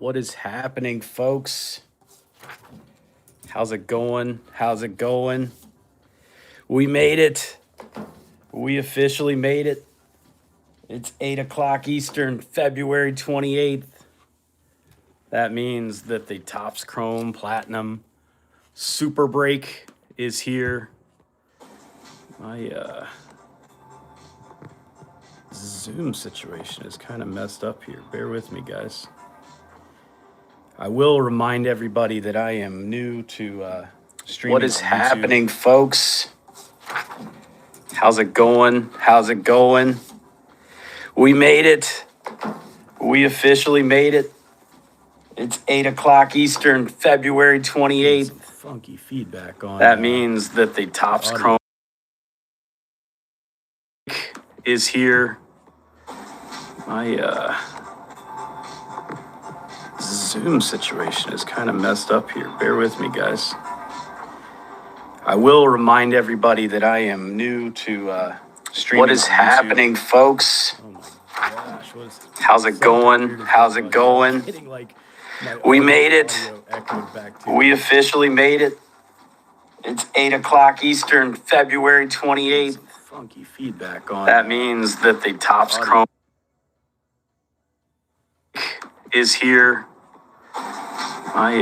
What is happening, folks? How's it going? How's it going? We made it. We officially made it. It's 8 o'clock Eastern, February 28th. That means that the Topps Chrome Platinum Super Break is here. My Zoom situation is kind of messed up here. Bear with me, guys. I will remind everybody that I am new to streaming. What is happening, folks? How's it going? How's it going? We made it. We officially made it. It's 8 o'clock Eastern, February 28th. Some funky feedback on that means that the Topps Chrome is here. My Zoom situation is kind of messed up here. Bear with me, guys. I will remind everybody that I am new to streaming. What is happening, folks? Oh my gosh. How's it going? How's it going? We made it. We officially made it. It's 8 o'clock Eastern, February 28th. Funky feedback on that means that the Topps Chrome is here. My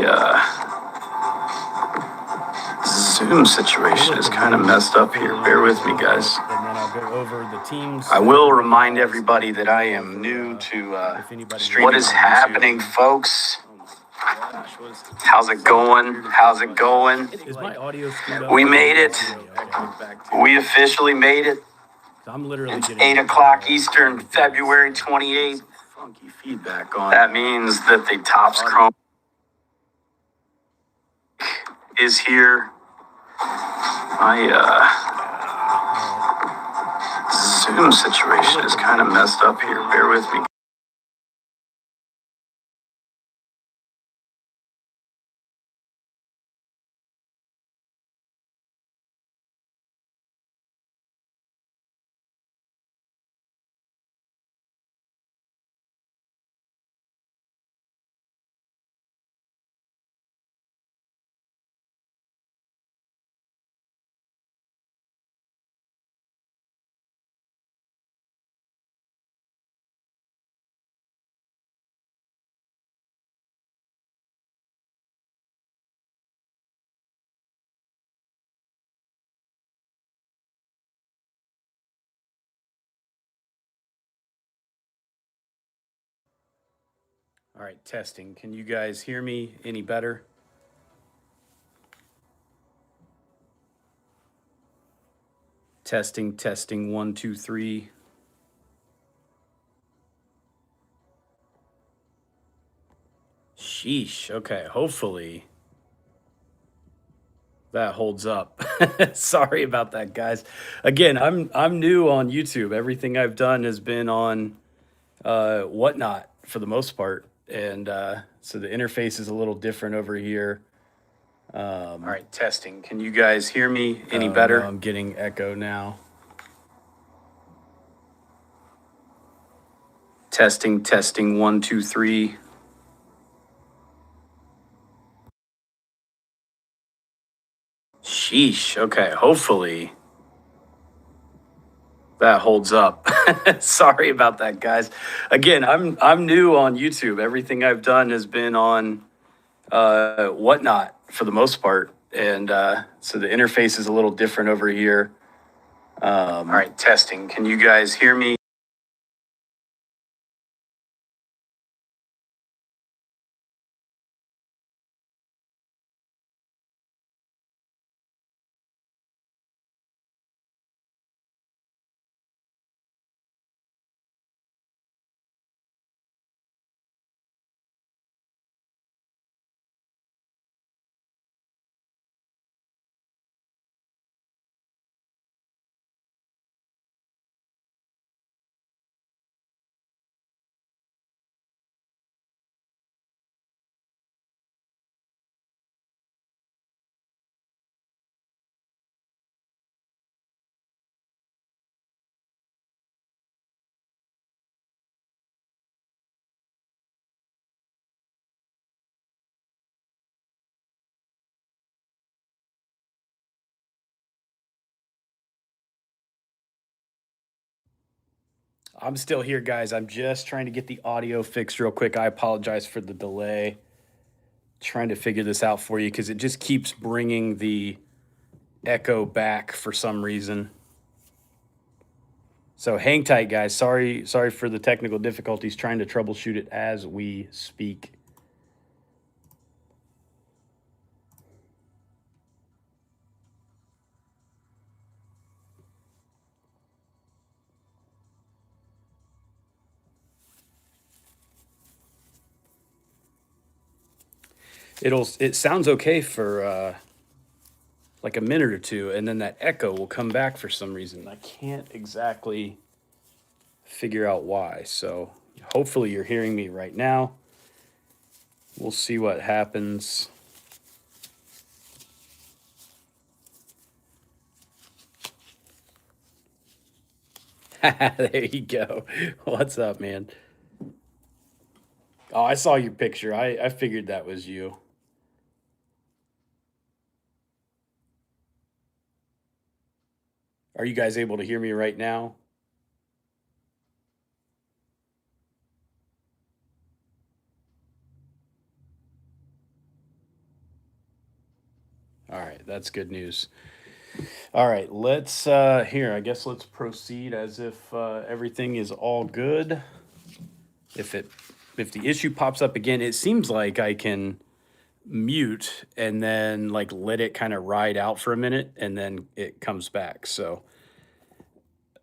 Zoom situation is kind of messed up here. Bear with me, guys. And then I'll go over the teams. I will remind everybody that I am new to streaming. What is happening, folks? How's it going? How's it going? Is my audio screwed up? We made it. We officially made it. I'm literally it's 8 o'clock Eastern, February 28th. Funky feedback on that means that the Topps Chrome is here. My Zoom situation is kind of messed up here. Bear with me. All right, testing. Can you guys hear me any better? Testing, testing, 1, 2, 3. Sheesh. Okay, hopefully that holds up. Sorry about that, guys. Again, I'm new on YouTube. Everything I've done has been on Whatnot for the most part, and so the interface is a little different over here. All right, testing. Can you guys hear me any better? No, I'm getting echo now. Testing, testing, 1, 2, 3. Sheesh. Okay, hopefully that holds up. Sorry about that, guys. Again, I'm new on YouTube. Everything I've done has been on Whatnot for the most part, and so the interface is a little different over here. All right, testing. Can you guys hear me? I'm still here, guys. I'm just trying to get the audio fixed real quick. I apologize for the delay. Trying to figure this out for you because it just keeps bringing the echo back for some reason. So hang tight, guys. Sorry for the technical difficulties. Trying to troubleshoot it as we speak. It sounds okay for like a minute or two, and then that echo will come back for some reason. I can't exactly figure out why. So hopefully you're hearing me right now. We'll see what happens. There you go. What's up, man? Oh, I saw your picture. I figured that was you. Are you guys able to hear me right now? All right, that's good news. All right, let's here. I guess let's proceed as if everything is all good. If the issue pops up again, it seems like I can mute and then like let it kind of ride out for a minute and then it comes back. So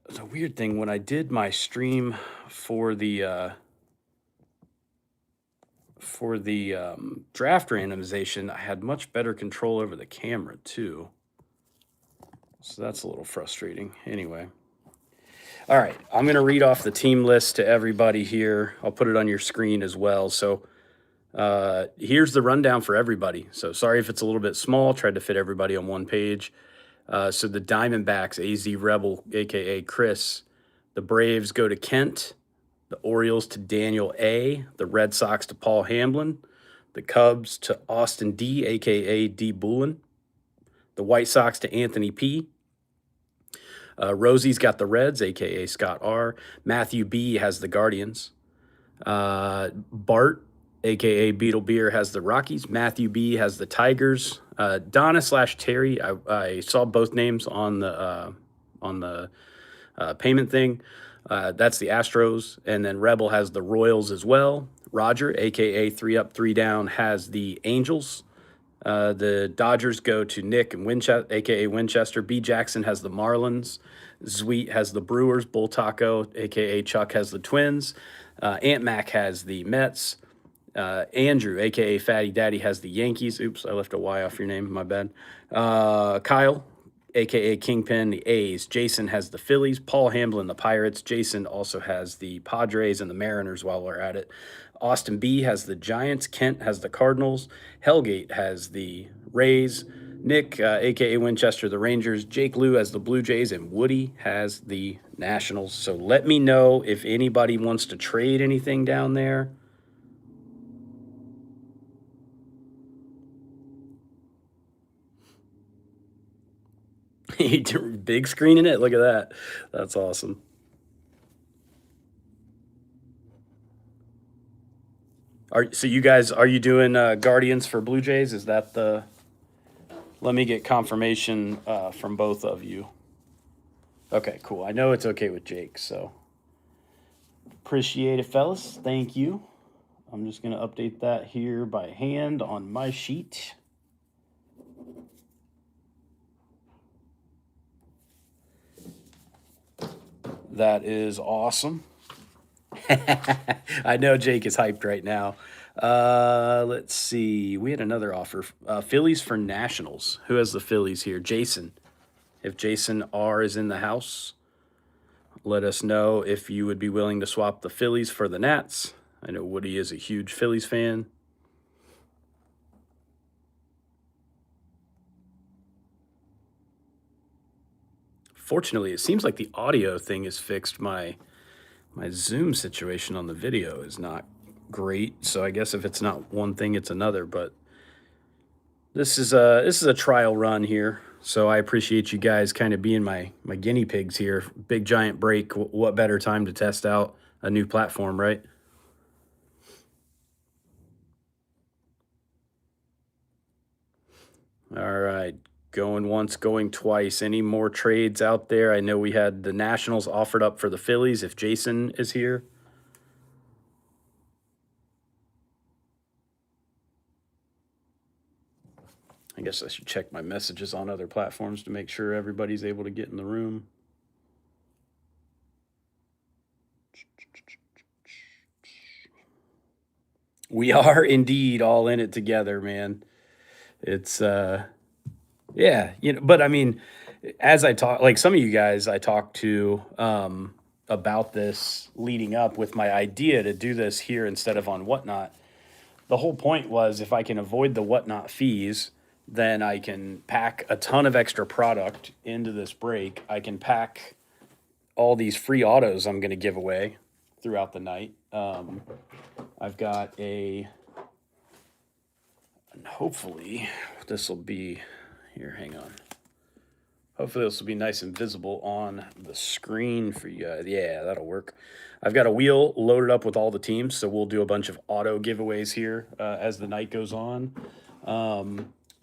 it's a weird thing when I did my stream for the draft randomization, I had much better control over the camera too. So that's a little frustrating. Anyway. All right, I'm going to read off the team list to everybody here. I'll put it on your screen as well. So here's the rundown for everybody. So sorry if it's a little bit small. Tried to fit everybody on one page. So the Diamondbacks, AZ Rebel, a.k.a. Chris. The Braves go to Kent. The Orioles to Daniel A. The Red Sox to Paul Hamlin. The Cubs to Austin D., a.k.a. D. Bullen. The White Sox to Anthony P. Rosie's got the Reds, a.k.a. Scott R. Matthew B. has the Guardians. Bart, a.k.a. Beetle Beer, has the Rockies. Matthew B. has the Tigers. Donna/Terry, I saw both names on the payment thing. That's the Astros. And then Rebel has the Royals as well. Roger, a.k.a. 3 Up, 3 Down, has the Angels. The Dodgers go to Nick and Winchester, a.k.a. Winchester. B. Jackson has the Marlins. Sweet has the Brewers. Bull Taco, a.k.a. Chuck, has the Twins. Aunt Mac has the Mets. Andrew, a.k.a. Fatty Daddy, has the Yankees. Oops, I left a Y off your name. My bad. Kyle, a.k.a. Kingpin, the A's. Jason has the Phillies. Paul Hamlin, the Pirates. Jason also has the Padres and the Mariners while we're at it. Austin B. has the Giants. Kent has the Cardinals. Hellgate has the Rays. Nick, a.k.a. Winchester, the Rangers. Jake Lou has the Blue Jays. And Woody has the Nationals. So let me know if anybody wants to trade anything down there. Big screening it. Look at that. That's awesome. So you guys, are you doing Guardians for Blue Jays? Is that the? Let me get confirmation from both of you. Okay, cool. I know it's okay with Jake, so appreciate it, fellas. Thank you. I'm just gonna update that here by hand on my sheet. That is awesome. I know Jake is hyped right now. Let's see. We had another offer. Phillies for Nationals. Who has the Phillies here? Jason. If Jason R is in the house, let us know if you would be willing to swap the Phillies for the Nats. I know Woody is a huge Phillies fan. Fortunately, it seems like the audio thing is fixed. My Zoom situation on the video is not great, so I guess if it's not one thing, it's another. But this is a trial run here. So I appreciate you guys kind of being my guinea pigs here. Big giant break. What better time to test out a new platform, right? All right. Going once, going twice. Any more trades out there? I know we had the Nationals offered up for the Phillies if Jason is here. I guess I should check my messages on other platforms to make sure everybody's able to get in the room. We are indeed all in it together, man. It's yeah, but I mean, as I talk, like some of you guys I talked to about this leading up with my idea to do this here instead of on Whatnot. The whole point was if I can avoid the Whatnot fees, then I can pack a ton of extra product into this break. I can pack all these free autos I'm going to give away throughout the night. I've got hopefully this will be, here, hang on. Hopefully this will be nice and visible on the screen for you guys. Yeah, that'll work. I've got a wheel loaded up with all the teams, so we'll do a bunch of auto giveaways here as the night goes on.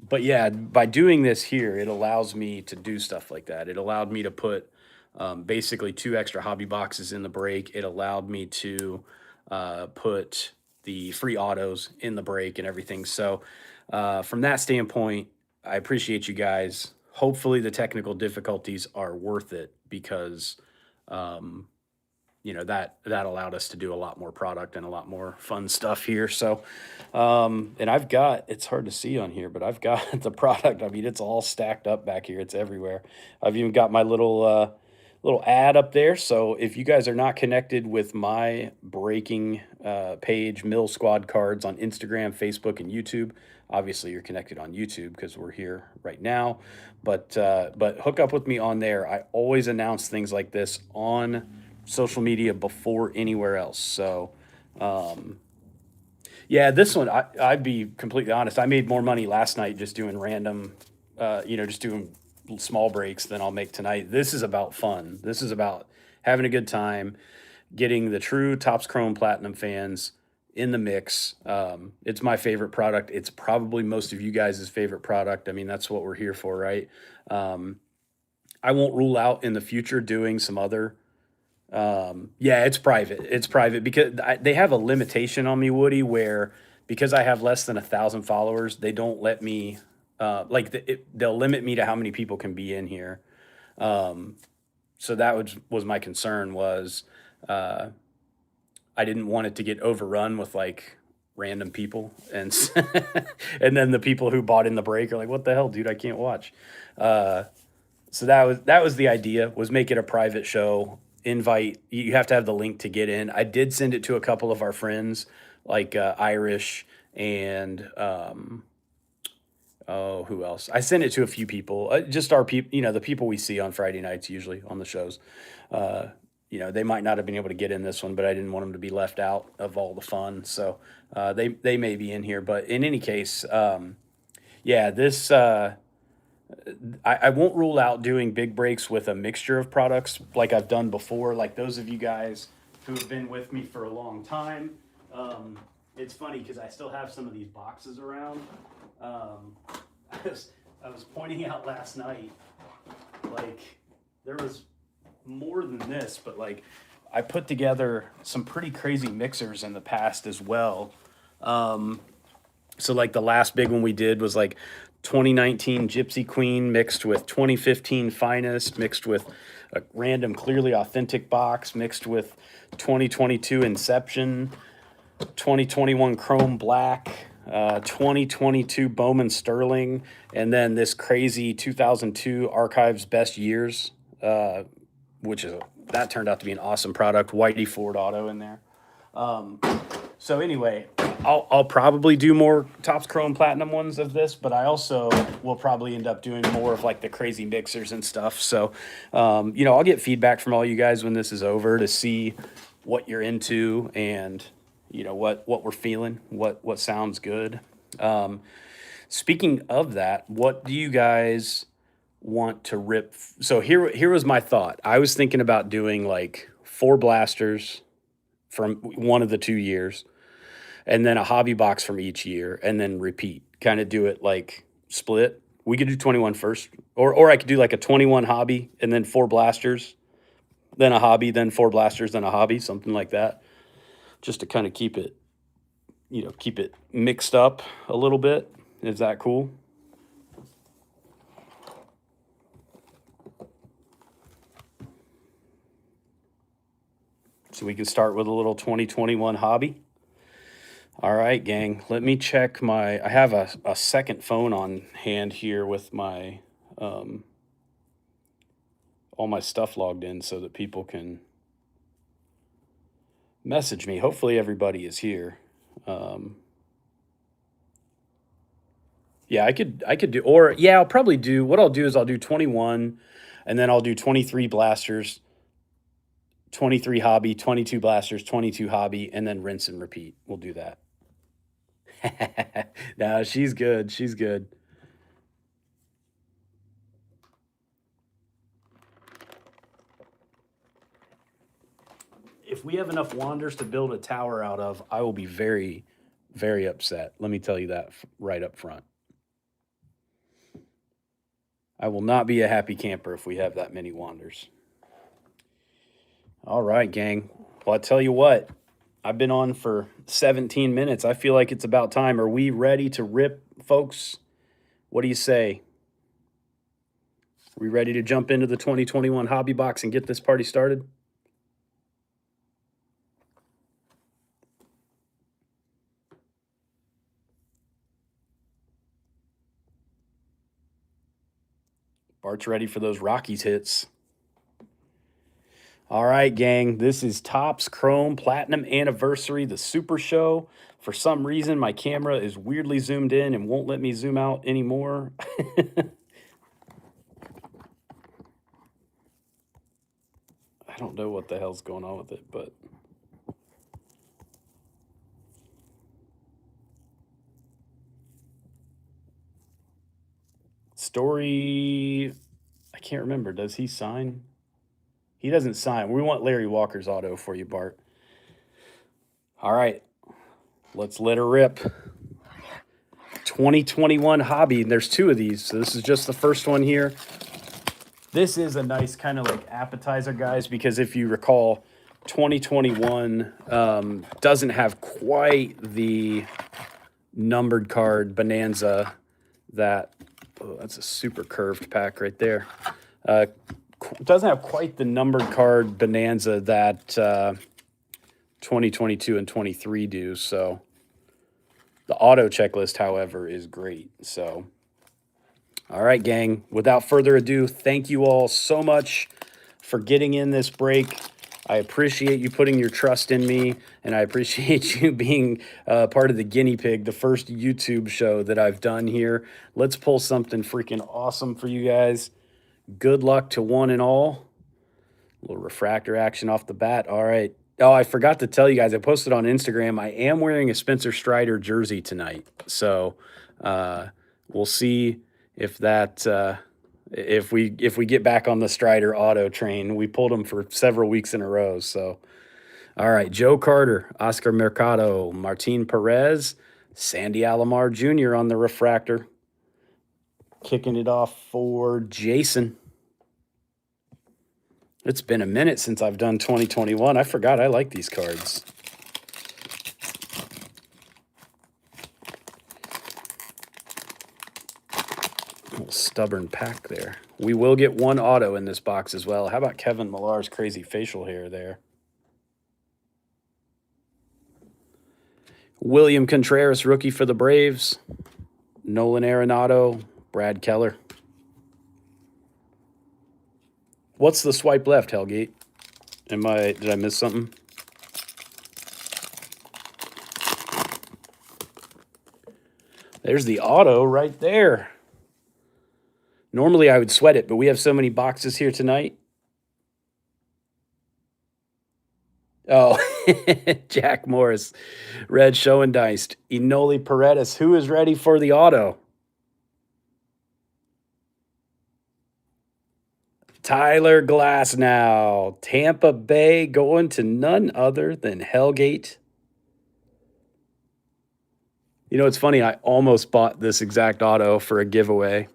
But yeah, by doing this here, it allows me to do stuff like that. It allowed me to put basically 2 extra hobby boxes in the break. It allowed me to put the free autos in the break and everything. So from that standpoint, I appreciate you guys. Hopefully the technical difficulties are worth it because that allowed us to do a lot more product and a lot more fun stuff here. So and I've got, it's hard to see on here, but I've got the product. I mean, it's all stacked up back here. It's everywhere. I've even got my little ad up there. So if you guys are not connected with my breaking page, Mill Squad Cards, on Instagram, Facebook, and YouTube, obviously you're connected on YouTube because we're here right now. But hook up with me on there. I always announce things like this on social media before anywhere else. So yeah, this one, I'd be completely honest. I made more money last night just doing random, just doing small breaks than I'll make tonight. This is about fun. This is about having a good time, getting the true Topps Chrome Platinum fans in the mix. It's my favorite product. It's probably most of you guys' favorite product. I mean, that's what we're here for, right? I won't rule out in the future doing some other. Yeah, it's private. It's private because they have a limitation on me, Woody, where because I have less than 1,000 followers, they don't let me. They'll limit me to how many people can be in here. So that was my concern was I didn't want it to get overrun with like random people and and then the people who bought in the break are like, what the hell, dude, I can't watch. So that was the idea, was make it a private show. Invite, you have to have the link to get in. I did send it to a couple of our friends like Irish and who else? I sent it to a few people, just our people, the people we see on Friday nights usually on the shows. They might not have been able to get in this one, but I didn't want them to be left out of all the fun. So they may be in here, but in any case, yeah, this I won't rule out doing big breaks with a mixture of products like I've done before. Like those of you guys who have been with me for a long time, it's funny because I still have some of these boxes around. I was pointing out last night, like there was more than this, but like I put together some pretty crazy mixers in the past as well. So like the last big one we did was like 2019 Gypsy Queen mixed with 2015 Finest, mixed with a random Clearly Authentic box, mixed with 2022 Inception, 2021 Chrome Black, 2022 Bowman Sterling, and then this crazy 2002 Archives Best Years, that turned out to be an awesome product. Whitey Ford Auto in there. So anyway, I'll probably do more Topps Chrome Platinum ones of this, but I also will probably end up doing more of like the crazy mixers and stuff. So, I'll get feedback from all you guys when this is over to see what you're into and what we're feeling, what sounds good. Speaking of that, what do you guys want to rip. So here was my thought. I was thinking about doing like 4 blasters from one of the 2 years, and then a hobby box from each year, and then repeat. Kind of do it like split. We could do 21 first, or I could do like a 21 hobby and then 4 blasters, then a hobby, then 4 blasters, then a hobby, something like that, just to kind of keep it, keep it mixed up a little bit. Is that cool? So we can start with a little 2021 hobby. All right, gang. Let me check I have a second phone on hand here with my all my stuff logged in so that people can message me. Hopefully everybody is here. Yeah, I could do, or yeah, I'll probably do, what I'll do is I'll do 21, and then I'll do 23 blasters, 23 hobby, 22 blasters, 22 hobby, and then rinse and repeat. We'll do that. No, she's good. She's good. If we have enough wanders to build a tower out of, I will be very, very upset. Let me tell you that right up front. I will not be a happy camper if we have that many wanders. All right, gang. Well, I tell you what, I've been on for 17 minutes. I feel like it's about time. Are we ready to rip, folks? What do you say? Are we ready to jump into the 2021 hobby box and get this party started? Bart's ready for those Rockies hits. All right, gang. This is Topps Chrome Platinum Anniversary, the Super Show. For some reason, my camera is weirdly zoomed in and won't let me zoom out anymore. I don't know what the hell's going on with it, but Story, I can't remember. Does he sign? He doesn't sign. We want Larry Walker's auto for you, Bart. All right, let's let her rip. 2021 hobby. There's 2 of these, so this is just the first one here. This is a nice kind of like appetizer, guys, because if you recall, 2021 doesn't have quite the numbered card bonanza that, oh, that's a super curved pack right there. Doesn't have quite the numbered card bonanza that 2022 and 23 do. So the auto checklist, however, is great. So, all right, gang, without further ado, thank you all so much for getting in this break. I appreciate you putting your trust in me, and I appreciate you being part of the guinea pig, the first YouTube show that I've done here. Let's pull something freaking awesome for you guys. Good luck to one and all. A little refractor action off the bat. All right. Oh, I forgot to tell you guys, I posted on Instagram, I am wearing a Spencer Strider jersey tonight. So we'll see if that... If we get back on the Strider auto train. We pulled them for several weeks in a row. So, all right, Joe Carter, Oscar Mercado, Martin Perez, Sandy Alomar Jr. on the refractor. Kicking it off for Jason. It's been a minute since I've done 2021. I forgot I like these cards. Little stubborn pack there. We will get 1 auto in this box as well. How about Kevin Millar's crazy facial hair there? William Contreras, rookie for the Braves. Nolan Arenado, Brad Keller. What's the swipe left, Hellgate? Did I miss something? There's the auto right there. Normally I would sweat it, but we have so many boxes here tonight. Oh, Jack Morris, red show and diced. Enoli Paredes, who is ready for the auto? Tyler Glasnow, Tampa Bay, going to none other than Hellgate. You know, it's funny. I almost bought this exact auto for a giveaway.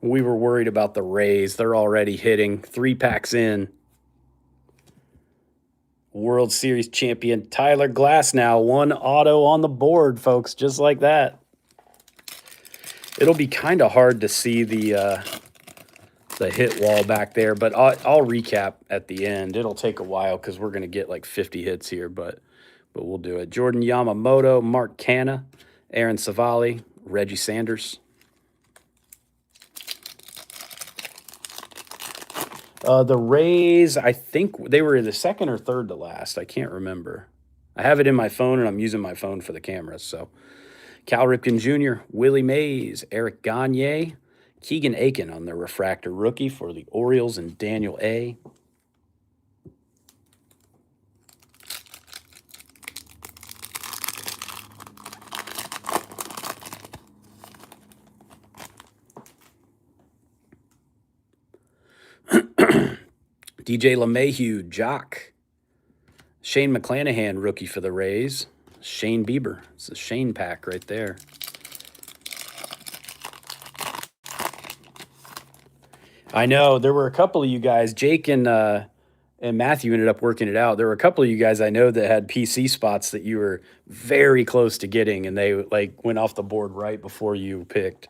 We were worried about the Rays. They're already hitting 3 packs in. World Series champion Tyler Glasnow, 1 auto on the board, folks, just like that. It'll be kind of hard to see the hit wall back there, but I'll recap at the end. It'll take a while because we're going to get like 50 hits here, but we'll do it. Jordan Yamamoto, Mark Canha, Aaron Savali, Reggie Sanders. The Rays, I think they were the second or third to last. I can't remember. I have it in my phone, and I'm using my phone for the camera. So, Cal Ripken Jr., Willie Mays, Eric Gagne, Keegan Aiken on the refractor rookie for the Orioles, and Daniel A. DJ LeMahieu, Jock. Shane McClanahan, rookie for the Rays. Shane Bieber. It's a Shane pack right there. I know. There were a couple of you guys, Jake and Matthew ended up working it out. There were a couple of you guys I know that had PC spots that you were very close to getting, and they like went off the board right before you picked.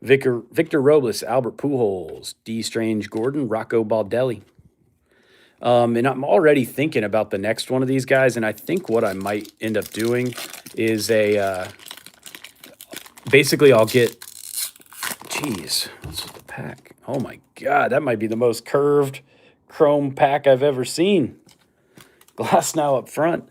Victor Robles, Albert Pujols, D. Strange Gordon, Rocco Baldelli. And I'm already thinking about the next one of these guys, and I think what I might end up doing is basically I'll get, geez, what's with the pack? Oh my God, that might be the most curved chrome pack I've ever seen. Glasnow up front.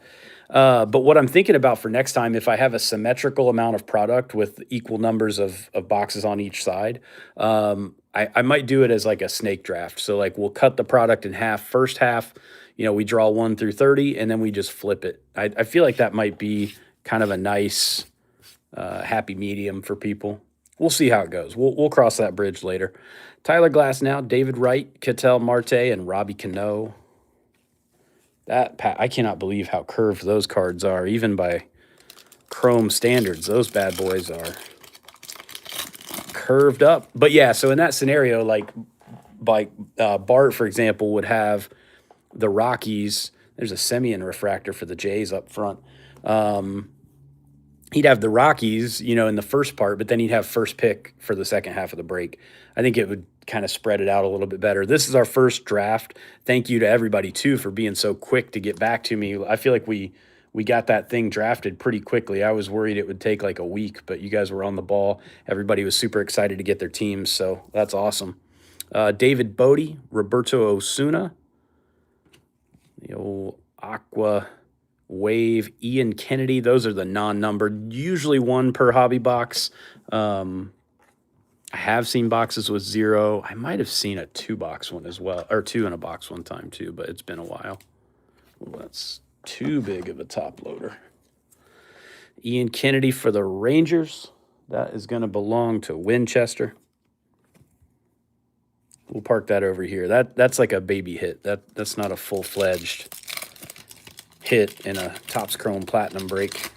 But what I'm thinking about for next time, if I have a symmetrical amount of product with equal numbers of boxes on each side, I might do it as like a snake draft. So like we'll cut the product in half. First half, we draw 1 through 30, and then we just flip it. I feel like that might be kind of a nice happy medium for people. We'll see how it goes. We'll cross that bridge later. Tyler Glasnow, David Wright, Ketel Marte, and Robbie Cano. I cannot believe how curved those cards are, even by Chrome standards. Those bad boys are curved up. But yeah, so in that scenario, like Bart, for example, would have the Rockies. There's a Semien refractor for the Jays up front. He'd have the Rockies, in the first part, but then he'd have first pick for the second half of the break. I think it would kind of spread it out a little bit better. This is our first draft. Thank you to everybody, too, for being so quick to get back to me. I feel like we got that thing drafted pretty quickly. I was worried it would take like a week, but you guys were on the ball. Everybody was super excited to get their teams, so that's awesome. David Bodie, Roberto Osuna, the old Aqua Wave, Ian Kennedy. Those are the non-numbered, usually 1 per hobby box. I have seen boxes with 0. I might have seen a 2-box one as well, or 2 in a box one time too, but it's been a while. Well, that's too big of a top loader. Ian Kennedy for the Rangers. That is going to belong to Winchester. We'll park that over here. That's like a baby hit. That's not a full-fledged hit in a Topps Chrome Platinum break.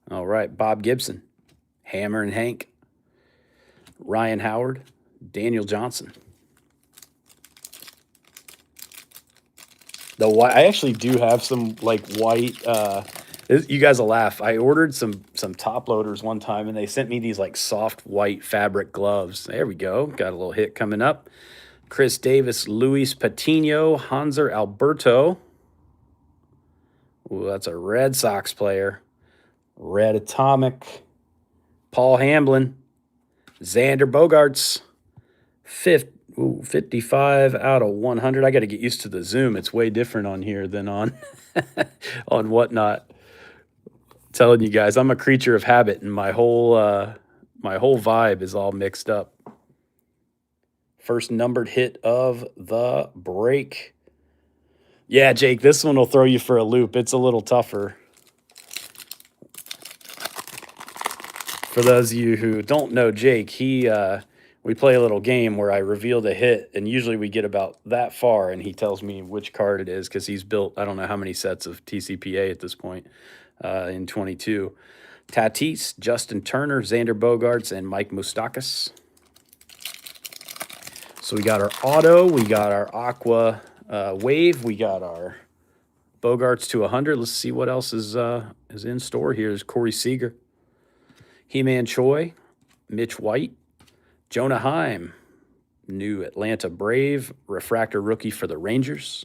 All right, Bob Gibson, Hammer and Hank, Ryan Howard, Daniel Johnson. I actually do have some like white. You guys will laugh. I ordered some top loaders one time, and they sent me these like soft white fabric gloves. There we go. Got a little hit coming up. Chris Davis, Luis Patino, Hanser Alberto. Ooh, that's a Red Sox player. Red Atomic, Paul Hamlin, Xander Bogaerts, 55 out of 100. I got to get used to the zoom. It's way different on here than on on Whatnot. Telling you guys, I'm a creature of habit, and my whole vibe is all mixed up. First numbered hit of the break. Yeah, Jake, this one will throw you for a loop. It's a little tougher. For those of you who don't know Jake, we play a little game where I reveal the hit, and usually we get about that far, and he tells me which card it is because he's built I don't know how many sets of TCPA at this point in 22. Tatis, Justin Turner, Xander Bogaerts, and Mike Moustakas. So we got our auto, we got our aqua wave, we got our Bogaerts to 100. Let's see what else is in store here. Is Corey Seager, He-Man Choi, Mitch White, Jonah Heim, new Atlanta Brave, refractor rookie for the Rangers.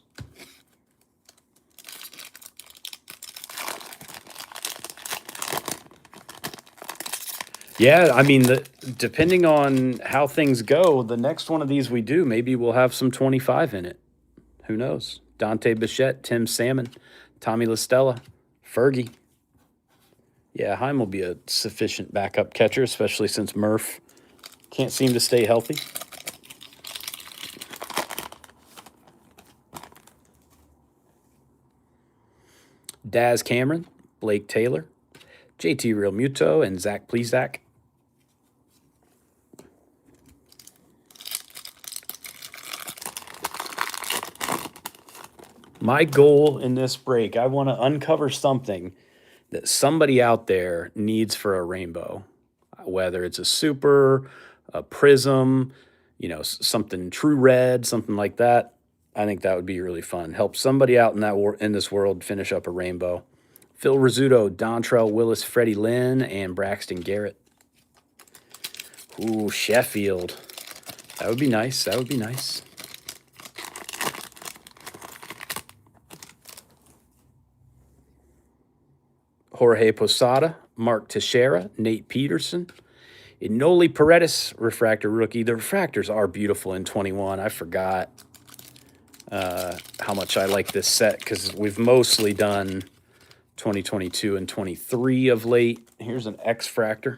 Yeah, I mean, depending on how things go, the next one of these we do, maybe we'll have some 25 in it. Who knows? Dante Bichette, Tim Salmon, Tommy LaStella, Fergie. Yeah, Heim will be a sufficient backup catcher, especially since Murph can't seem to stay healthy. Daz Cameron, Blake Taylor, JT Realmuto, and Zach Plesac. My goal in this break, I want to uncover something that somebody out there needs for a rainbow, whether it's a super, a prism, something true red, something like that. I think that would be really fun. Help somebody out in this world finish up a rainbow. Phil Rizzuto, Dontrell Willis, Freddie Lynn, and Braxton Garrett. Ooh, Sheffield. That would be nice. That would be nice. Jorge Posada, Mark Teixeira, Nate Peterson, Inoli Paredes, refractor rookie. The refractors are beautiful in 21. I forgot how much I like this set because we've mostly done 2022 and 23 of late. Here's an X-Fractor.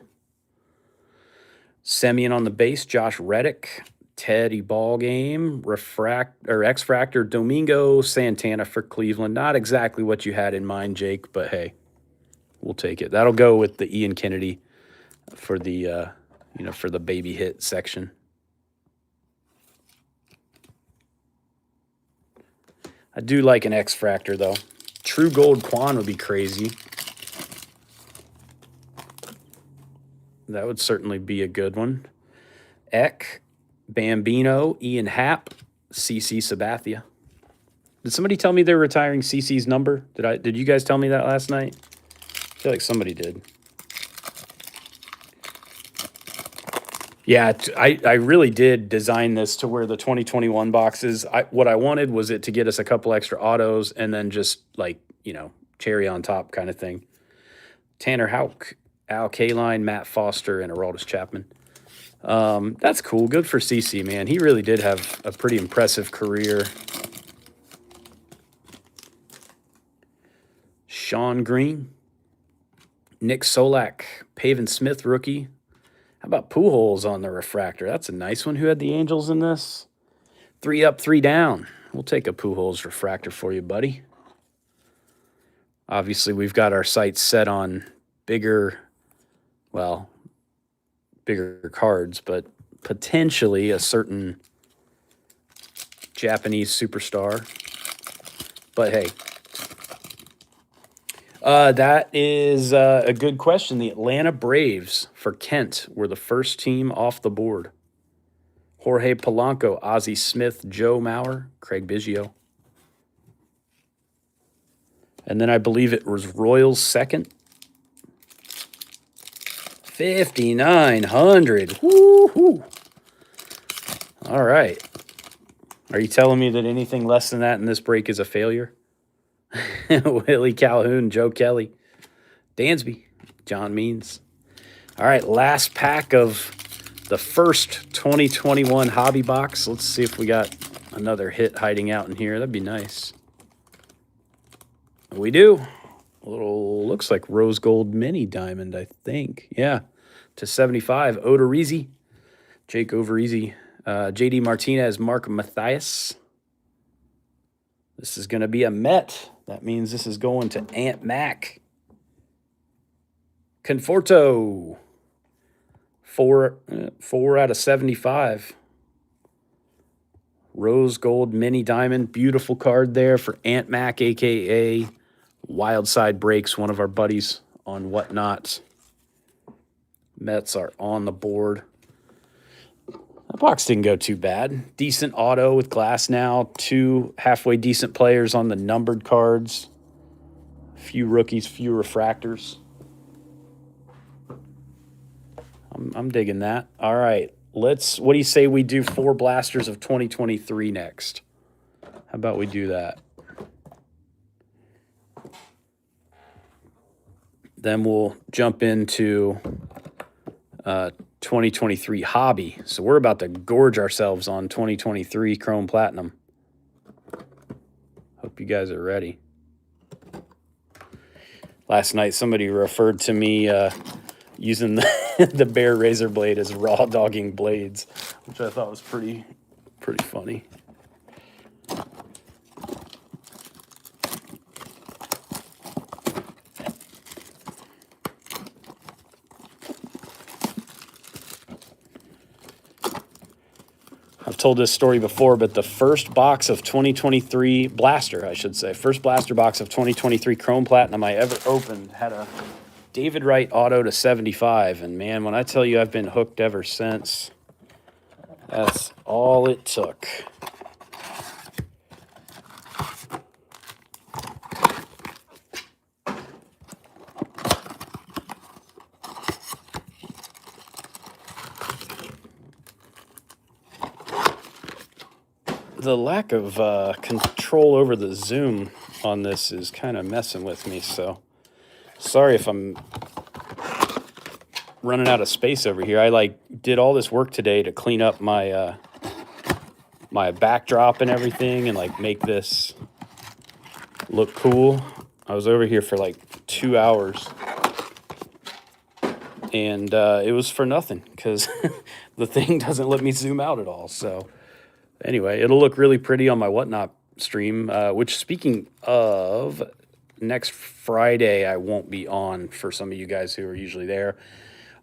Semyon on the base, Josh Reddick, Teddy Ballgame, X-Fractor, Domingo Santana for Cleveland. Not exactly what you had in mind, Jake, but hey, we'll take it. That'll go with the Ian Kennedy for the for the baby hit section. I do like an X-Fractor though. True Gold Quan would be crazy. That would certainly be a good one. Eck, Bambino, Ian Happ, CC Sabathia. Did somebody tell me they're retiring CC's number? Did you guys tell me that last night? I feel like somebody did. Yeah, I really did design this to where the 2021 boxes, what I wanted was it to get us a couple extra autos and then just cherry on top kind of thing. Tanner Houck, Al Kaline, Matt Foster, and Aroldis Chapman. That's cool. Good for CC, man. He really did have a pretty impressive career. Sean Green, Nick Solak, Pavin Smith, rookie. How about Pujols on the refractor? That's a nice one. Who had the Angels in this? 3 up, 3 down. We'll take a Pujols refractor for you, buddy. Obviously, we've got our sights set on bigger cards, but potentially a certain Japanese superstar. But hey, that is a good question. The Atlanta Braves for Kent were the first team off the board. Jorge Polanco, Ozzie Smith, Joe Mauer, Craig Biggio. And then I believe it was Royals second. 5,900. Woo-hoo. All right. Are you telling me that anything less than that in this break is a failure? Willie Calhoun, Joe Kelly, Dansby, John Means. All right, last pack of the first 2021 hobby box. Let's see if we got another hit hiding out in here. That'd be nice. We do. A little, looks like rose gold mini diamond, I think. Yeah, to 75. Odorizzi, Jake Odorizzi, JD Martinez, Mark Mathias. This is going to be a Met. That means this is going to Aunt Mac. Conforto. 4 out of 75. Rose Gold Mini Diamond. Beautiful card there for Aunt Mac, a.k.a. Wildside Breaks, one of our buddies on Whatnot. Mets are on the board. That box didn't go too bad. Decent auto with glass now. 2 halfway decent players on the numbered cards. Few rookies, few refractors. I'm digging that. All right. What do you say we do 4 blasters of 2023 next? How about we do that? Then we'll jump into 2023 hobby. So we're about to gorge ourselves on 2023 Chrome Platinum. Hope you guys are ready. Last night somebody referred to me using the Bear razor blade as raw dogging blades, which I thought was pretty funny. I've told this story before, but the first box of 2023 blaster, I should say, first blaster box of 2023 Chrome Platinum I ever opened had a David Wright auto to 75. And man, when I tell you I've been hooked ever since, that's all it took. The lack of control over the zoom on this is kind of messing with me, so sorry if I'm running out of space over here. I did all this work today to clean up my my backdrop and everything, and make this look cool. I was over here for 2 hours, and it was for nothing because the thing doesn't let me zoom out at all. So anyway, it'll look really pretty on my Whatnot stream, which, speaking of, next Friday I won't be on for some of you guys who are usually there.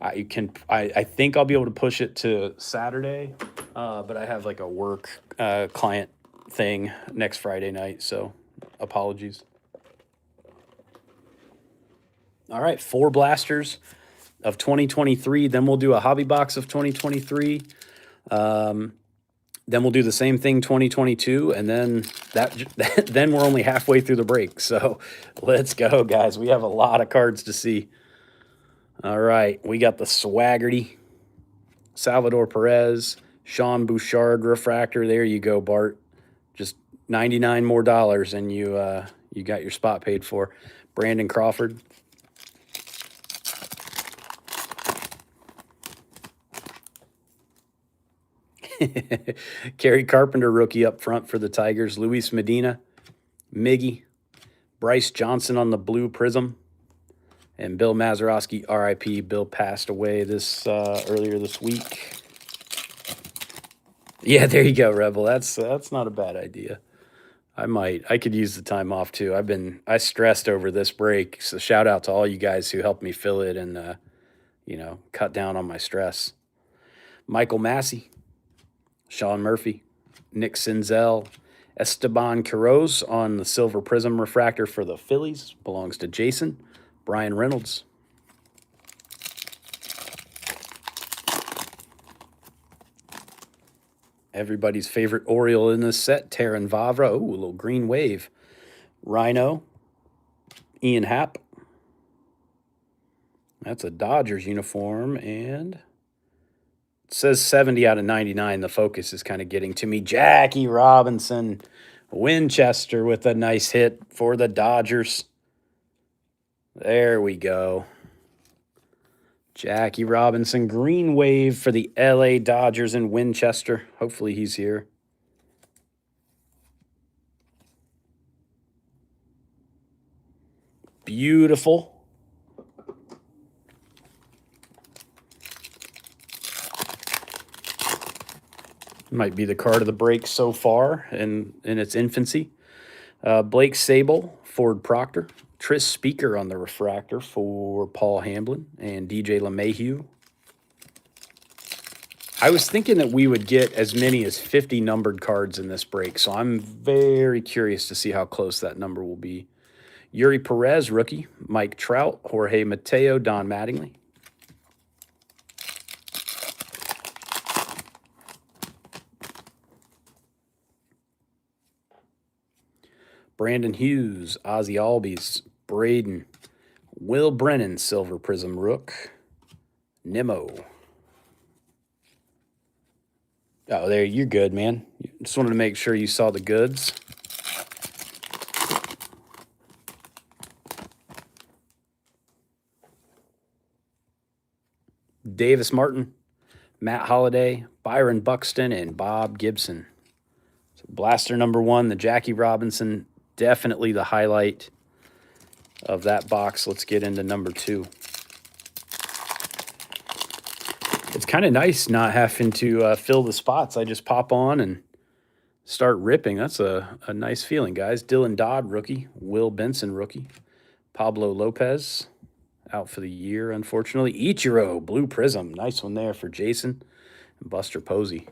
I think I'll be able to push it to Saturday, but I have a work client thing next Friday night, so apologies. All right, 4 blasters of 2023. Then we'll do a hobby box of 2023. Then we'll do the same thing 2022, and then then we're only halfway through the break. So let's go, guys. We have a lot of cards to see. All right, we got the Swaggerty, Salvador Perez, Sean Bouchard refractor. There you go, Bart. Just $99 more, and you got your spot paid for. Brandon Crawford. Kerry Carpenter rookie up front for the Tigers. Luis Medina, Miggy, Bryce Johnson on the blue prism, and Bill Mazeroski, RIP. Bill passed away earlier this week. Yeah, there you go, Rebel. That's not a bad idea. I could use the time off too. I stressed over this break, so shout out to all you guys who helped me fill it and cut down on my stress. Michael Massey, Sean Murphy, Nick Senzel, Esteban Quiroz on the silver prism refractor for the Phillies. Belongs to Jason. Brian Reynolds. Everybody's favorite Oriole in this set, Terran Vavra. Ooh, a little green wave. Rhino, Ian Happ. That's a Dodgers uniform, and it says 70 out of 99. The focus is kind of getting to me. Jackie Robinson, Winchester with a nice hit for the Dodgers. There we go. Jackie Robinson, green wave for the LA Dodgers in Winchester. Hopefully he's here. Beautiful. Might be the card of the break so far in its infancy. Blake Sable, Ford Proctor. Tris Speaker on the refractor for Paul Hamblin and DJ LeMahieu. I was thinking that we would get as many as 50 numbered cards in this break, so I'm very curious to see how close that number will be. Yuri Perez, rookie. Mike Trout, Jorge Mateo, Don Mattingly. Brandon Hughes, Ozzy Albies, Braden, Will Brennan, Silver Prism Rook, Nemo. Oh, there, you're good, man. Just wanted to make sure you saw the goods. Davis Martin, Matt Holliday, Byron Buxton, and Bob Gibson. So blaster number 1, the Jackie Robinson, definitely the highlight of that box. Let's get into number 2. It's kind of nice not having to fill the spots. I just pop on and start ripping. That's a nice feeling, guys. Dylan Dodd, rookie. Will Benson, rookie. Pablo Lopez, out for the year, unfortunately. Ichiro, Blue Prism. Nice one there for Jason and Buster Posey.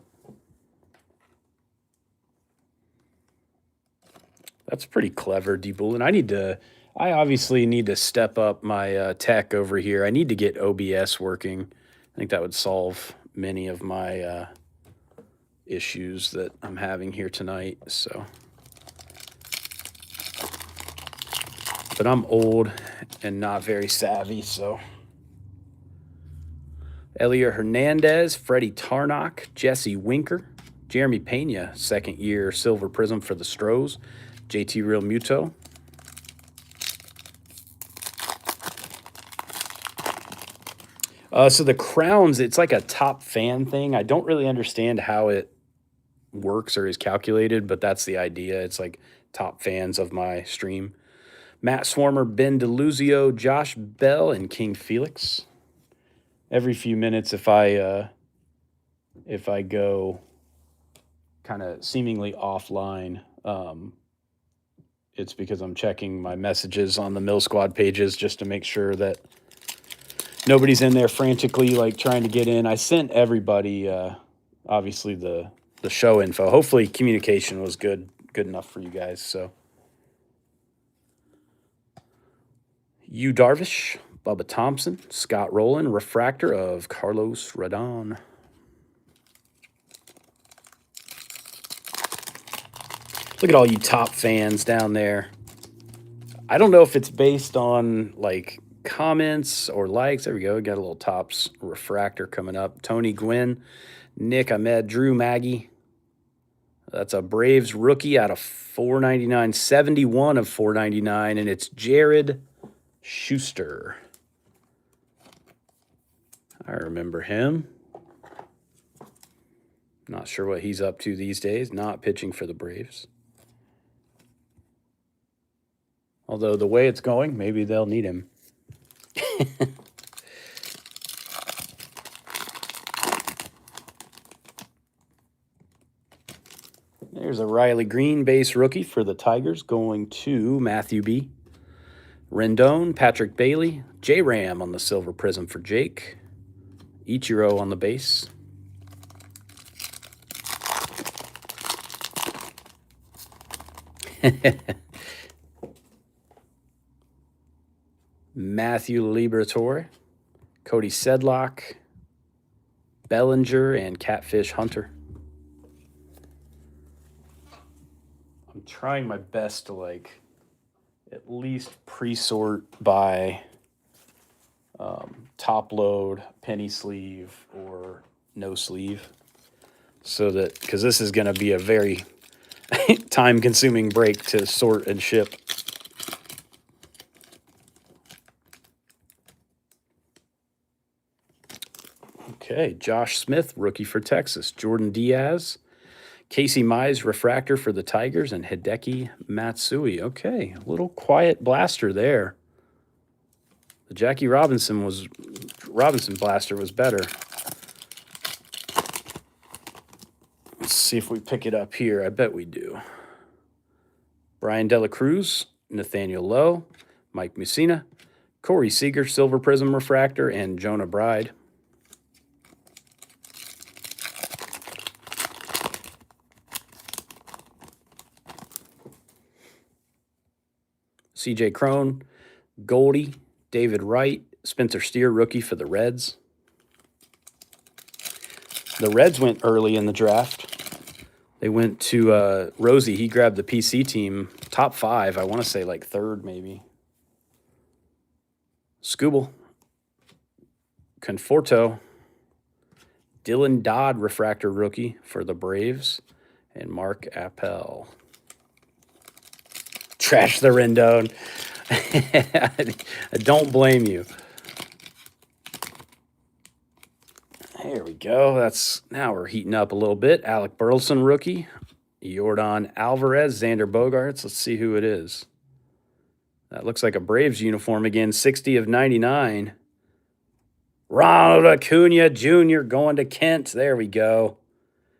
That's pretty clever, D-Bull. And I obviously need to step up my tech over here. I need to get OBS working. I think that would solve many of my issues that I'm having here tonight. So, but I'm old and not very savvy, so. Elier Hernandez, Freddie Tarnock, Jesse Winker, Jeremy Pena, second year Silver Prism for the Stros, JT Real Muto. So the crowns, it's like a top fan thing. I don't really understand how it works or is calculated, but that's the idea. It's like top fans of my stream. Matt Swarmer, Ben DeLuzio, Josh Bell, and King Felix. Every few minutes, if I go kind of seemingly offline, it's because I'm checking my messages on the Mill Squad pages just to make sure that nobody's in there frantically like trying to get in. I sent everybody, obviously the show info. Hopefully communication was good enough for you guys. So, Yu Darvish, Bubba Thompson, Scott Rowland, refractor of Carlos Rodon. Look at all you top fans down there. I don't know if it's based on like comments or likes. There we go. We got a little Topps refractor coming up. Tony Gwynn, Nick Ahmed, Drew Maggie. That's a Braves rookie out of 499, 71 of 499, and it's Jared Schuster. I remember him. Not sure what he's up to these days. Not pitching for the Braves. Although the way it's going, maybe they'll need him. There's a Riley Green base rookie for the Tigers going to Matthew B. Rendon, Patrick Bailey, J-Ram on the Silver Prism for Jake. Ichiro on the base. Matthew Liberatore, Cody Sedlock, Bellinger, and Catfish Hunter. I'm trying my best to like at least pre-sort by top load, penny sleeve, or no sleeve, so that, because this is going to be a very time-consuming break to sort and ship. Okay, Josh Smith, rookie for Texas. Jordan Diaz, Casey Mize, refractor for the Tigers, and Hideki Matsui. Okay, a little quiet blaster there. The Jackie Robinson blaster was better. Let's see if we pick it up here. I bet we do. Brian Dela Cruz, Nathaniel Lowe, Mike Mussina, Corey Seager, Silver Prism Refractor, and Jonah Bride. CJ Crone, Goldie, David Wright, Spencer Steer, rookie for the Reds. The Reds went early in the draft. They went to Rosie. He grabbed the PC team, top 5. I want to say like 3rd maybe. Scooble, Conforto, Dylan Dodd, refractor rookie for the Braves, and Mark Appel. Trash the Rendon. I don't blame you. There we go. Now we're heating up a little bit. Alec Burleson, rookie. Yordan Alvarez, Xander Bogaerts. Let's see who it is. That looks like a Braves uniform again. 60 of 99. Ronald Acuna Jr. going to Kent. There we go.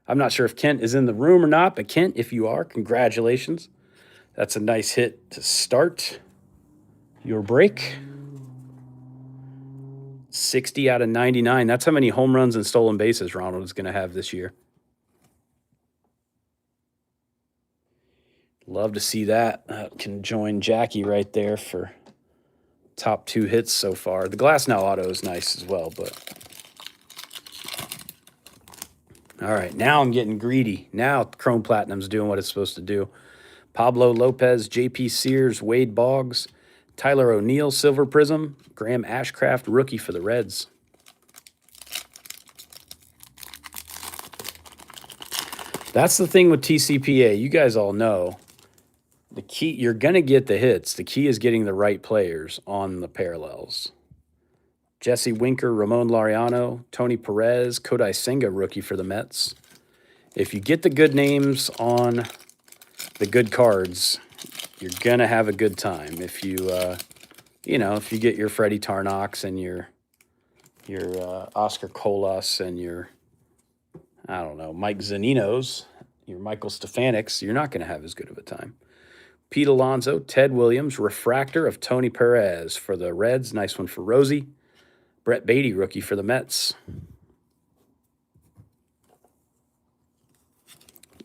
I'm not sure if Kent is in the room or not, but Kent, if you are, congratulations. That's a nice hit to start your break. 60 out of 99. That's how many home runs and stolen bases Ronald is going to have this year. Love to see that. Can join Jackie right there for top 2 hits so far. The Glass Now auto is nice as well, but... All right, now I'm getting greedy. Now Chrome Platinum's doing what it's supposed to do. Pablo Lopez, J.P. Sears, Wade Boggs, Tyler O'Neill, Silver Prism, Graham Ashcraft, rookie for the Reds. That's the thing with TCPA. You guys all know. The key, you're going to get the hits. The key is getting the right players on the parallels. Jesse Winker, Ramon Laureano, Tony Perez, Kodai Senga, rookie for the Mets. If you get the good names on the good cards, you're going to have a good time. If you, if you get your Freddie Tarnox and your Oscar Colas and your, Mike Zaninos, your Michael Stefanics, you're not going to have as good of a time. Pete Alonso, Ted Williams, refractor of Tony Perez for the Reds. Nice one for Rosie. Brett Beatty, rookie for the Mets.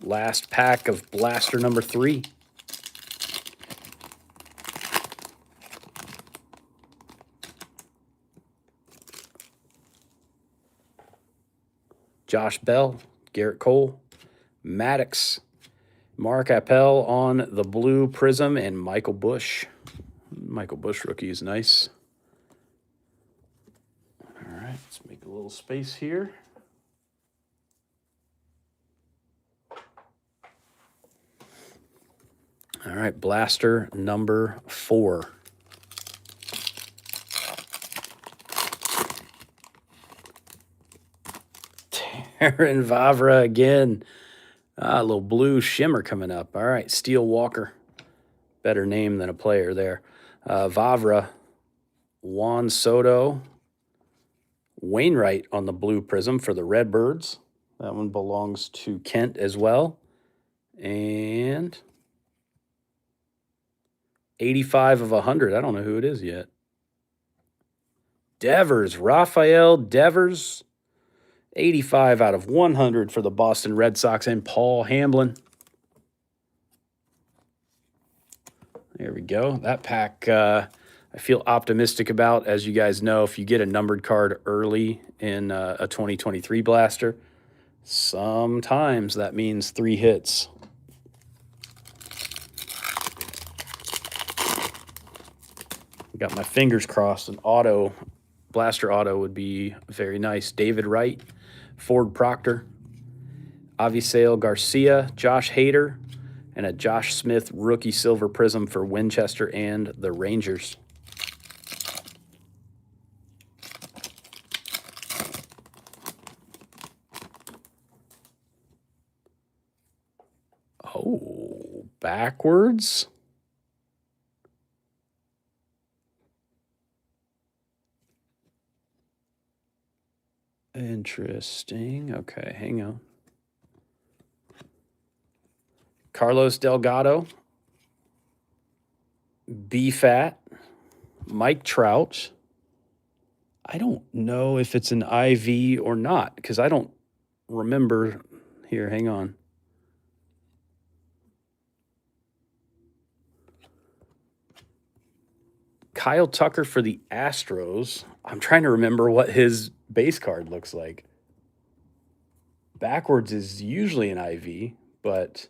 Last pack of blaster number 3. Josh Bell, Garrett Cole, Maddox, Mark Appel on the blue prism, and Michael Bush. Michael Bush rookie is nice. All right, let's make a little space here. All right, blaster number 4. Aaron Vavra again. A little blue shimmer coming up. All right, Steel Walker. Better name than a player there. Vavra, Juan Soto, Wainwright on the blue prism for the Redbirds. That one belongs to Kent as well. And 85 of 100. I don't know who it is yet. Devers, Rafael Devers. 85 out of 100 for the Boston Red Sox and Paul Hamlin. There we go. That pack I feel optimistic about. As you guys know, if you get a numbered card early in a 2023 blaster, sometimes that means 3 hits. Got my fingers crossed. An auto, blaster auto would be very nice. David Wright, Ford Proctor, Avisail Garcia, Josh Hader, and a Josh Smith rookie silver prism for Winchester and the Rangers. Oh, backwards? Interesting. Okay, hang on. Carlos Delgado, B-Fat, Mike Trout. I don't know if it's an IV or not because I don't remember. Here, hang on. Kyle Tucker for the Astros. I'm trying to remember what his base card looks like. Backwards is usually an IV, but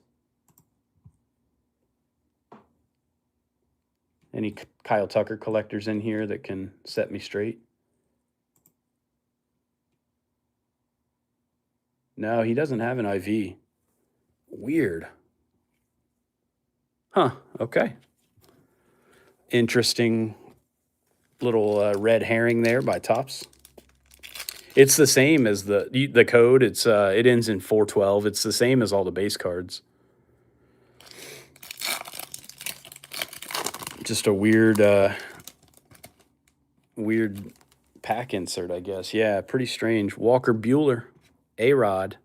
any Kyle Tucker collectors in here that can set me straight? No, he doesn't have an IV. Weird. Huh, okay. Interesting little red herring there by Topps. It's the same as the code. It's it ends in 412. It's the same as all the base cards. Just a weird weird pack insert, I guess. Yeah, pretty strange. Walker Buehler, A-Rod,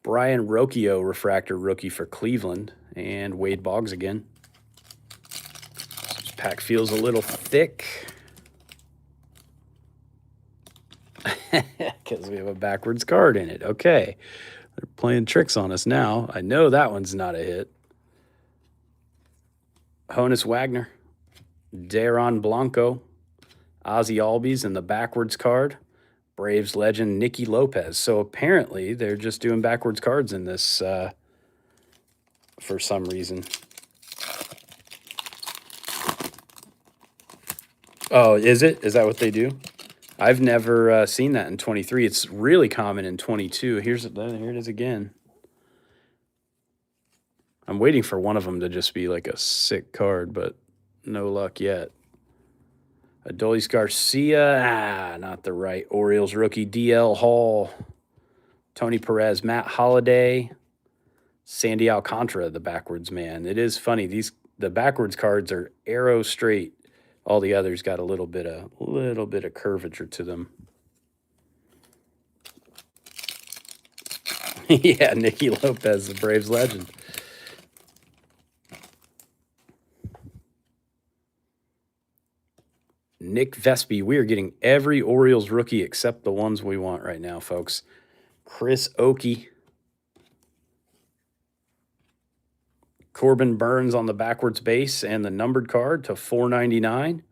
Brian Rocchio refractor rookie for Cleveland, and Wade Boggs again. This pack feels a little thick because we have a backwards card in it. Okay, they're playing tricks on us now. I know that one's not a hit. Honus Wagner, Daron Blanco, Ozzy Albies in the backwards card, Braves legend Nicky Lopez. So apparently they're just doing backwards cards in this for some reason. Oh, is it? Is that what they do? I've never seen that in 23. It's really common in 22. Here it is again. I'm waiting for one of them to just be like a sick card, but no luck yet. Adolis Garcia, not the right Orioles rookie. DL Hall, Tony Perez, Matt Holliday, Sandy Alcantara, the backwards man. It is funny. The backwards cards are arrow straight. All the others got a little bit of curvature to them. Yeah, Nicky Lopez, the Braves legend. Nick Vespi. We are getting every Orioles rookie except the ones we want right now, folks. Chris Oakey. Corbin Burns on the backwards base and the numbered card to 499.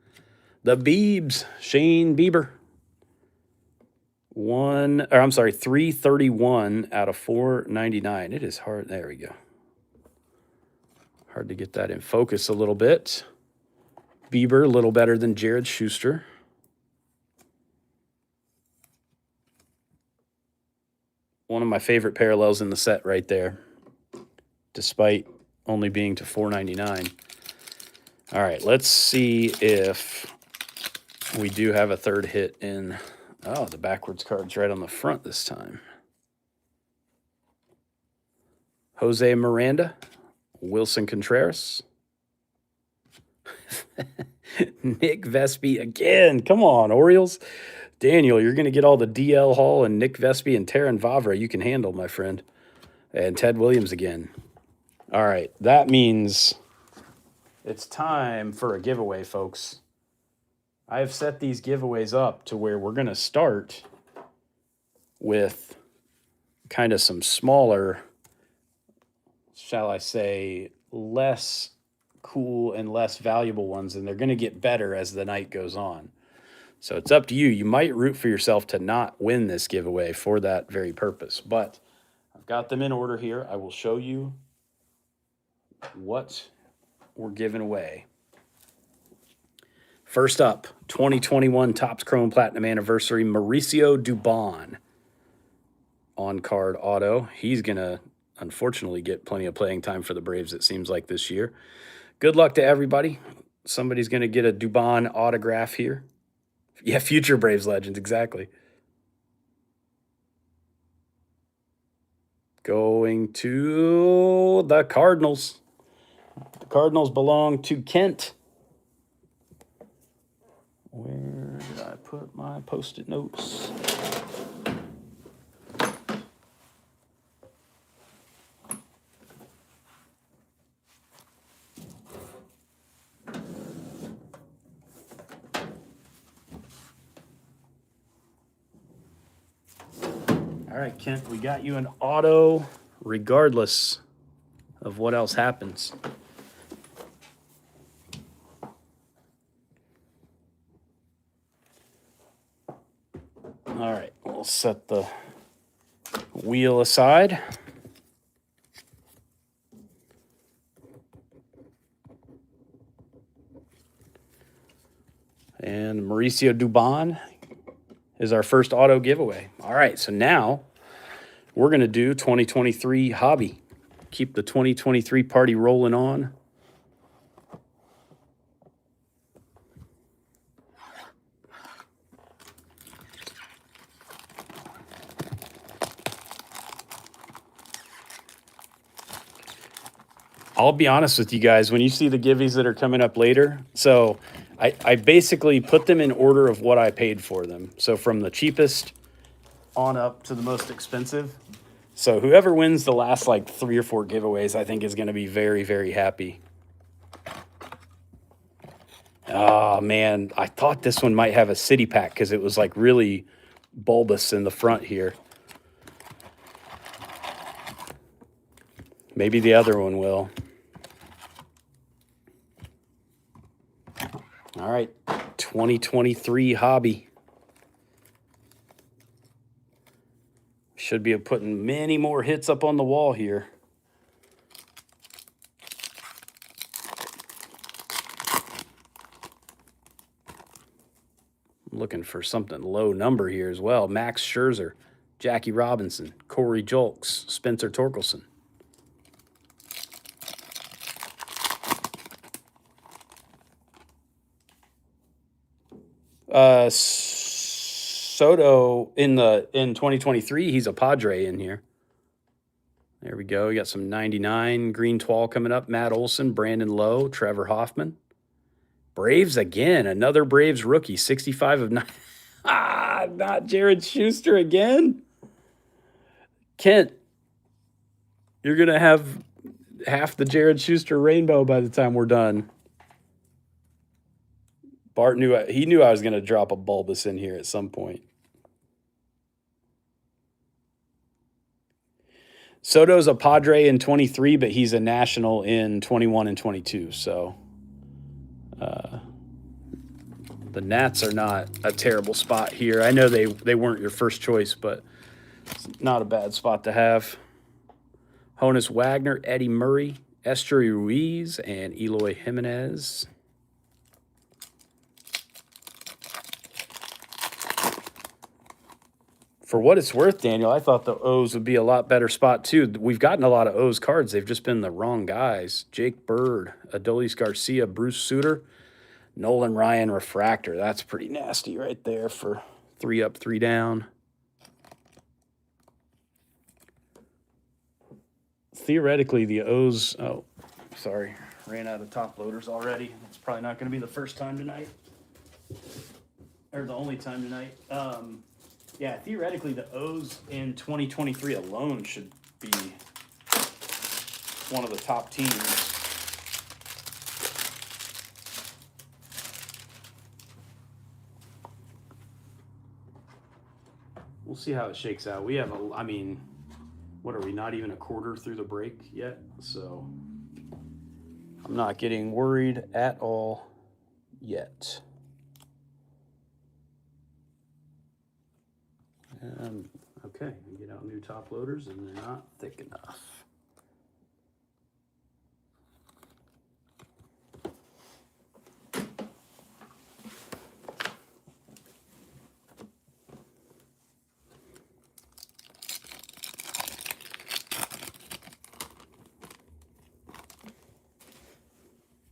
The Biebs, Shane Bieber. 331 out of 499. It is hard. There we go. Hard to get that in focus a little bit. Bieber, a little better than Jared Schuster. One of my favorite parallels in the set right there, despite only being to 499. All right, let's see if we do have a third hit in. Oh, the backwards card's right on the front this time. Jose Miranda, Wilson Contreras, Nick Vespi again. Come on, Orioles. Daniel, you're going to get all the DL Hall and Nick Vespi and Taron Vavra you can handle, my friend. And Ted Williams again. All right, that means it's time for a giveaway, folks. I have set these giveaways up to where we're going to start with kind of some smaller, shall I say, less cool and less valuable ones, and they're going to get better as the night goes on. So it's up to you. You might root for yourself to not win this giveaway for that very purpose, but I've got them in order here. I will show you what we're giving away. First up, 2021 Topps Chrome Platinum Anniversary, Mauricio Dubon on card auto. He's going to unfortunately get plenty of playing time for the Braves, it seems like, this year. Good luck to everybody. Somebody's going to get a Dubon autograph here. Yeah, future Braves legends, exactly. Going to the Cardinals. The Cardinals belong to Kent. Where did I put my Post-it notes? All right, Kent, we got you an auto regardless of what else happens. All right, we'll set the wheel aside. And Mauricio Dubon is our first auto giveaway. All right, so now we're going to do 2023 hobby. Keep the 2023 party rolling on. I'll be honest with you guys, when you see the givvies that are coming up later, so I basically put them in order of what I paid for them. So from the cheapest on up to the most expensive. So whoever wins the last like 3 or 4 giveaways, I think is going to be very, very happy. Oh, man, I thought this one might have a city pack because it was like really bulbous in the front here. Maybe the other one will. All right, 2023 hobby. Should be putting many more hits up on the wall here. I'm looking for something low number here as well. Max Scherzer, Jackie Robinson, Corey Julks, Spencer Torkelson. Soto in 2023, he's a Padre in here. There we go. We got some 99 green twal coming up. Matt Olson, Brandon Lowe, Trevor Hoffman. Braves again. Another Braves rookie. 65 of 9. Not Jared Schuster again. Kent, you're going to have half the Jared Schuster rainbow by the time we're done. Bart knew I was going to drop a bulbous in here at some point. Soto's a Padre in 23, but he's a National in 21 and 22. So the Nats are not a terrible spot here. I know they weren't your first choice, but it's not a bad spot to have. Honus Wagner, Eddie Murray, Esteury Ruiz, and Eloy Jimenez. For what it's worth, Daniel, I thought the O's would be a lot better spot, too. We've gotten a lot of O's cards. They've just been the wrong guys. Jake Bird, Adolis Garcia, Bruce Sutter, Nolan Ryan Refractor. That's pretty nasty right there for 3 up, 3 down. Theoretically, the O's... Oh, sorry. Ran out of top loaders already. It's probably not going to be the first time tonight. Or the only time tonight. Yeah, theoretically, the O's in 2023 alone should be one of the top teams. We'll see how it shakes out. We have what are we, not even a quarter through the break yet? So I'm not getting worried at all yet. Okay, we get out new top loaders and they're not thick enough.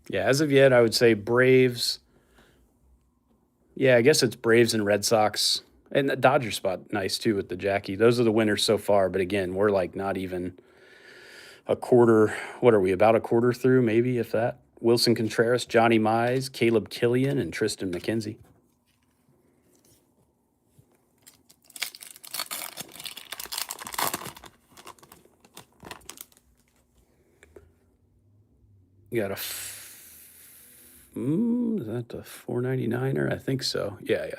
Yeah, as of yet, I would say Braves. Yeah, I guess it's Braves and Red Sox. And the Dodger spot, nice too with the Jackie. Those are the winners so far. But again, we're like not even a quarter. What are we, about a quarter through, maybe, if that? Wilson Contreras, Johnny Mize, Caleb Killian, and Tristan McKenzie. You got is that the 499er? I think so. Yeah.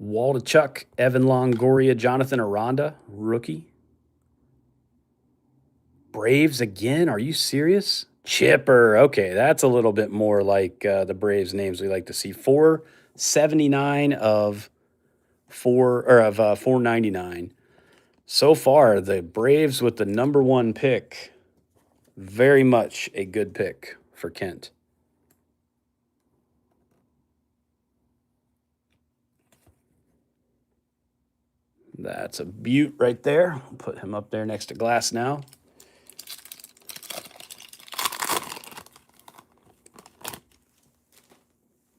Waldachuk, Evan Longoria, Jonathan Aranda, rookie. Braves again? Are you serious? Chipper. Okay, that's a little bit more like the Braves names we like to see. 479 of 499. So far, the Braves with the #1 pick. Very much a good pick for Kent. That's a beaut right there. I'll put him up there next to Glass now.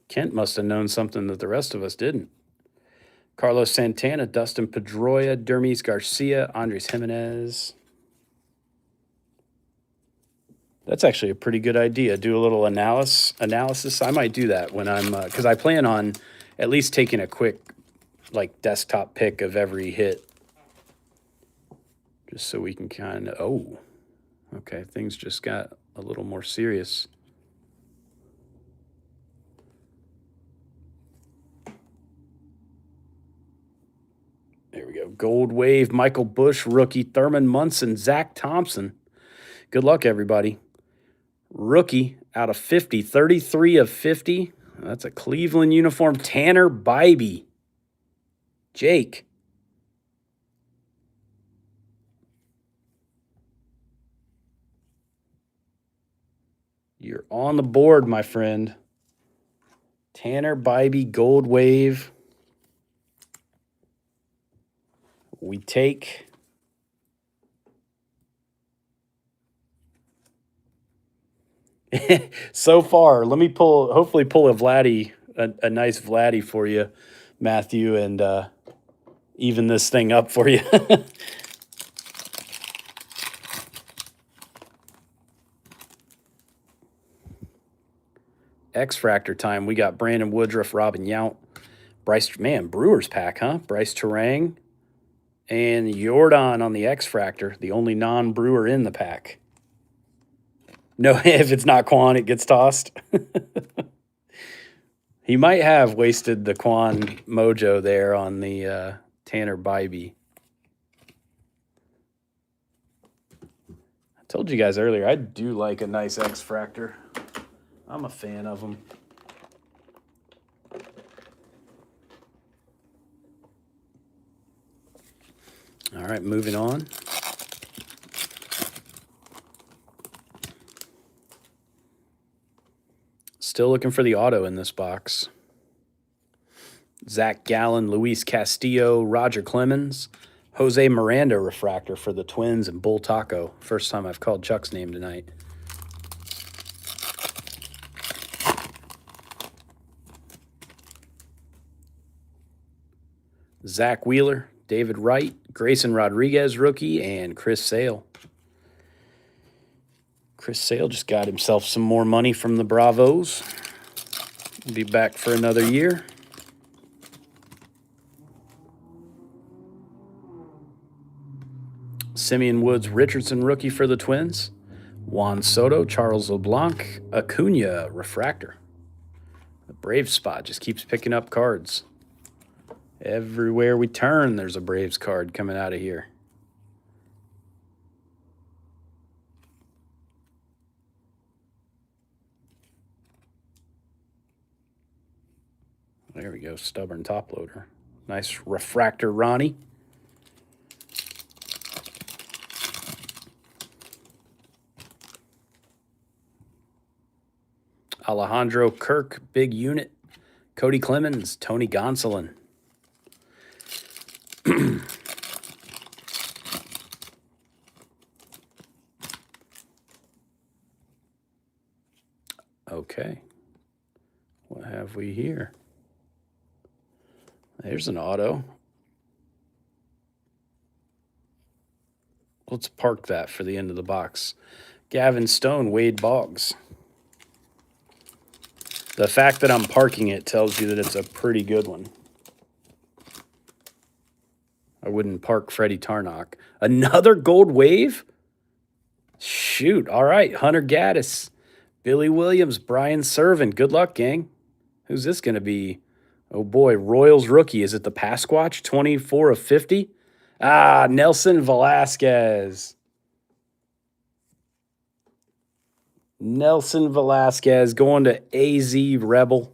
Kent must have known something that the rest of us didn't. Carlos Santana, Dustin Pedroia, Dermis Garcia, Andres Jimenez. That's actually a pretty good idea. Do a little analysis. I might do that when I'm, because I plan on at least taking a quick, like, desktop pick of every hit. Just so we can kind of, oh, okay, things just got a little more serious. There we go. Gold Wave, Michael Bush, rookie, Thurman Munson, Zach Thompson. Good luck, everybody. Rookie out of 50, 33 of 50. That's a Cleveland uniform. Tanner Bybee. Jake. You're on the board, my friend. Tanner Bybee, Gold Wave. We take so far. Let me hopefully pull a nice Vladdy for you, Matthew, and even this thing up for you. X-Fractor time. We got Brandon Woodruff, Robin Yount, Bryce, man, Brewers pack, huh? Bryce Terang, and Jordan on the X-Fractor, the only non-Brewer in the pack. No, if it's not Quan, it gets tossed. He might have wasted the Quan mojo there on the Tanner Bybee. I told you guys earlier, I do like a nice X-Fractor. I'm a fan of them. All right, moving on. Still looking for the auto in this box. Zach Gallen, Luis Castillo, Roger Clemens, Jose Miranda refractor for the Twins, and Bull Taco. First time I've called Chuck's name tonight. Zach Wheeler, David Wright, Grayson Rodriguez, rookie, and Chris Sale. Chris Sale just got himself some more money from the Bravos. Be back for another year. Simeon Woods Richardson, rookie for the Twins. Juan Soto, Charles LeBlanc, Acuna refractor. The Braves spot just keeps picking up cards. Everywhere we turn, there's a Braves card coming out of here. There we go, stubborn top loader. Nice refractor, Ronnie. Alejandro Kirk, big unit. Cody Clemens, Tony Gonsolin. Okay. What have we here? There's an auto. Let's park that for the end of the box. Gavin Stone, Wade Boggs. The fact that I'm parking it tells you that it's a pretty good one. I wouldn't park Freddie Tarnock. Another Gold Wave? Shoot. All right. Hunter Gaddis, Billy Williams, Brian Servin. Good luck, gang. Who's this going to be? Oh boy, Royals rookie. Is it the Pasquatch? 24 of 50? Ah, Nelson Velasquez. Nelson Velasquez going to AZ Rebel.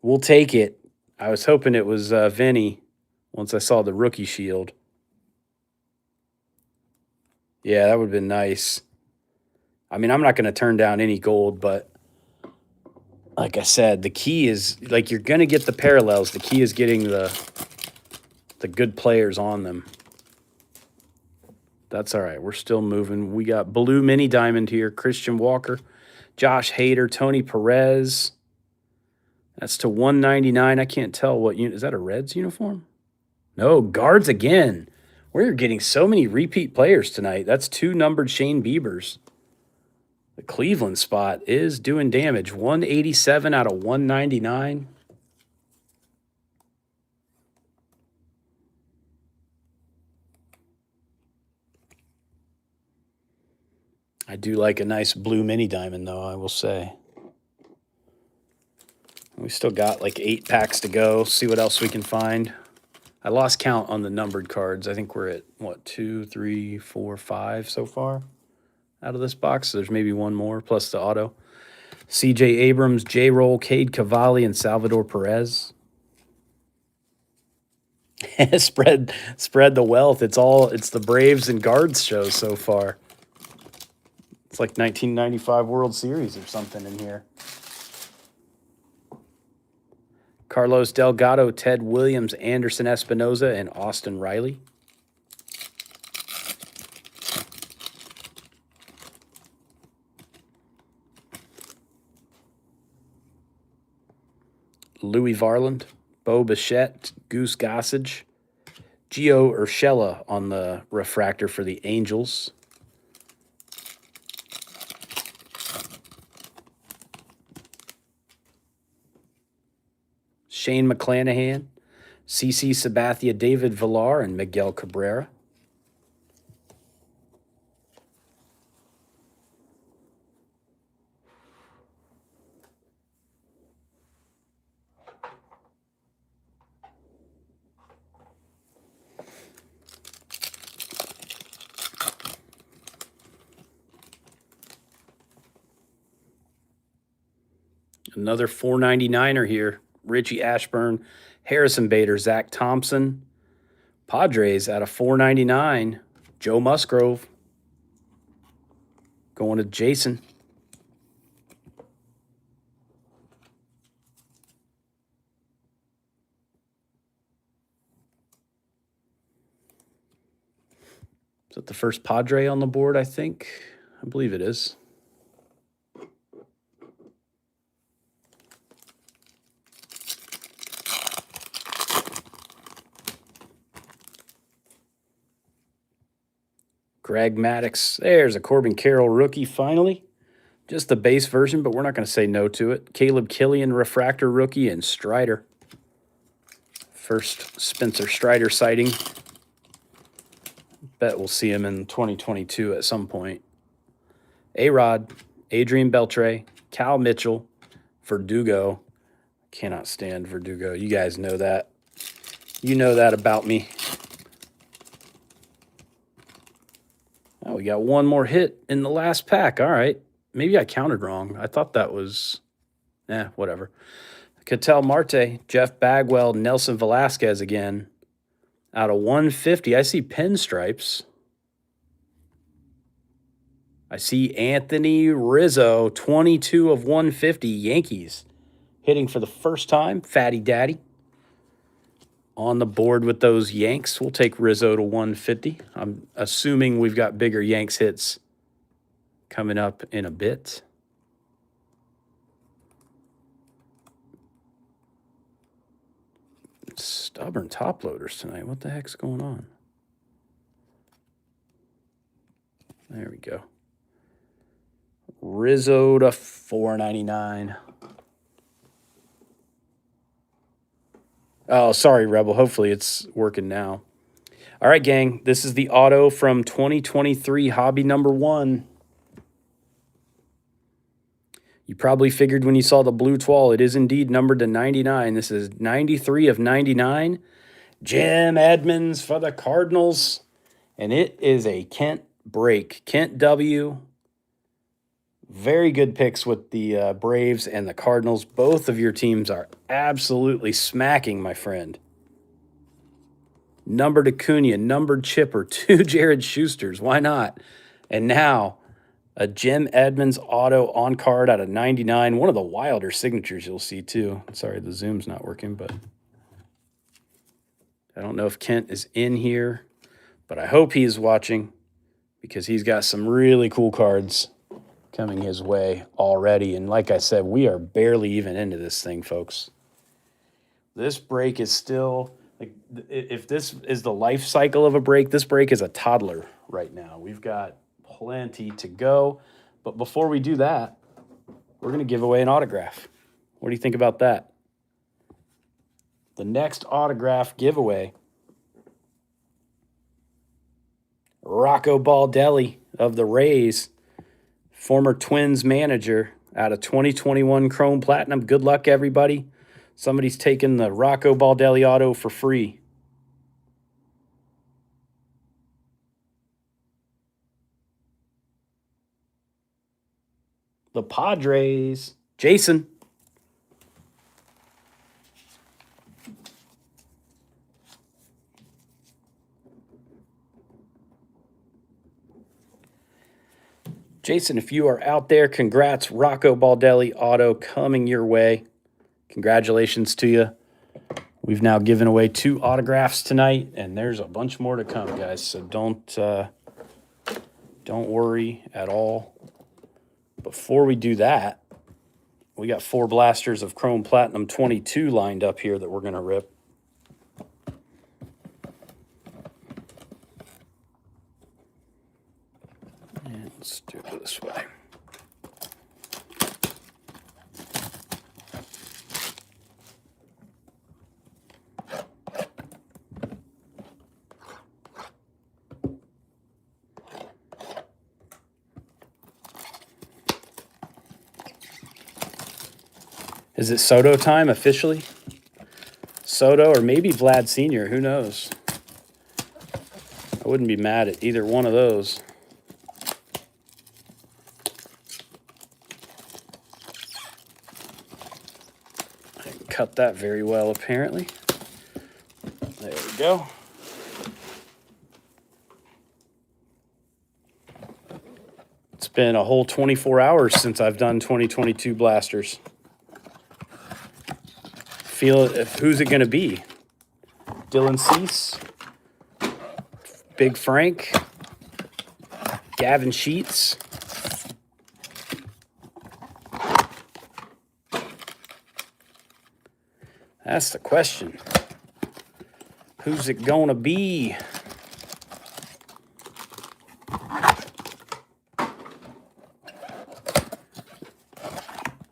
We'll take it. I was hoping it was Vinny once I saw the rookie shield. Yeah, that would have been nice. I mean, I'm not going to turn down any gold, but like I said, the key is, like, you're going to get the parallels. The key is getting the good players on them. That's all right. We're still moving. We got blue mini diamond here. Christian Walker, Josh Hader, Tony Perez. That's to 199. I can't tell what is that a Reds uniform? No, guards again. We're getting so many repeat players tonight. That's 2 numbered Shane Biebers. The Cleveland spot is doing damage. 187 out of 199. I do like a nice blue mini diamond, though, I will say. We still got like 8 packs to go. See what else we can find. I lost count on the numbered cards. I think we're at, what, 2, 3, 4, 5 so far out of this box. So there's maybe one more, plus the auto. CJ Abrams, J-Roll, Cade Cavalli, and Salvador Perez. spread the wealth. It's the Braves and Guards show so far. It's like 1995 World Series or something in here. Carlos Delgado, Ted Williams, Anderson Espinoza, and Austin Riley. Louis Varland, Bo Bichette, Goose Gossage, Gio Urshela on the refractor for the Angels. Shane McClanahan, CC Sabathia, David Villar, and Miguel Cabrera. Another 499er here. Richie Ashburn, Harrison Bader, Zach Thompson. Padres out of 499. Joe Musgrove. Going to Jason. Is that the first Padre on the board, I think? I believe it is. Greg Maddux. There's a Corbin Carroll rookie finally. Just the base version, but we're not going to say no to it. Caleb Killian, refractor rookie, and Strider. First Spencer Strider sighting. Bet we'll see him in 2022 at some point. A-Rod, Adrian Beltre, Cal Mitchell, Verdugo. Cannot stand Verdugo. You guys know that. You know that about me. Oh, we got one more hit in the last pack. All right. Maybe I counted wrong. I thought that was, whatever. Ketel Marte, Jeff Bagwell, Nelson Velasquez again. Out of 150. I see pinstripes. I see Anthony Rizzo, 22 of 150, Yankees. Hitting for the first time, Fatty Daddy. On the board with those Yanks. We'll take Rizzo to 150. I'm assuming we've got bigger Yanks hits coming up in a bit. Stubborn top loaders tonight. What the heck's going on? There we go. Rizzo to 499. Oh, sorry, Rebel. Hopefully it's working now. All right, gang. This is the auto from 2023 hobby number 1. You probably figured when you saw the blue toile, it is indeed numbered to 99. This is 93 of 99. Jim Edmonds for the Cardinals. And it is a Kent break. Kent W. Very good picks with the Braves and the Cardinals. Both of your teams are absolutely smacking, my friend. Numbered Acuna, numbered Chipper, 2 Jared Schusters. Why not? And now a Jim Edmonds auto on card out of 99. One of the wilder signatures you'll see, too. Sorry, the zoom's not working, but I don't know if Kent is in here, but I hope he is watching because he's got some really cool cards coming his way already. And like I said, we are barely even into this thing, folks. This break is still, like, if this is the life cycle of a break, this break is a toddler right now. We've got plenty to go. But before we do that, we're going to give away an autograph. What do you think about that? The next autograph giveaway, Rocco Baldelli of the Rays, former Twins manager, out of 2021 Chrome Platinum. Good luck, everybody. Somebody's taking the Rocco Baldelli auto for free. The Padres. Jason. Jason, if you are out there, congrats. Rocco Baldelli auto coming your way. Congratulations to you. We've now given away 2 autographs tonight, and there's a bunch more to come, guys. So don't worry at all. Before we do that, we got 4 blasters of Chrome Platinum 22 lined up here that we're going to rip. And let's do it this way. Is it Soto time officially? Soto or maybe Vlad Sr., who knows? I wouldn't be mad at either one of those. I didn't cut that very well, apparently. There we go. It's been a whole 24 hours since I've done 2022 blasters. Who's it going to be? Dylan Cease, Big Frank, Gavin Sheets. That's the question. Who's it going to be?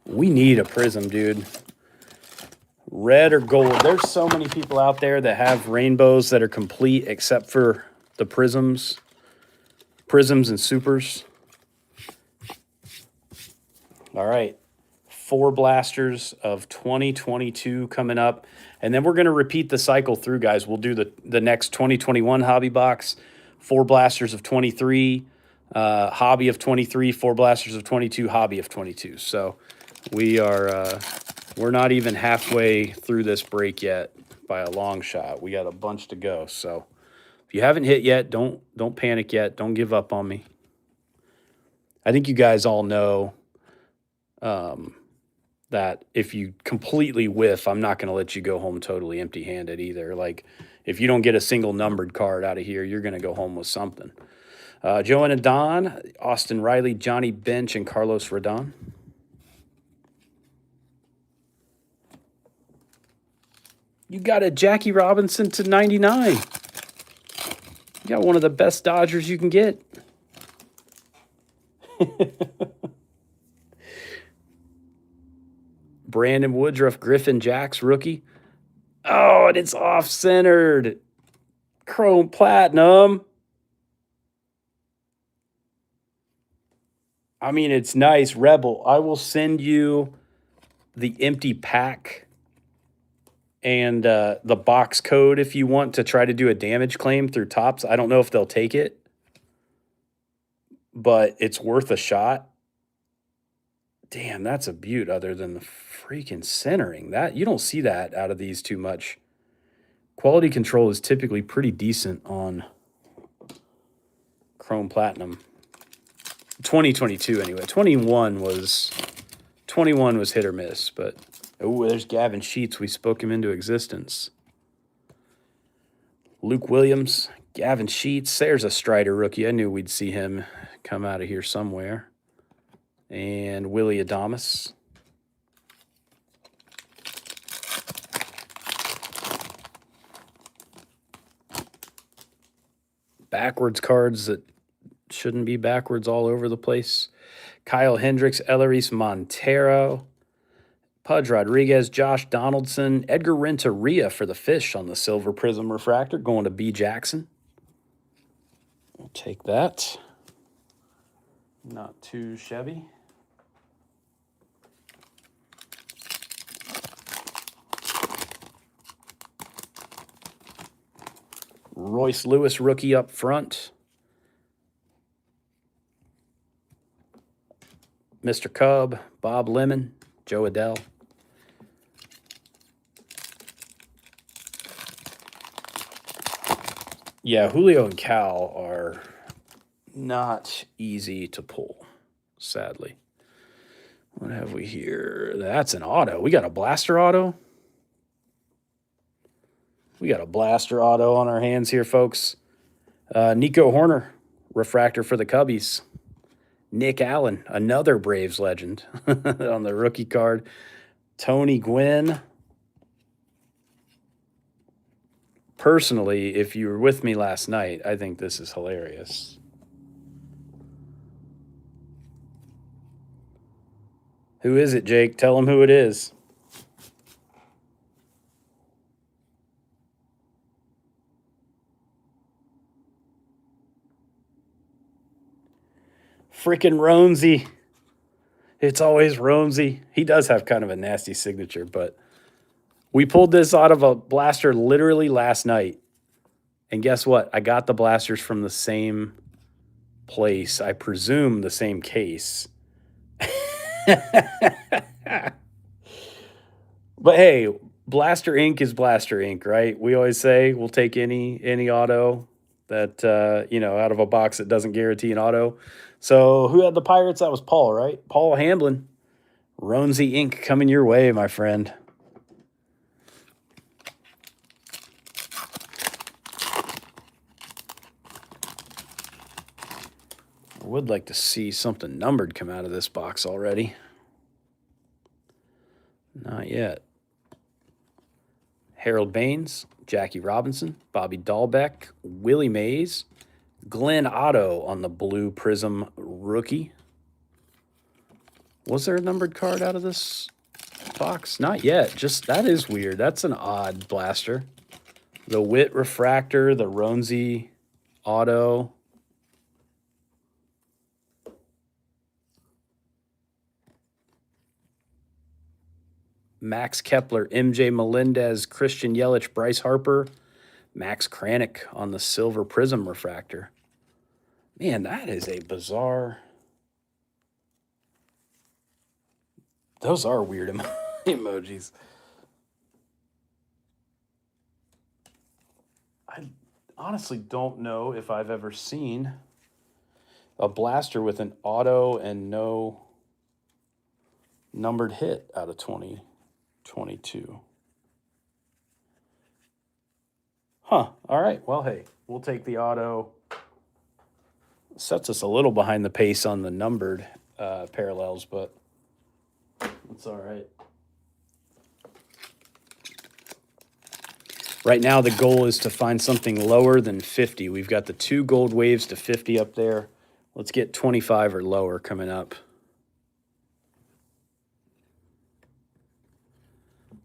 We need a prism, dude. Red or gold. There's so many people out there that have rainbows that are complete except for the prisms and supers. All right. 4 blasters of 2022 coming up. And then we're going to repeat the cycle through, guys. We'll do the next 2021 hobby box, 4 blasters of 23, hobby of 23, 4 blasters of 22, hobby of 22. So we're not even halfway through this break yet by a long shot. We got a bunch to go. So if you haven't hit yet, don't panic yet. Don't give up on me. I think you guys all know that if you completely whiff, I'm not going to let you go home totally empty-handed either. Like, if you don't get a single numbered card out of here, you're going to go home with something. Joanna Don, Austin Riley, Johnny Bench, and Carlos Rodon. You got a Jackie Robinson to 99. You got one of the best Dodgers you can get. Brandon Woodruff, Griffin Jacks, rookie. Oh, and it's off-centered. Chrome Platinum. I mean, it's nice. Rebel, I will send you the empty pack and the box code if you want to try to do a damage claim through Topps. I don't know if they'll take it, but it's worth a shot. Damn, that's a beaut other than the freaking centering. That you don't see that out of these too much. Quality control is typically pretty decent on Chrome Platinum. 2022 anyway. 21 was hit or miss, but oh, there's Gavin Sheets. We spoke him into existence. Luke Williams, Gavin Sheets. There's a Strider rookie. I knew we'd see him come out of here somewhere. And Willie Adamas. Backwards cards that shouldn't be backwards all over the place. Kyle Hendricks, Eleris Montero, Pudge Rodriguez, Josh Donaldson, Edgar Renteria for the Fish on the Silver Prism Refractor, going to B. Jackson. We'll take that. Not too shabby. Royce Lewis, rookie up front. Mr. Cub, Bob Lemon, Joe Adell. Yeah, Julio and Cal are not easy to pull, sadly. What have we here? That's an auto. We got a blaster auto. We got a blaster auto on our hands here, folks. Nico Horner, refractor for the Cubbies. Nick Allen, another Braves legend on the rookie card. Tony Gwynn. Personally, if you were with me last night, I think this is hilarious. Who is it, Jake? Tell him who it is. Frickin' Ronesy. It's always Ronesy. He does have kind of a nasty signature, but we pulled this out of a blaster literally last night. And guess what? I got the blasters from the same place. I presume the same case. But hey, blaster ink is blaster ink, right? We always say we'll take any auto that out of a box that doesn't guarantee an auto. So who had the Pirates? That was Paul, right? Paul Hamblin. Ronesy ink coming your way, my friend. I would like to see something numbered come out of this box already. Not yet. Harold Baines, Jackie Robinson, Bobby Dahlbeck, Willie Mays, Glenn Otto on the Blue Prism rookie. Was there a numbered card out of this box? Not yet. Just that is weird. That's an odd blaster. The Witt refractor, the Ronesy auto. Max Kepler, MJ Melendez, Christian Yelich, Bryce Harper, Max Kranick on the Silver Prism refractor. Man, that is a bizarre. Those are weird emojis. I honestly don't know if I've ever seen a blaster with an auto and no numbered hit out of 2022. Huh. All right. Well, hey, we'll take the auto. Sets us a little behind the pace on the numbered parallels, but it's all right. Right now, the goal is to find something lower than 50. We've got the 2 gold waves to 50 up there. Let's get 25 or lower coming up.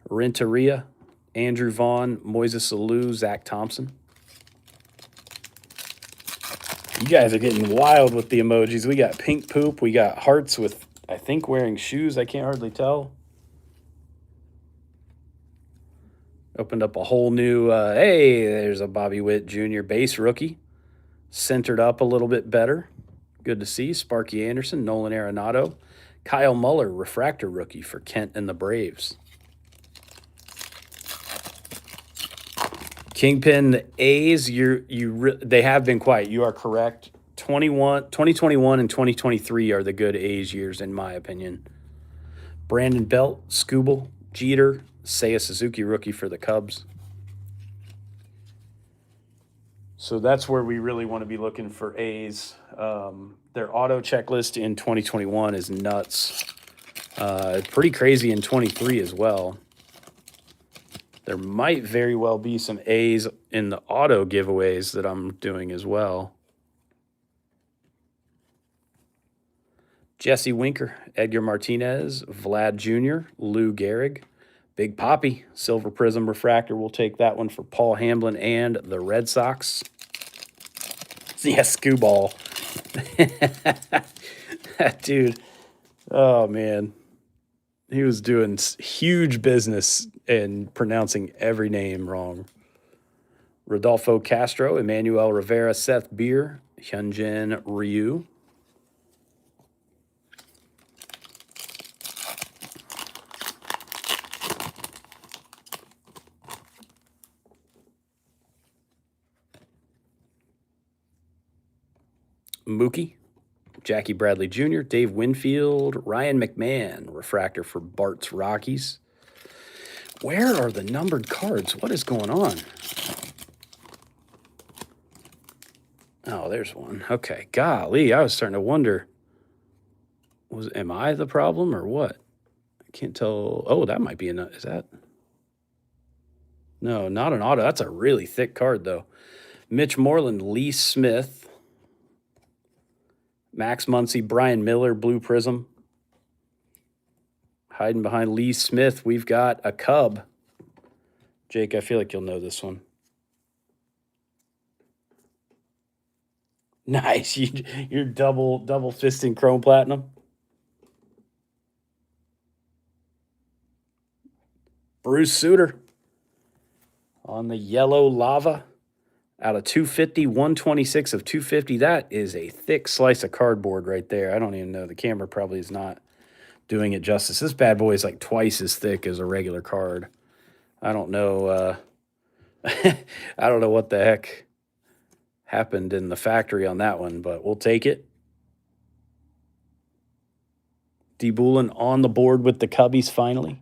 Renteria, Andrew Vaughn, Moises Alou, Zach Thompson. You guys are getting wild with the emojis. We got pink poop. We got hearts with, I think, wearing shoes. I can't hardly tell. Opened up a whole new, hey, there's a Bobby Witt Jr. base rookie. Centered up a little bit better. Good to see. Sparky Anderson, Nolan Arenado. Kyle Muller, refractor rookie for Kent and the Braves. Kingpin, the A's, they have been quiet. You are correct. 2021 and 2023 are the good A's years, in my opinion. Brandon Belt, Scooble, Jeter, Seiya Suzuki, rookie for the Cubs. So that's where we really want to be looking for A's. Their auto checklist in 2021 is nuts. Pretty crazy in 23 as well. There might very well be some A's in the auto giveaways that I'm doing as well. Jesse Winker, Edgar Martinez, Vlad Jr., Lou Gehrig, Big Poppy, Silver Prism Refractor. We'll take that one for Paul Hamblin and the Red Sox. Yeah, Scooball. That dude, oh man. He was doing huge business and pronouncing every name wrong. Rodolfo Castro, Emmanuel Rivera, Seth Beer, Hyunjin Ryu. Mookie, Jackie Bradley Jr., Dave Winfield, Ryan McMahon, refractor for Bart's Rockies. Where are the numbered cards? What is going on? Oh, there's one. Okay, golly, I was starting to wonder, am I the problem or what? I can't tell. Oh, that might be is that? No, not an auto. That's a really thick card, though. Mitch Moreland, Lee Smith, Max Muncy, Brian Miller, Blue Prism. Hiding behind Lee Smith, we've got a Cub. Jake, I feel like you'll know this one. Nice. You're double fisting Chrome Platinum. Bruce Sutter on the yellow lava. Out of 250, 126 of 250. That is a thick slice of cardboard right there. I don't even know. The camera probably is not doing it justice. This bad boy is like twice as thick as a regular card. I don't know. I don't know what the heck happened in the factory on that one, but we'll take it. D. Boulin on the board with the Cubbies finally.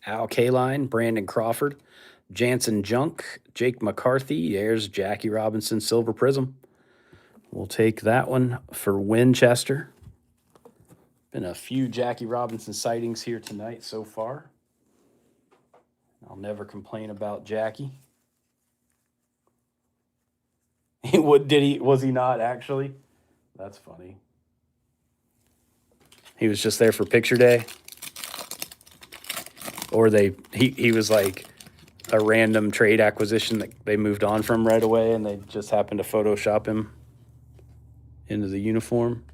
Al Kaline, Brandon Crawford, Jansen Junk, Jake McCarthy. There's Jackie Robinson, Silver Prism. We'll take that one for Winchester. Been a few Jackie Robinson sightings here tonight so far. I'll never complain about Jackie. Was he not actually? That's funny. He was just there for picture day. Or he was like a random trade acquisition that they moved on from right away, and they just happened to Photoshop him into the uniform.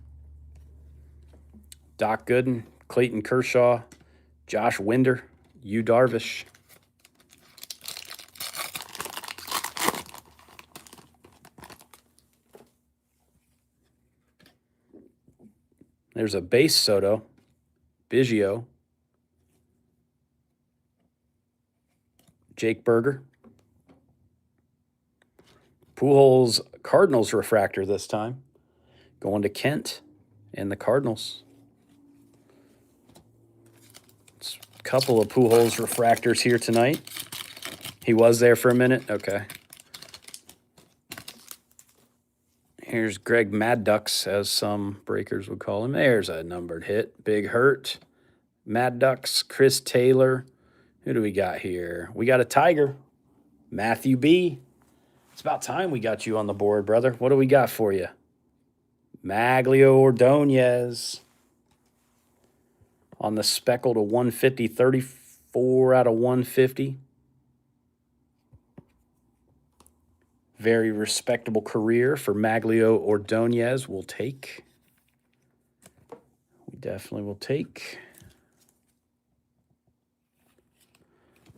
Doc Gooden, Clayton Kershaw, Josh Winder, Yu Darvish. There's a base Soto, Biggio, Jake Berger. Pujols Cardinals refractor this time. Going to Kent and the Cardinals. It's a couple of Pujols refractors here tonight. He was there for a minute? Okay. Here's Greg Mad Ducks, as some breakers would call him. There's a numbered hit. Big Hurt, Mad Ducks, Chris Taylor. Who do we got here? We got a Tiger, Matthew B. It's about time we got you on the board, brother. What do we got for you? Maglio Ordonez. On the speckle to 150, 34 out of 150. Very respectable career for Maglio Ordonez. We'll take. We definitely will take.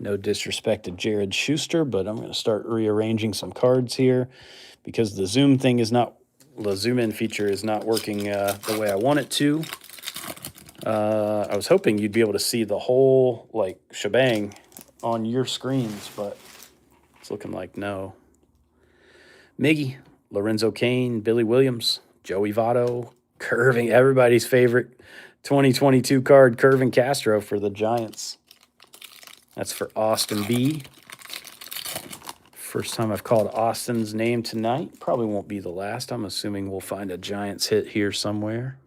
No disrespect to Jared Schuster, but I'm going to start rearranging some cards here because the zoom thing is not, the zoom in feature is not working the way I want it to. I was hoping you'd be able to see the whole like shebang on your screens, but it's looking like no. Miggy, Lorenzo Cain, Billy Williams, Joey Votto, Curving, everybody's favorite 2022 card, Curving Castro for the Giants. That's for Austin B. First time I've called Austin's name tonight. Probably won't be the last. I'm assuming we'll find a Giants hit here somewhere.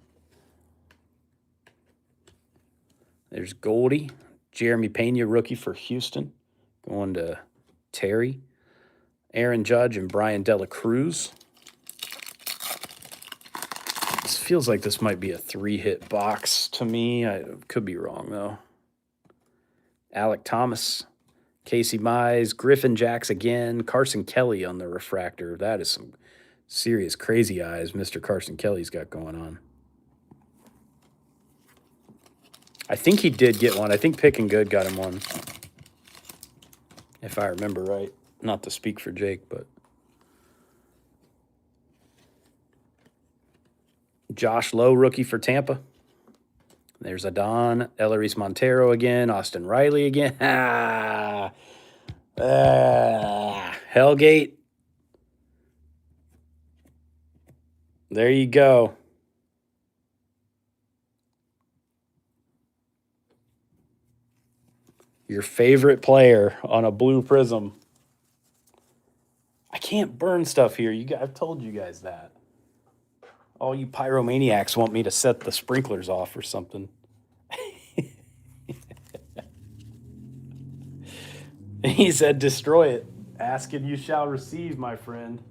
There's Goldie. Jeremy Pena, rookie for Houston. Going to Terry. Aaron Judge and Brian Dela Cruz. This feels like this might be a 3-hit box to me. I could be wrong, though. Alec Thomas, Casey Mize, Griffin Jacks again, Carson Kelly on the refractor. That is some serious crazy eyes Mr. Carson Kelly's got going on. I think he did get one. I think Pickin' Good got him one, if I remember right. Not to speak for Jake, but Josh Lowe, rookie for Tampa. There's Adon, Eleris Montero again, Austin Riley again. Hellgate. There you go. Your favorite player on a blue prism. I can't burn stuff here. I've told you guys that. All you pyromaniacs want me to set the sprinklers off or something. He said, destroy it. Ask and you shall receive, my friend.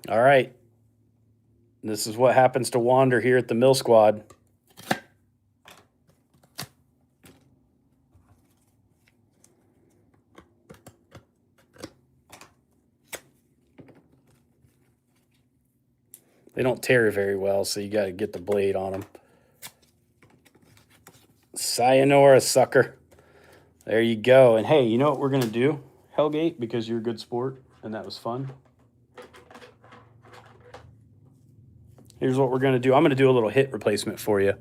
All right. This is what happens to Wander here at the Mill Squad. They don't tear very well, so you got to get the blade on them. Sayonara, sucker. There you go. And hey, you know what we're going to do, Hellgate, because you're a good sport and that was fun? Here's what we're going to do. I'm going to do a little hit replacement for you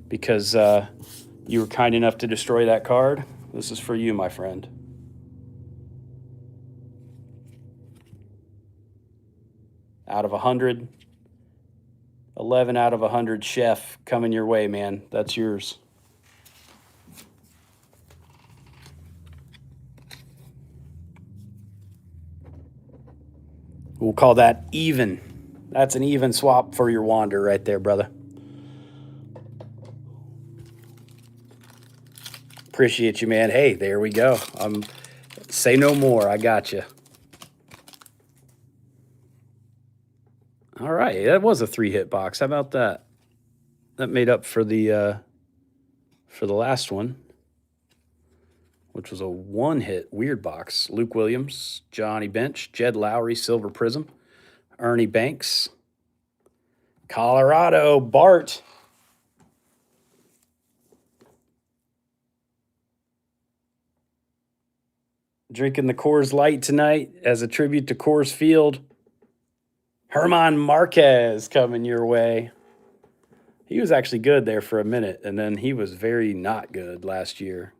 because you were kind enough to destroy that card. This is for you, my friend. Out of 100. 11 out of 100, Chef, coming your way, man. That's yours. We'll call that even. That's an even swap for your Wander right there, brother. Appreciate you, man. Hey, there we go. Say no more. I got you. All right, that was a 3-hit box. How about that? That made up for the last one, which was a 1-hit weird box. Luke Williams, Johnny Bench, Jed Lowry, Silver Prism, Ernie Banks, Colorado, Bart. Drinking the Coors Light tonight as a tribute to Coors Field. Herman Marquez coming your way. He was actually good there for a minute, and then he was very not good last year.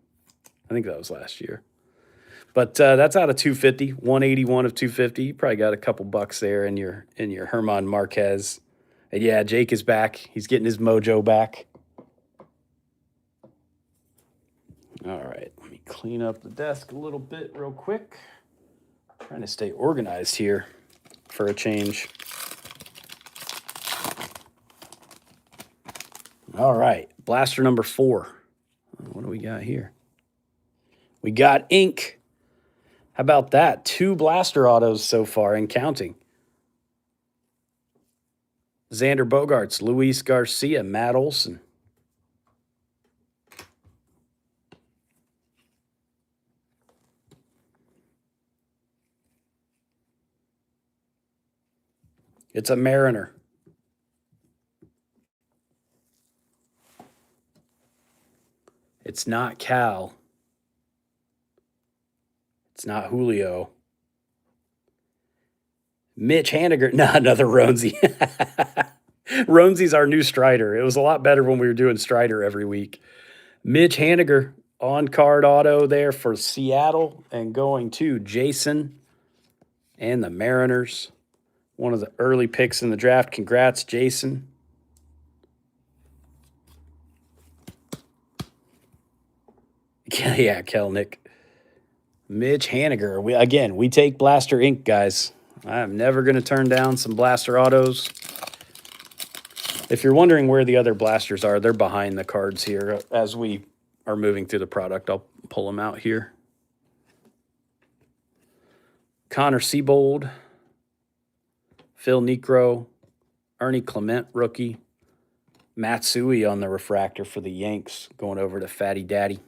I think that was last year. But that's out of 250, 181 of 250. You probably got a couple bucks there in your Herman Marquez. And yeah, Jake is back. He's getting his mojo back. All right, let me clean up the desk a little bit real quick. Trying to stay organized here for a change. All right, blaster number 4. What do we got here? We got ink. How about that? 2 blaster autos so far and counting. Xander Bogaerts, Luis Garcia, Matt Olson. It's a Mariner. It's not Cal. It's not Julio. Mitch Haniger. Not another Ronesy. Ronesy's our new Strider. It was a lot better when we were doing Strider every week. Mitch Haniger on card auto there for Seattle and going to Jason and the Mariners. One of the early picks in the draft. Congrats, Jason. Yeah, Kelnick. Mitch Haniger. We take Blaster Ink, guys. I'm never going to turn down some Blaster autos. If you're wondering where the other blasters are, they're behind the cards here. As we are moving through the product, I'll pull them out here. Connor Siebold, Phil Niekro, Ernie Clement, rookie, Matsui on the refractor for the Yanks, going over to Fatty Daddy.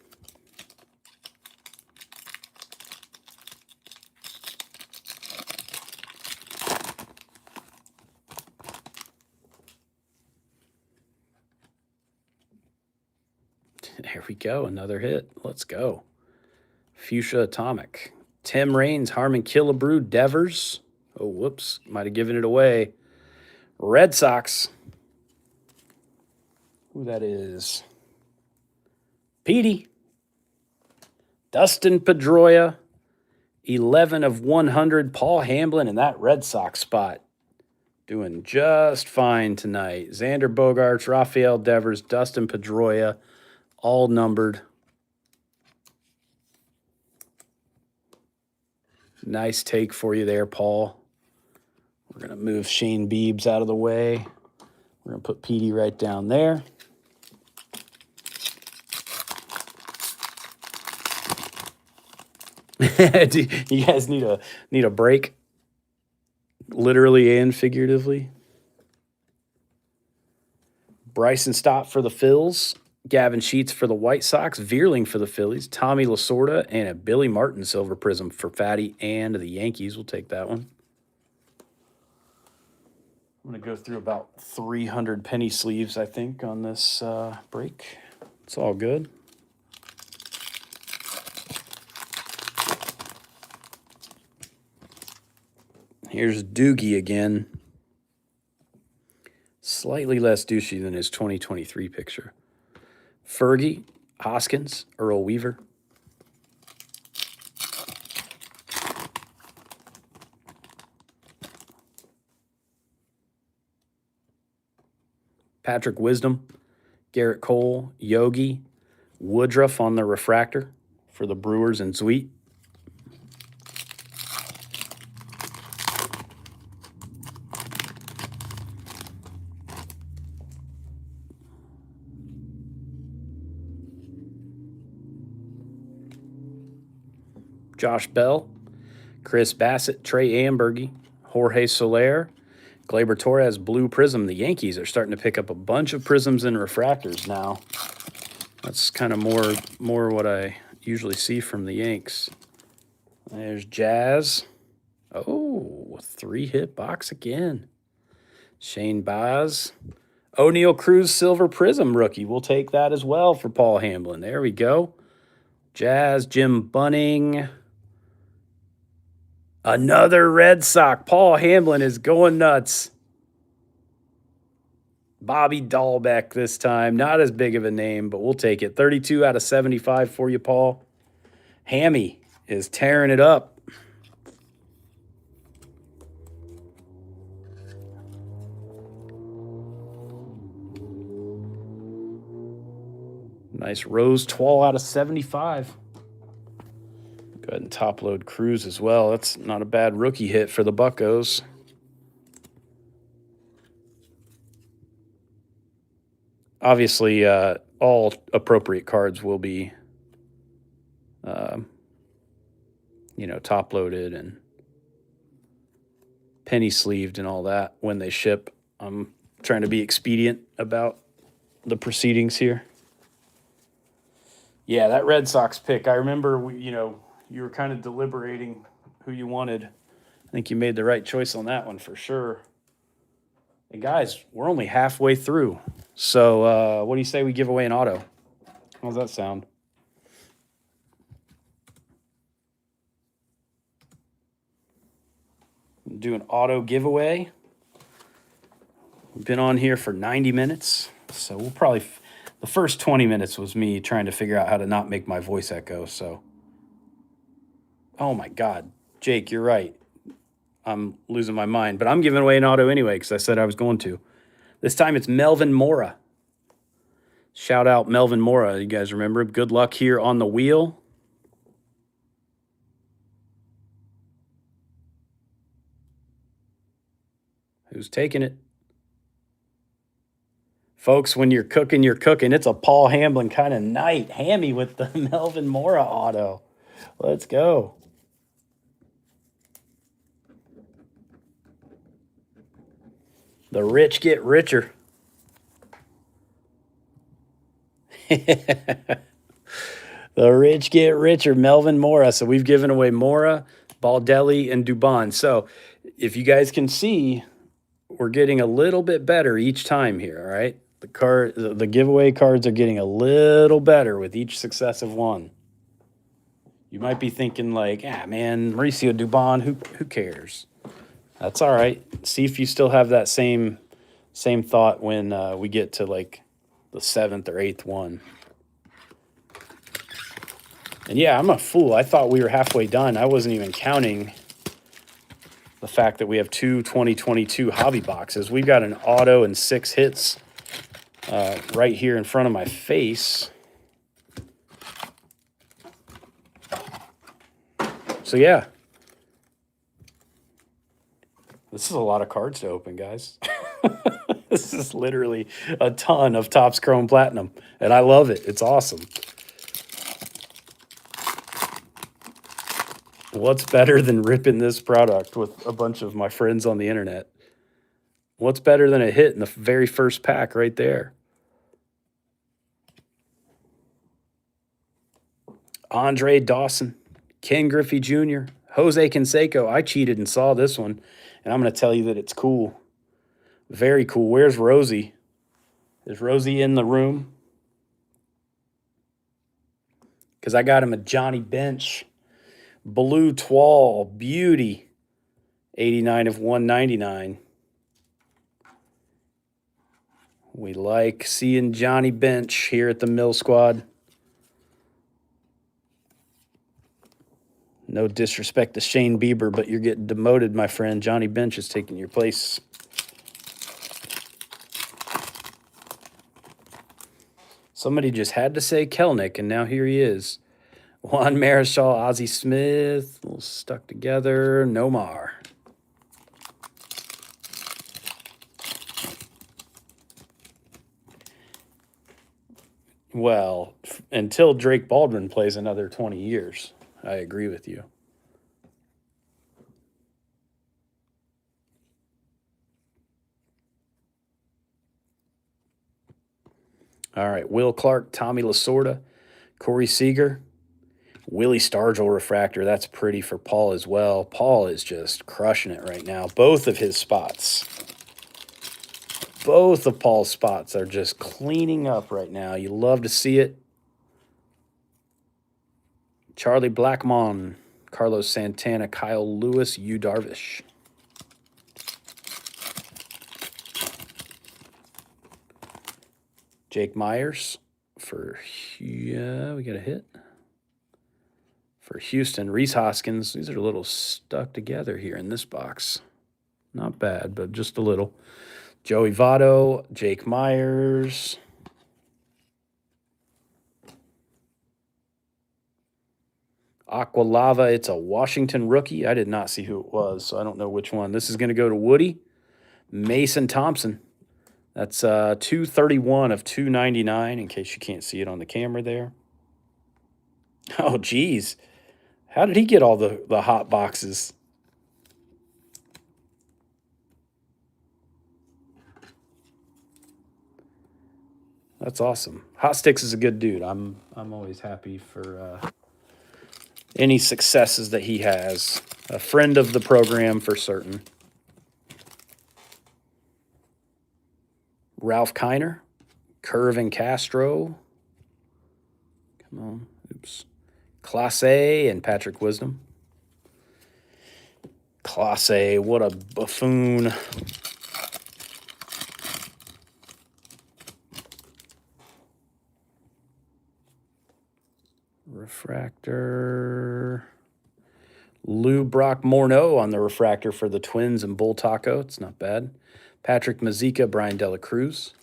There we go, another hit. Let's go. Fuchsia Atomic. Tim Raines, Harmon Killebrew, Devers. Oh, whoops, might have given it away. Red Sox. Who that is? Petey. Dustin Pedroia. 11 of 100. Paul Hamblin in that Red Sox spot. Doing just fine tonight. Xander Bogaerts, Rafael Devers, Dustin Pedroia. All numbered. Nice take for you there, Paul. We're going to move Shane Beebs out of the way. We're going to put Petey right down there. Do you guys need a break? Literally and figuratively. Bryson Stott for the Phils. Gavin Sheets for the White Sox, Veerling for the Phillies, Tommy Lasorda, and a Billy Martin Silver Prism for Fatty and the Yankees. We'll take that one. I'm going to go through about 300 penny sleeves, I think, on this break. It's all good. Here's Doogie again. Slightly less douchey than his 2023 picture. Fergie, Hoskins, Earl Weaver. Patrick Wisdom, Garrett Cole, Yogi, Woodruff on the refractor for the Brewers and Sweet. Josh Bell, Chris Bassett, Trey Ambergy, Jorge Soler, Gleyber Torres, Blue Prism. The Yankees are starting to pick up a bunch of prisms and refractors now. That's kind of more what I usually see from the Yanks. There's Jazz. Oh, 3-hit box again. Shane Baz. O'Neal Cruz Silver Prism rookie. We'll take that as well for Paul Hamblin. There we go. Jazz, Jim Bunning. Another Red Sox. Paul Hamblin is going nuts. Bobby Dahlbeck this time. Not as big of a name, but we'll take it. 32 out of 75 for you, Paul. Hammy is tearing it up. Nice Rose Twal out of 75. Go ahead and top load Cruz as well. That's not a bad rookie hit for the Buccos. Obviously, all appropriate cards will be, top loaded and penny sleeved and all that when they ship. I'm trying to be expedient about the proceedings here. Yeah, that Red Sox pick. I remember, you were kind of deliberating who you wanted. I think you made the right choice on that one for sure. And guys, we're only halfway through. So what do you say we give away an auto? How's that sound? Do an auto giveaway. We've been on here for 90 minutes. So we'll probably, the first 20 minutes was me trying to figure out how to not make my voice echo. So, oh my God, Jake, you're right. I'm losing my mind, but I'm giving away an auto anyway because I said I was going to. This time it's Melvin Mora. Shout out Melvin Mora. You guys remember? Good luck here on the wheel. Who's taking it? Folks, when you're cooking, you're cooking. It's a Paul Hamlin kind of night. Hammy with the Melvin Mora auto. Let's go. The rich get richer. The rich get richer. Melvin Mora. So we've given away Mora, Baldelli, and Dubon. So if you guys can see, we're getting a little bit better each time here, all right? The giveaway cards are getting a little better with each successive one. You might be thinking like, man, Mauricio Dubon, who cares? That's all right. See if you still have that same thought when we get to like the 7th or 8th one. And yeah, I'm a fool. I thought we were halfway done. I wasn't even counting the fact that we have two 2022 hobby boxes. We've got an auto and 6 hits right here in front of my face. So yeah, this is a lot of cards to open, guys. This is literally a ton of Topps Chrome Platinum, and I love it. It's awesome. What's better than ripping this product with a bunch of my friends on the internet? What's better than a hit in the very first pack right there? Andre Dawson, Ken Griffey Jr., Jose Canseco. I cheated and saw this one, and I'm going to tell you that it's cool. Very cool. Where's Rosie? Is Rosie in the room? Because I got him a Johnny Bench. Blue Twall, beauty. 89 of 199. We like seeing Johnny Bench here at the Mill Squad. No disrespect to Shane Bieber, but you're getting demoted, my friend. Johnny Bench is taking your place. Somebody just had to say Kelnick, and now here he is. Juan Marichal, Ozzie Smith, a little stuck together. Nomar. Well, until Drake Baldwin plays another 20 years. I agree with you. All right, Will Clark, Tommy Lasorda, Corey Seager, Willie Stargell refractor. That's pretty for Paul as well. Paul is just crushing it right now. Both of his spots. Both of Paul's spots are just cleaning up right now. You love to see it. Charlie Blackmon, Carlos Santana, Kyle Lewis, Yu Darvish. Jake Myers for, yeah, we got a hit. For Houston, Reese Hoskins. These are a little stuck together here in this box. Not bad, but just a little. Joey Votto, Jake Myers. Aqualava, it's a Washington rookie. I did not see who it was, so I don't know which one. This is going to go to Woody. Mason Thompson. That's 231 of 299, in case you can't see it on the camera there. Oh, geez. How did he get all the hot boxes? That's awesome. Hot Sticks is a good dude. I'm always happy for any successes that he has. A friend of the program for certain. Ralph Kiner, Curvin Castro. Come on. Oops. Class A and Patrick Wisdom. Class A, what a buffoon. Refractor. Lou Brock Morneau on the refractor for the Twins and Bull Taco. It's not bad. Patrick Mazeika, Brian Dela Cruz.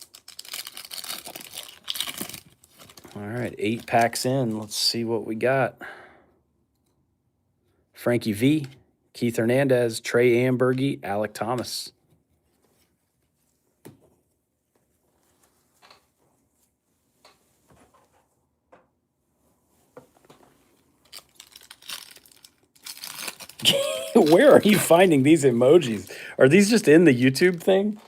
All right, 8 packs in. Let's see what we got. Frankie V, Keith Hernandez, Trey Ambergy, Alec Thomas. Where are you finding these emojis? Are these just in the YouTube thing?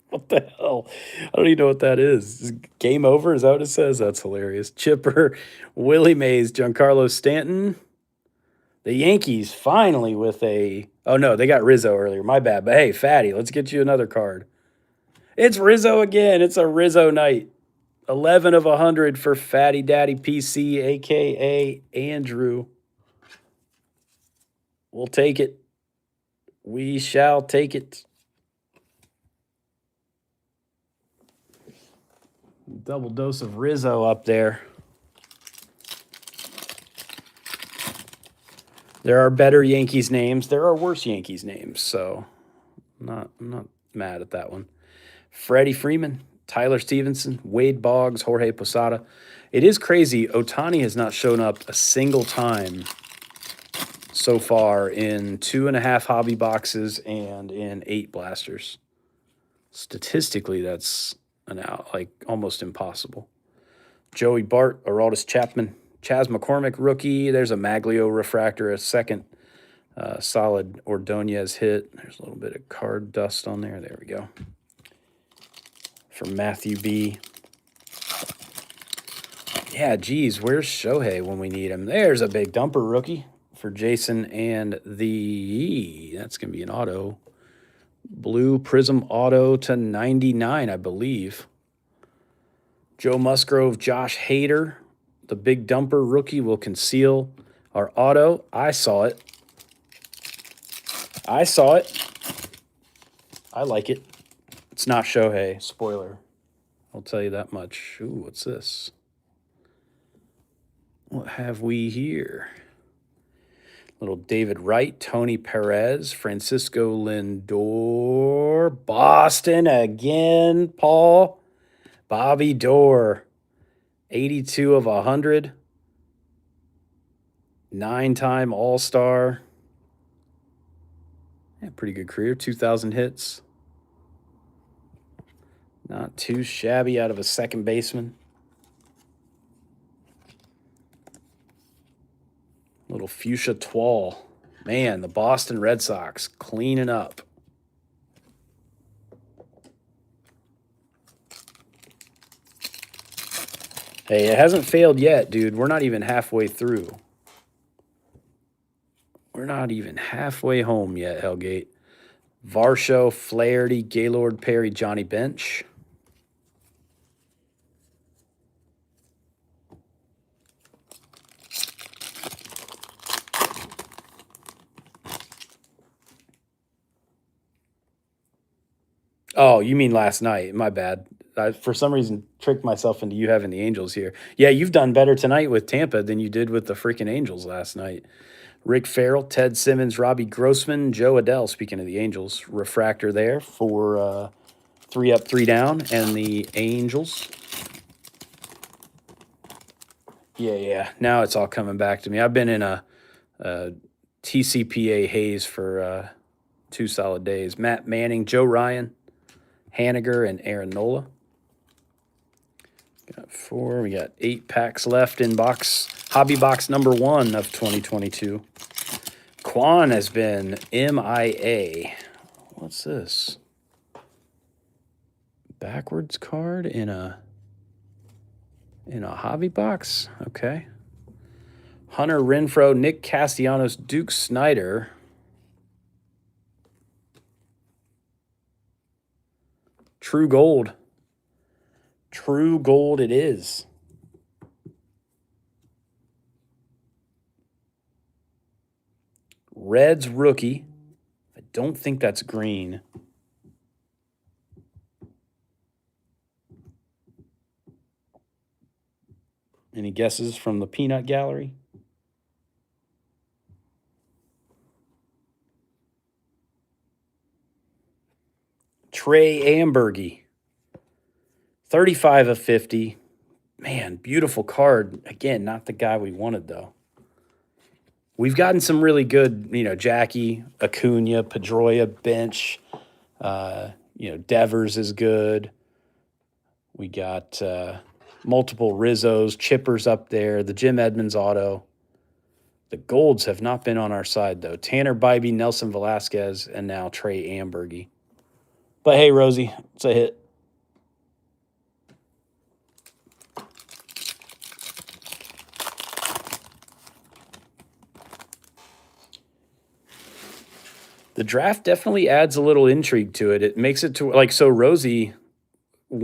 What the hell? I don't even know what that is. Is game over? Is that what it says? That's hilarious. Chipper, Willie Mays, Giancarlo Stanton. The Yankees finally with a... Oh, no, they got Rizzo earlier. My bad. But hey, Fatty, let's get you another card. It's Rizzo again. It's a Rizzo night. 11 of 100 for Fatty Daddy PC, a.k.a. Andrew. We'll take it. We shall take it. Double dose of Rizzo up there. There are better Yankees names. There are worse Yankees names. So I'm not mad at that one. Freddie Freeman, Tyler Stevenson, Wade Boggs, Jorge Posada. It is crazy. Ohtani has not shown up a single time so far in 2.5 hobby boxes and in 8 blasters. Statistically, that's almost impossible. Joey Bart, Aroldis Chapman, Chas McCormick, rookie. There's a Maglio refractor, a second solid Ordonez hit. There's a little bit of card dust on there. There we go. For Matthew B. Yeah, geez, where's Shohei when we need him? There's a big dumper rookie for Jason and that's going to be an auto. Blue Prism auto to 99, I believe. Joe Musgrove, Josh Hader, the big dumper rookie will conceal our auto. I saw it. I like it. It's not Shohei. Spoiler. I'll tell you that much. Ooh, what's this? What have we here? Little David Wright, Tony Perez, Francisco Lindor, Boston again, Paul. Bobby Dorr, 82 of 100. 9-time All-Star. Yeah, pretty good career, 2,000 hits. Not too shabby out of a second baseman. Little Fuchsia Twal. Man, the Boston Red Sox cleaning up. Hey, it hasn't failed yet, dude. We're not even halfway through. We're not even halfway home yet, Hellgate. Varsho, Flaherty, Gaylord Perry, Johnny Bench. Oh, you mean last night. My bad. I, for some reason, tricked myself into you having the Angels here. Yeah, you've done better tonight with Tampa than you did with the freaking Angels last night. Rick Farrell, Ted Simmons, Robbie Grossman, Joe Adell, speaking of the Angels, refractor there for 3 up, 3 down, and the Angels. Yeah. Now it's all coming back to me. I've been in a TCPA haze for 2 solid days. Matt Manning, Joe Ryan, Haniger, and Aaron Nola. Got 4. We got 8 packs left in hobby box number 1 of 2022. Quan has been MIA. What's this? Backwards card in a hobby box? Okay. Hunter Renfroe, Nick Castellanos, Duke Snyder. True gold. True gold it is. Reds rookie. I don't think that's green. Any guesses from the peanut gallery? Trey Ambergy. 35 of 50. Man, beautiful card. Again, not the guy we wanted, though. We've gotten some really good, Jackie, Acuna, Pedroia, Bench. Devers is good. We got multiple Rizzos, Chippers up there, the Jim Edmonds auto. The golds have not been on our side, though. Tanner Bybee, Nelson Velasquez, and now Trey Ambergy. But hey, Rosie, it's a hit. The draft definitely adds a little intrigue to it. It makes it to so Rosie,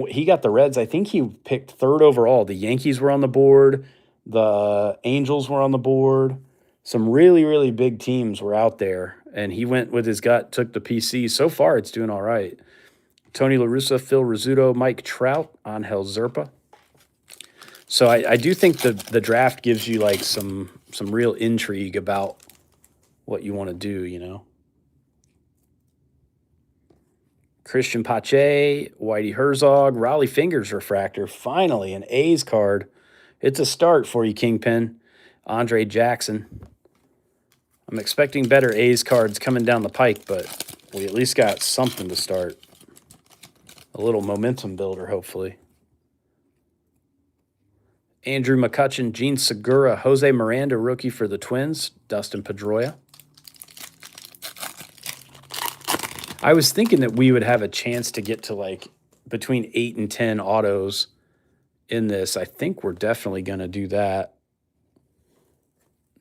he got the Reds. I think he picked 3rd overall. The Yankees were on the board. The Angels were on the board. Some really, really big teams were out there. And he went with his gut, took the PC. So far, it's doing all right. Tony La Russa, Phil Rizzuto, Mike Trout, Angel Zerpa. So I do think the draft gives you some real intrigue about what you want to do, Christian Pache, Whitey Herzog, Raleigh Fingers refractor. Finally, an A's card. It's a start for you, Kingpin. Andre Jackson. I'm expecting better A's cards coming down the pike, but we at least got something to start. A little momentum builder, hopefully. Andrew McCutchen, Gene Segura, Jose Miranda, rookie for the Twins, Dustin Pedroia. I was thinking that we would have a chance to get to between 8 and 10 autos in this. I think we're definitely going to do that.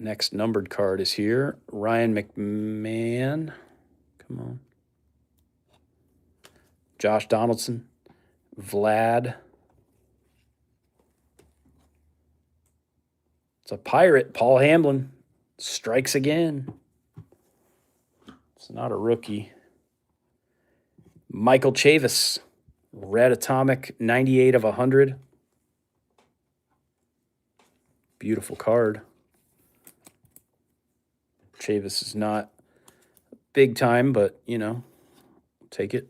Next numbered card is here. Ryan McMahon. Come on. Josh Donaldson. Vlad. It's a Pirate. Paul Hamlin strikes again. It's not a rookie. Michael Chavis, Red Atomic, 98 of 100. Beautiful card. Chavis is not big time, but, take it.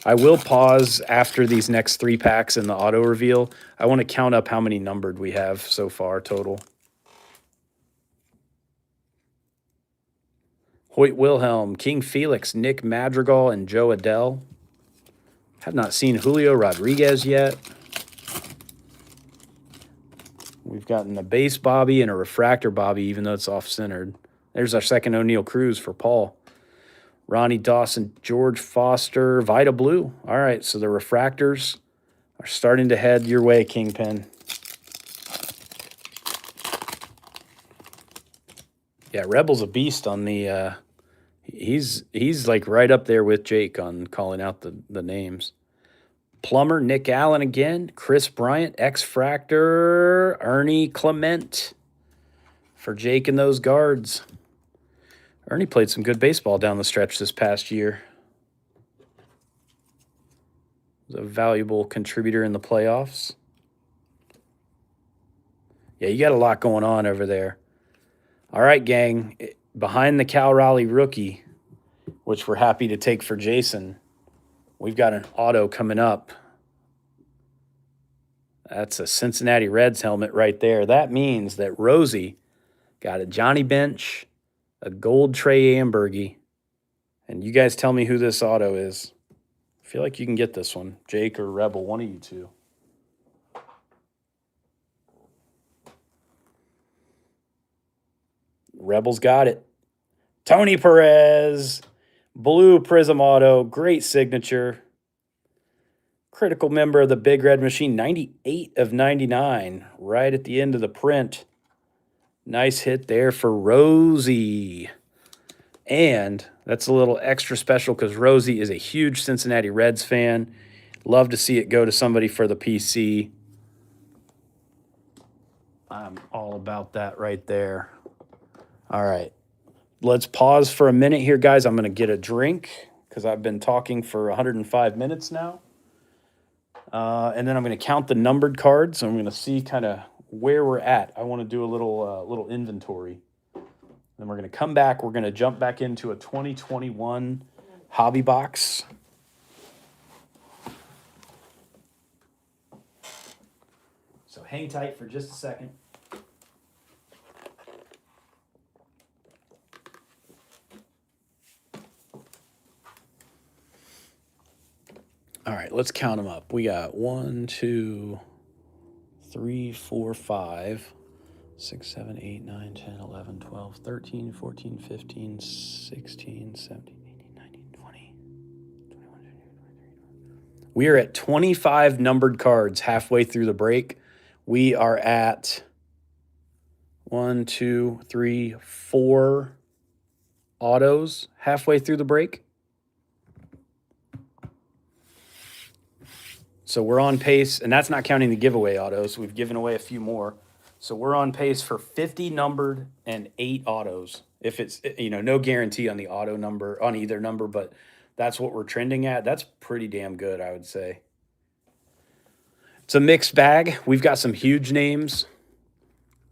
I will pause after these next 3 packs in the auto reveal. I want to count up how many numbered we have so far total. Hoyt Wilhelm, King Felix, Nick Madrigal, and Joe Adele. Have not seen Julio Rodriguez yet. We've gotten a base Bobby and a refractor Bobby, even though it's off-centered. There's our second O'Neill Cruz for Paul. Ronnie Dawson, George Foster, Vita Blue. All right, so the refractors are starting to head your way, Kingpin. Yeah, Rebel's a beast on the he's right up there with Jake on calling out the names. Plummer, Nick Allen again, Chris Bryant, X-Fractor, Ernie Clement for Jake and those guards. Ernie played some good baseball down the stretch this past year. Was a valuable contributor in the playoffs. Yeah, you got a lot going on over there. All right, gang. Behind the Cal Raleigh rookie, which we're happy to take for Jason, we've got an auto coming up. That's a Cincinnati Reds helmet right there. That means that Rosie got a Johnny Bench, a gold Trey Ambergy, and you guys tell me who this auto is feel like you can get this one. Jake or Rebel, one of you two. Rebel's got it. Tony Perez, blue Prism Auto, great signature. Critical member of the Big Red Machine, 98 of 99, right at the end of the print. Nice hit there for Rosie. And that's a little extra special because Rosie is a huge Cincinnati Reds fan. Love to see it go to somebody for the PC. I'm all about that right there. All right. Let's pause for a minute here, guys. I'm going to get a drink because I've been talking for 105 minutes now. And then I'm going to count the numbered cards. I'm going to see kind of where we're at. I want to do a little inventory. Then we're going to come back. We're going to jump back into a 2021 hobby box. So hang tight for just a second. All right, let's count them up. We got 1, 2, 3, 4, 5, 6, 7, 8, 9, 10, 11, 12, 13, 14, 15, 16, 17, 18, 19, 20, 21, 22, 23. We are at 25 numbered cards halfway through the break. We are at 1, 2, 3, 4 autos halfway through the break. So we're on pace, and that's not counting the giveaway autos. We've given away a few more. So we're on pace for 50 numbered and 8 autos. If it's, no guarantee on the auto number, on either number, but that's what we're trending at. That's pretty damn good, I would say. It's a mixed bag. We've got some huge names.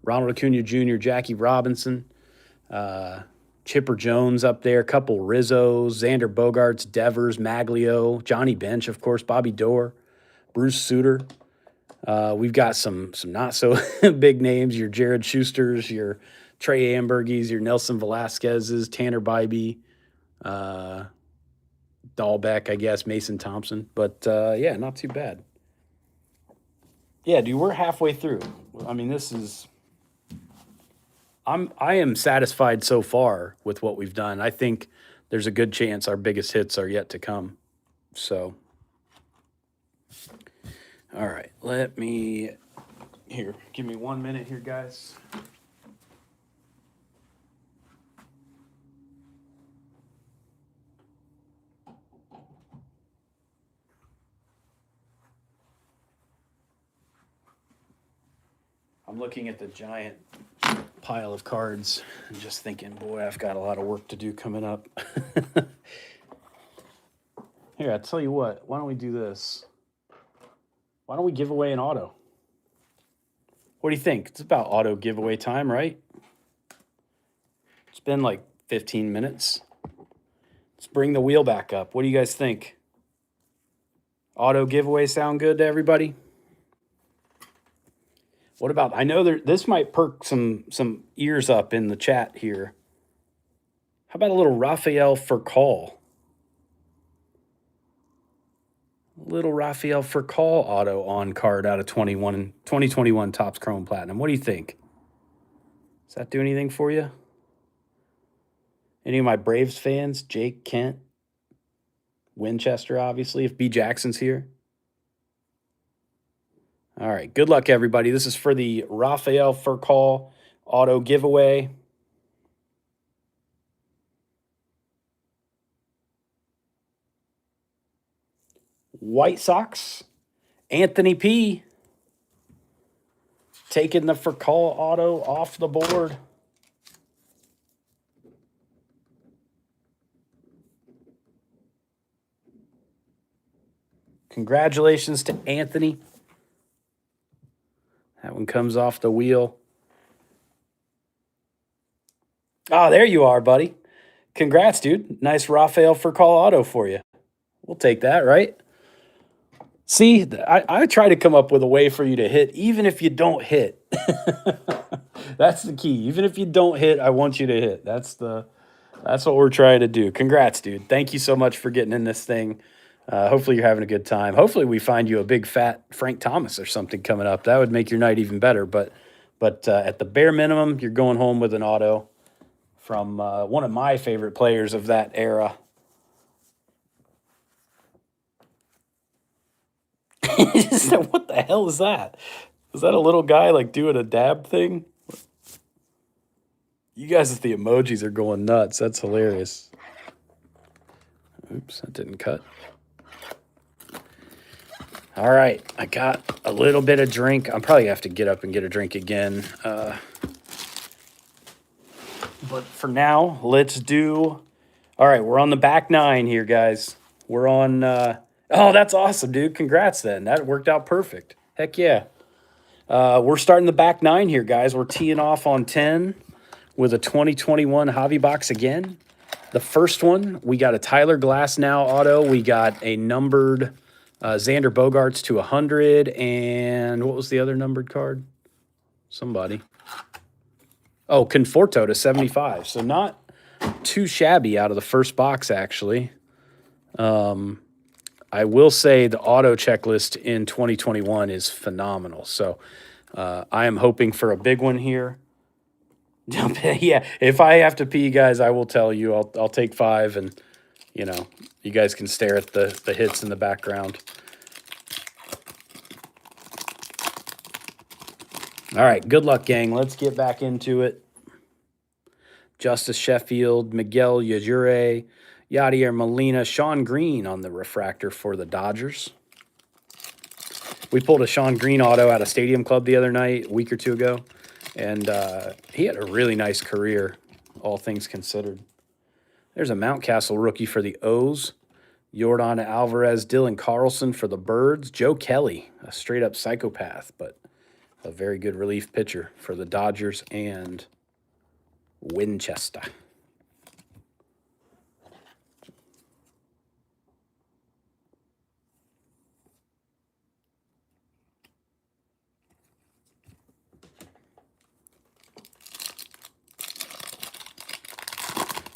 Ronald Acuna Jr., Jackie Robinson, Chipper Jones up there, a couple Rizzos, Xander Bogaerts, Devers, Maglio, Johnny Bench, of course, Bobby Doerr, Bruce Sutter. We've got some not so big names, your Jared Schusters, your Trey Ambergis, your Nelson Velasquez's, Tanner Bybee, Dahlbeck, I guess, Mason Thompson. But, yeah, not too bad. Yeah, dude, we're halfway through. I mean, I am satisfied so far with what we've done. I think there's a good chance our biggest hits are yet to come. So, all right, give me 1 minute here, guys. I'm looking at the giant pile of cards and just thinking, boy, I've got a lot of work to do coming up. Here, I tell you what, why don't we do this? Why don't we give away an auto? What do you think? It's about auto giveaway time, right? It's been like 15 minutes. Let's bring the wheel back up. What do you guys think? Auto giveaway sound good to everybody? What about, I know this might perk some ears up in the chat here. How about a little Rafael Furcal? Little Rafael Furcal auto on card out of 2021 Topps Chrome Platinum. What do you think? Does that do anything for you? Any of my Braves fans? Jake, Kent, Winchester, obviously, if B. Jackson's here. All right, good luck, everybody. This is for the Rafael Furcal auto giveaway. White Sox, Anthony P. taking the Furcal auto off the board. Congratulations to Anthony. That one comes off the wheel. Oh, there you are, buddy. Congrats, dude. Nice Rafael Furcal auto for you. We'll take that, right? See, I try to come up with a way for you to hit, even if you don't hit. That's the key. Even if you don't hit, I want you to hit. That's what we're trying to do. Congrats, dude. Thank you so much for getting in this thing. Hopefully you're having a good time. Hopefully we find you a big fat Frank Thomas or something coming up. That would make your night even better. But at the bare minimum, you're going home with an auto from one of my favorite players of that era. What the hell is that? Is that a little guy like doing a dab thing? You guys with the emojis are going nuts. That's hilarious. Oops, that didn't cut. All right, I got a little bit of drink. I'm probably gonna have to get up and get a drink again. But for now, let's do. All right, we're on the back nine here, guys. We're on. Oh, that's awesome, dude. Congrats, then. That worked out perfect. Heck yeah. We're starting the back nine here, guys. We're teeing off on 10 with a 2021 Hobby Box again. The first one, we got a Tyler Glasnow auto. We got a numbered Xander Bogaerts to 100. And what was the other numbered card? Somebody. Oh, Conforto to 75. So not too shabby out of the first box, actually. I will say the auto checklist in 2021 is phenomenal. So I am hoping for a big one here. Yeah, if I have to pee, guys, I will tell you. I'll take 5, and you guys can stare at the hits in the background. All right, good luck, gang. Let's get back into it. Justice Sheffield, Miguel Yajure, Yadier Molina, Sean Green on the refractor for the Dodgers. We pulled a Sean Green auto out of Stadium Club the other night, a week or two ago, and he had a really nice career, all things considered. There's a Mountcastle rookie for the O's, Yordan Alvarez, Dylan Carlson for the Birds, Joe Kelly, a straight-up psychopath, but a very good relief pitcher for the Dodgers and Winchester.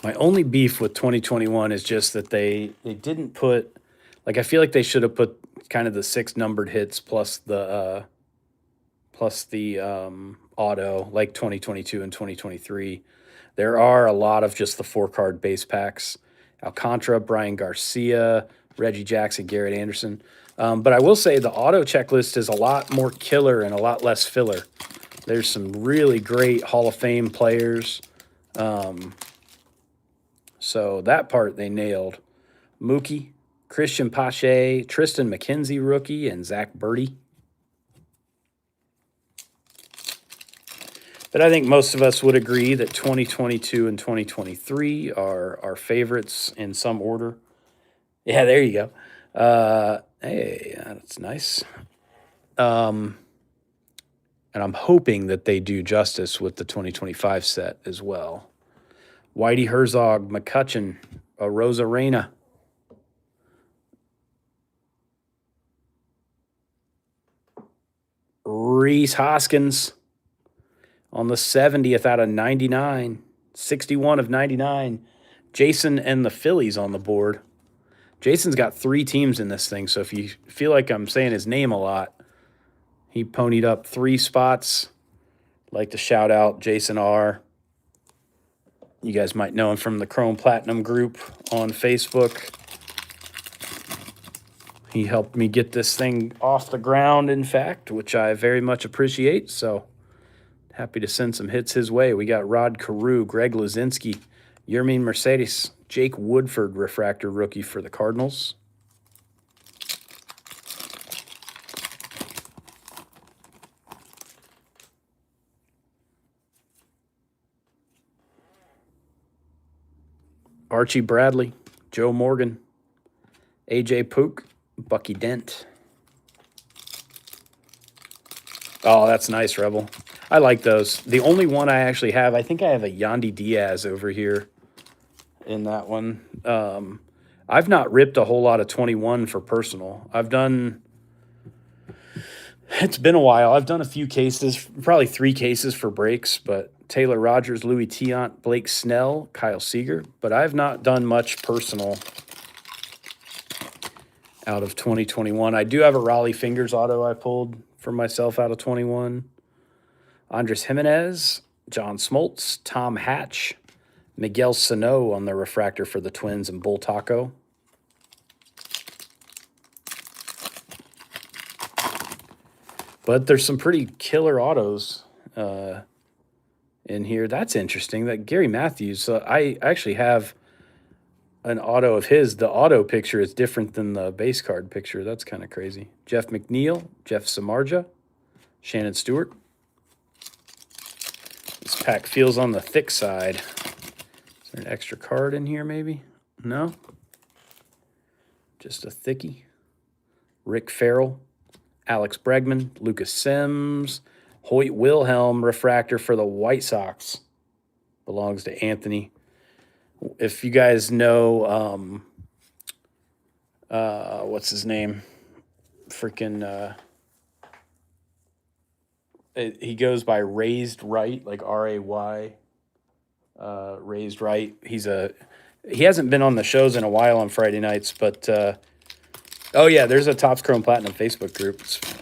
My only beef with 2021 is just that they didn't put, like, I feel like they should have put kind of the 6 numbered hits plus the auto, like 2022 and 2023. There are a lot of just the 4-card base packs. Alcantara, Brian Garcia, Reggie Jackson, Garrett Anderson. But I will say the auto checklist is a lot more killer and a lot less filler. There's some really great Hall of Fame players. So that part they nailed. Mookie, Christian Pache, Tristan McKenzie rookie, and Zach Birdie. But I think most of us would agree that 2022 and 2023 are our favorites in some order. Yeah, there you go. Hey, that's nice. And I'm hoping that they do justice with the 2025 set as well. Whitey Herzog, McCutchen, Rosarena. Reese Hoskins on the 70th out of 99. 61 of 99. Jason and the Phillies on the board. Jason's got 3 teams in this thing, so if you feel like I'm saying his name a lot, he ponied up 3 spots. I'd like to shout out Jason R. You guys might know him from the Chrome Platinum group on Facebook. He helped me get this thing off the ground, in fact, which I very much appreciate. So happy to send some hits his way. We got Rod Carew, Greg Luzinski, Yermin Mercedes, Jake Woodford, refractor rookie for the Cardinals. Archie Bradley, Joe Morgan, AJ Pook, Bucky Dent. Oh, that's nice, Rebel. I like those. The only one I actually have, I think I have a Yandy Diaz over here in that one. I've not ripped a whole lot of 21 for personal. It's been a while. I've done a few cases, probably 3 cases for breaks, but Taylor Rogers, Louis Tiant, Blake Snell, Kyle Seager. But I've not done much personal out of 2021. I do have a Raleigh Fingers auto I pulled for myself out of 21. Andres Jimenez, John Smoltz, Tom Hatch, Miguel Sano on the refractor for the Twins, and Bull Taco. But there's some pretty killer autos in here. That's interesting. That Gary Matthews. I actually have an auto of his. The auto picture is different than the base card picture. That's kind of crazy. Jeff McNeil, Jeff Samardzija, Shannon Stewart. This pack feels on the thick side. Is there an extra card in here maybe? No. Just a thickie. Rick Farrell, Alex Bregman, Lucas Sims, Hoyt Wilhelm refractor for the White Sox. Belongs to Anthony. If you guys know, what's his name? Freaking, he goes by Raised Right, like R-A-Y, Raised Right. He hasn't been on the shows in a while on Friday nights, but, oh yeah, there's a Topps Chrome Platinum Facebook group.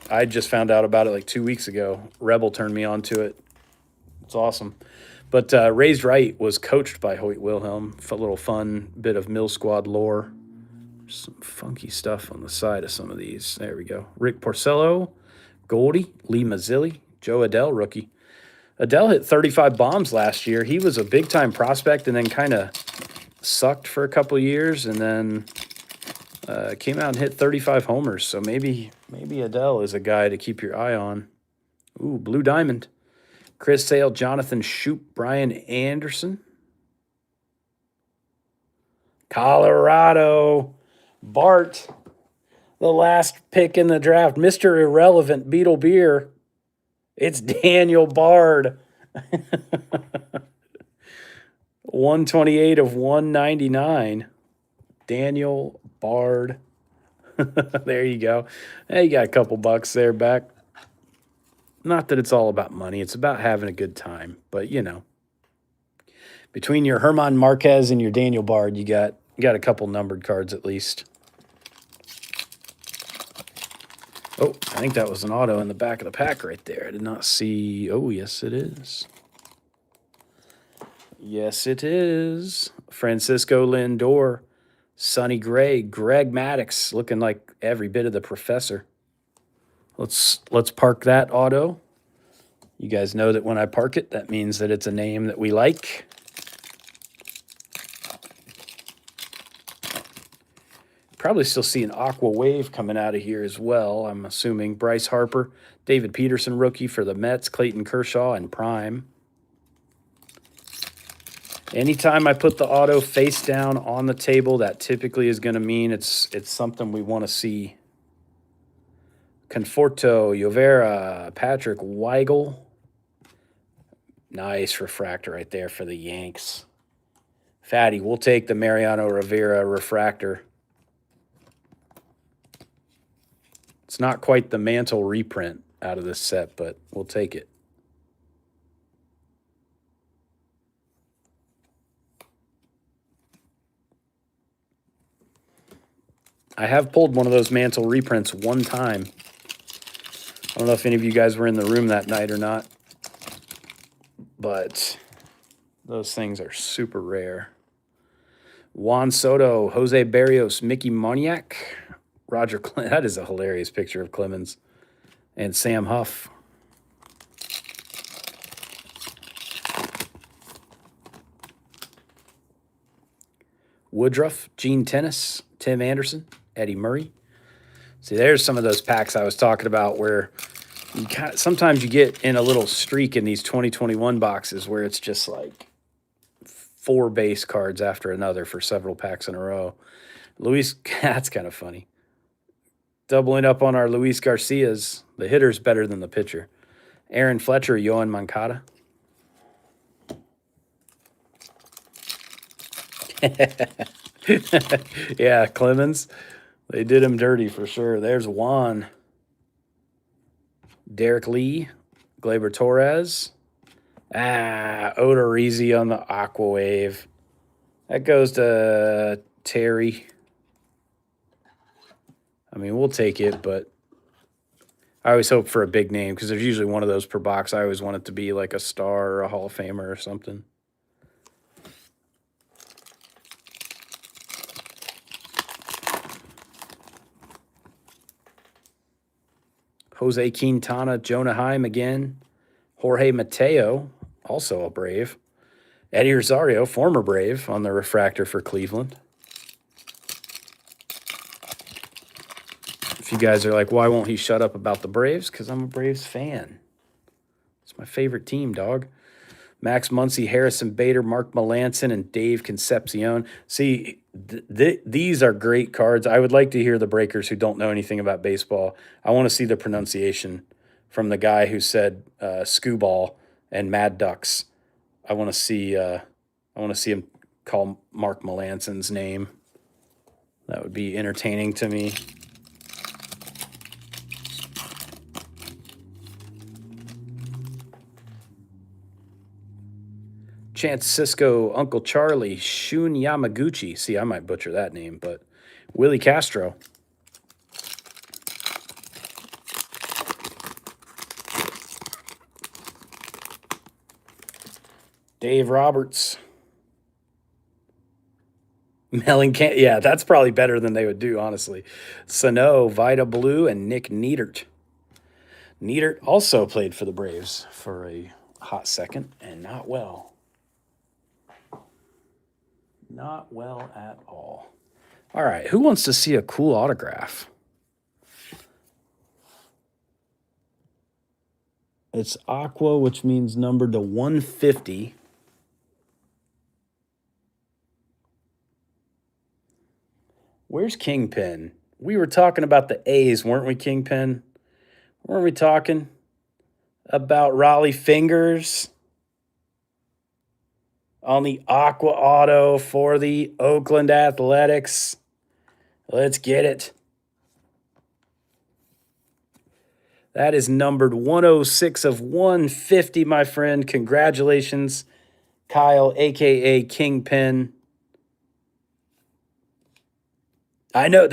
I just found out about it like 2 weeks ago. Rebel turned me on to it. It's awesome. But Raised Right was coached by Hoyt Wilhelm. A little fun bit of Mill Squad lore. Some funky stuff on the side of some of these. There we go. Rick Porcello, Goldie, Lee Mazzilli, Joe Adell, rookie. Adell hit 35 bombs last year. He was a big-time prospect and then kind of sucked for a couple years and then came out and hit 35 homers. So maybe Adell is a guy to keep your eye on. Ooh, Blue Diamond. Chris Sale, Jonathan Shoup, Brian Anderson. Colorado. Bart, the last pick in the draft. Mr. Irrelevant, Beetle Beer. It's Daniel Bard. 128 of 199. Daniel Bard. There you go. Hey, you got a couple bucks there back. Not that it's all about money. It's about having a good time. But, you know, between your Herman Marquez and your Daniel Bard, you got a couple numbered cards at least. Oh, I think that was an auto in the back of the pack right there. I did not see. Oh, yes, it is. Yes, it is. Francisco Lindor, Sonny Gray, Greg Maddux, looking like every bit of the professor. Let's park that auto. You guys know that when I park it, that means that it's a name that we like. Probably still see an Aqua Wave coming out of here as well, I'm assuming. Bryce Harper, David Peterson rookie for the Mets, Clayton Kershaw, and Prime. Anytime I put the auto face down on the table, that typically is going to mean it's something we want to see. Conforto, Llovera, Patrick Weigel. Nice refractor right there for the Yanks. Fatty, we'll take the Mariano Rivera refractor. It's not quite the Mantle reprint out of this set, but we'll take it. I have pulled one of those Mantle reprints one time. I don't know if any of you guys were in the room that night or not, but those things are super rare. Juan Soto, Jose Barrios, Mickey Moniak, Roger Clemens. That is a hilarious picture of Clemens. And Sam Huff. Woodruff, Gene Tennis, Tim Anderson, Eddie Murray. See, there's some of those packs I was talking about where sometimes you get in a little streak in these 2021 boxes where it's just like 4 base cards after another for several packs in a row. Luis, that's kind of funny. Doubling up on our Luis Garcias. The hitter's better than the pitcher. Aaron Fletcher, Yohan Moncada. Yeah, Clemens. They did him dirty for sure. There's Juan. Derek Lee. Gleyber Torres. Odorizzi on the Aqua Wave. That goes to Terry. I mean, we'll take it, but I always hope for a big name because there's usually one of those per box. I always want it to be like a star or a Hall of Famer or something. Jose Quintana, Jonah Heim again. Jorge Mateo, also a Brave. Eddie Rosario, former Brave, on the refractor for Cleveland. If you guys are like, why won't he shut up about the Braves? Because I'm a Braves fan. It's my favorite team, dog. Max Muncy, Harrison Bader, Mark Melancon, and Dave Concepcion. See, these are great cards. I would like to hear the breakers who don't know anything about baseball. I want to see the pronunciation from the guy who said "skewball" and "Mad Ducks." I want to see him call Mark Melancon's name. That would be entertaining to me. Chance Cisco, Uncle Charlie, Shun Yamaguchi. See, I might butcher that name, but Willie Castro. Dave Roberts. Mellencamp. Yeah, that's probably better than they would do, honestly. Sano, Vida Blue, and Nick Neidert. Neidert also played for the Braves for a hot second, and not well. Not well at all. All right, who wants to see a cool autograph? It's aqua, which means numbered to 150. Where's Kingpin? We were talking about the A's, weren't we, Kingpin? Weren't we talking about Raleigh Fingers on the aqua auto for the Oakland Athletics? Let's get it. That is numbered 106 of 150, my friend. Congratulations, Kyle, a.k.a. Kingpin. I know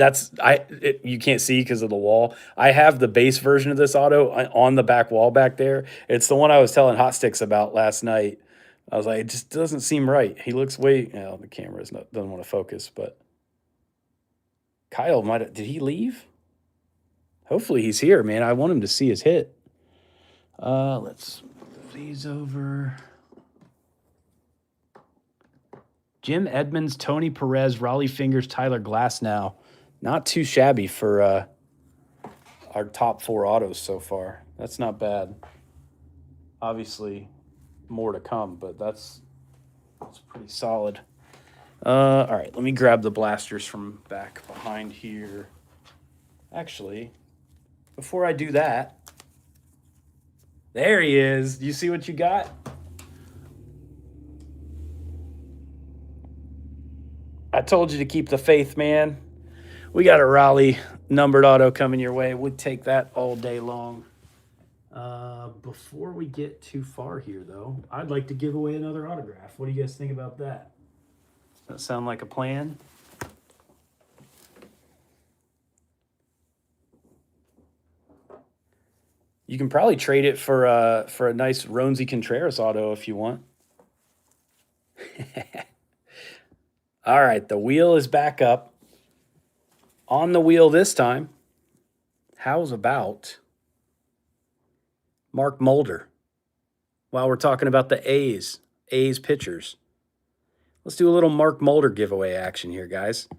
you can't see because of the wall. I have the base version of this auto on the back wall back there. It's the one I was telling Hot Sticks about last night. I was like, it just doesn't seem right. He looks the camera doesn't want to focus, but Kyle did he leave? Hopefully he's here, man. I want him to see his hit. Let's move these over. Jim Edmonds, Tony Perez, Raleigh Fingers, Tyler Glasnow. Not too shabby for our top 4 autos so far. That's not bad. Obviously, more to come, but that's pretty solid. All right, let me grab the blasters from back behind here. Actually, before I do that, there he is. Do you see what you got? I told you to keep the faith, man. We got a Raleigh numbered auto coming your way. We'd take that all day long. Before we get too far here, though, I'd like to give away another autograph. What do you guys think about that? Does that sound like a plan? You can probably trade it for a nice Roansy Contreras auto if you want. All right, the wheel is back up. On the wheel this time, how's about Mark Mulder? While we're talking about the A's pitchers, let's do a little Mark Mulder giveaway action here, guys.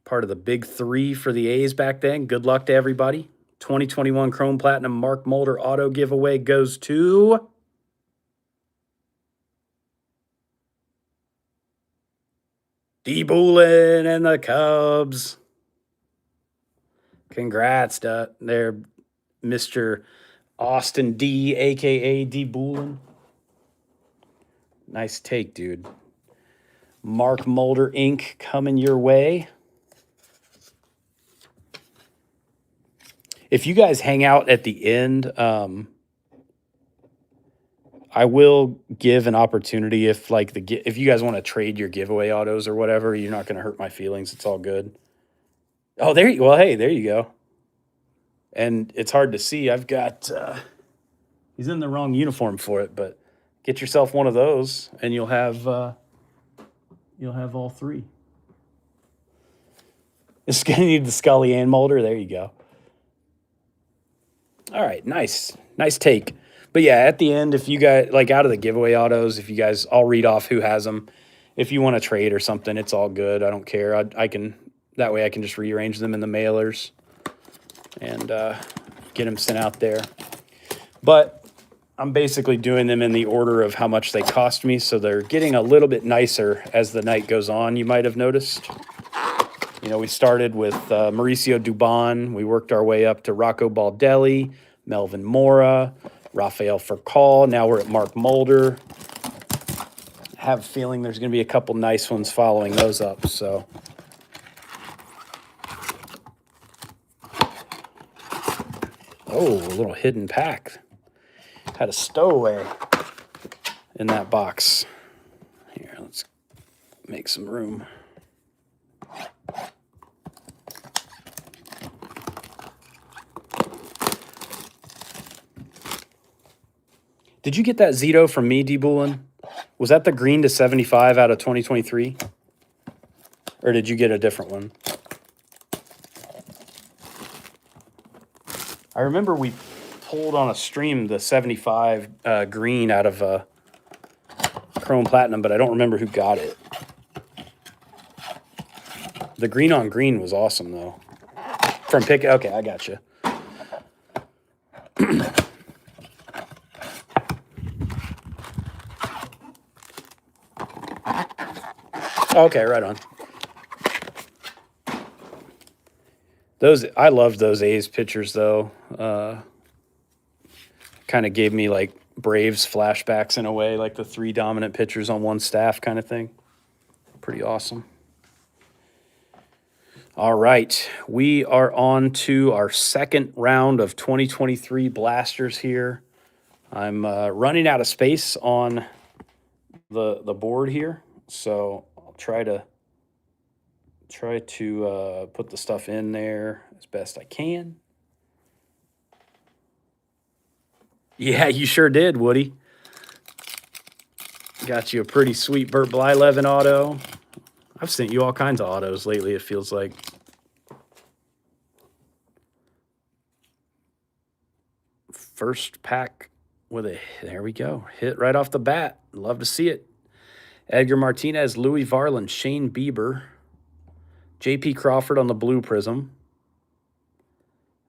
Part of the big 3 for the A's back then. Good luck to everybody. 2021 Chrome Platinum Mark Mulder auto giveaway goes to D. Boolin and the Cubs. Congrats to there, Mr. Austin D, a.k.a. D. Boolin. Nice take, dude. Mark Mulder Inc. coming your way. If you guys hang out at the end, I will give an opportunity if you guys want to trade your giveaway autos or whatever. You're not going to hurt my feelings. It's all good. Oh, there you. Well, hey, there you go. And it's hard to see. I've got. He's in the wrong uniform for it, but get yourself one of those, and you'll have all three. It's gonna need the Scully and Mulder. There you go. All right, nice take. But yeah, at the end, if you guys like out of the giveaway autos, if you guys, I'll read off who has them. If you want to trade or something, it's all good. I don't care. I can that way I can just rearrange them in the mailers and get them sent out there. But I'm basically doing them in the order of how much they cost me, so they're getting a little bit nicer as the night goes on. You might have noticed. You know, we started with Mauricio Dubon. We worked our way up to Rocco Baldelli, Melvin Mora, Rafael Furcal. Now we're at Mark Mulder. I have a feeling there's going to be a couple nice ones following those up. So, oh, a little hidden pack. Had a stowaway in that box. Here, let's make some room. Did you get that Zito from me, D. Bullen? Was that the green to 75 out of 2023? Or did you get a different one? I remember we pulled on a stream the 75 green out of Chrome Platinum, but I don't remember who got it. The green on green was awesome, though. From Pick. Okay, I got you. Okay, right on. Those, I loved those A's pictures, though. Kind of gave me like Braves flashbacks in a way, like the three dominant pitchers on one staff kind of thing. Pretty awesome. All right, we are on to our second round of 2023 blasters here. I'm running out of space on the board here, so I'll try to put the stuff in there as best I can. Yeah, you sure did, Woody. Got you a pretty sweet Burt Blyleven auto. I've sent you all kinds of autos lately, it feels like. First pack with a, there we go, hit right off the bat. Love to see it. Edgar Martinez, Louis Varland, Shane Bieber, J.P. Crawford on the blue prism.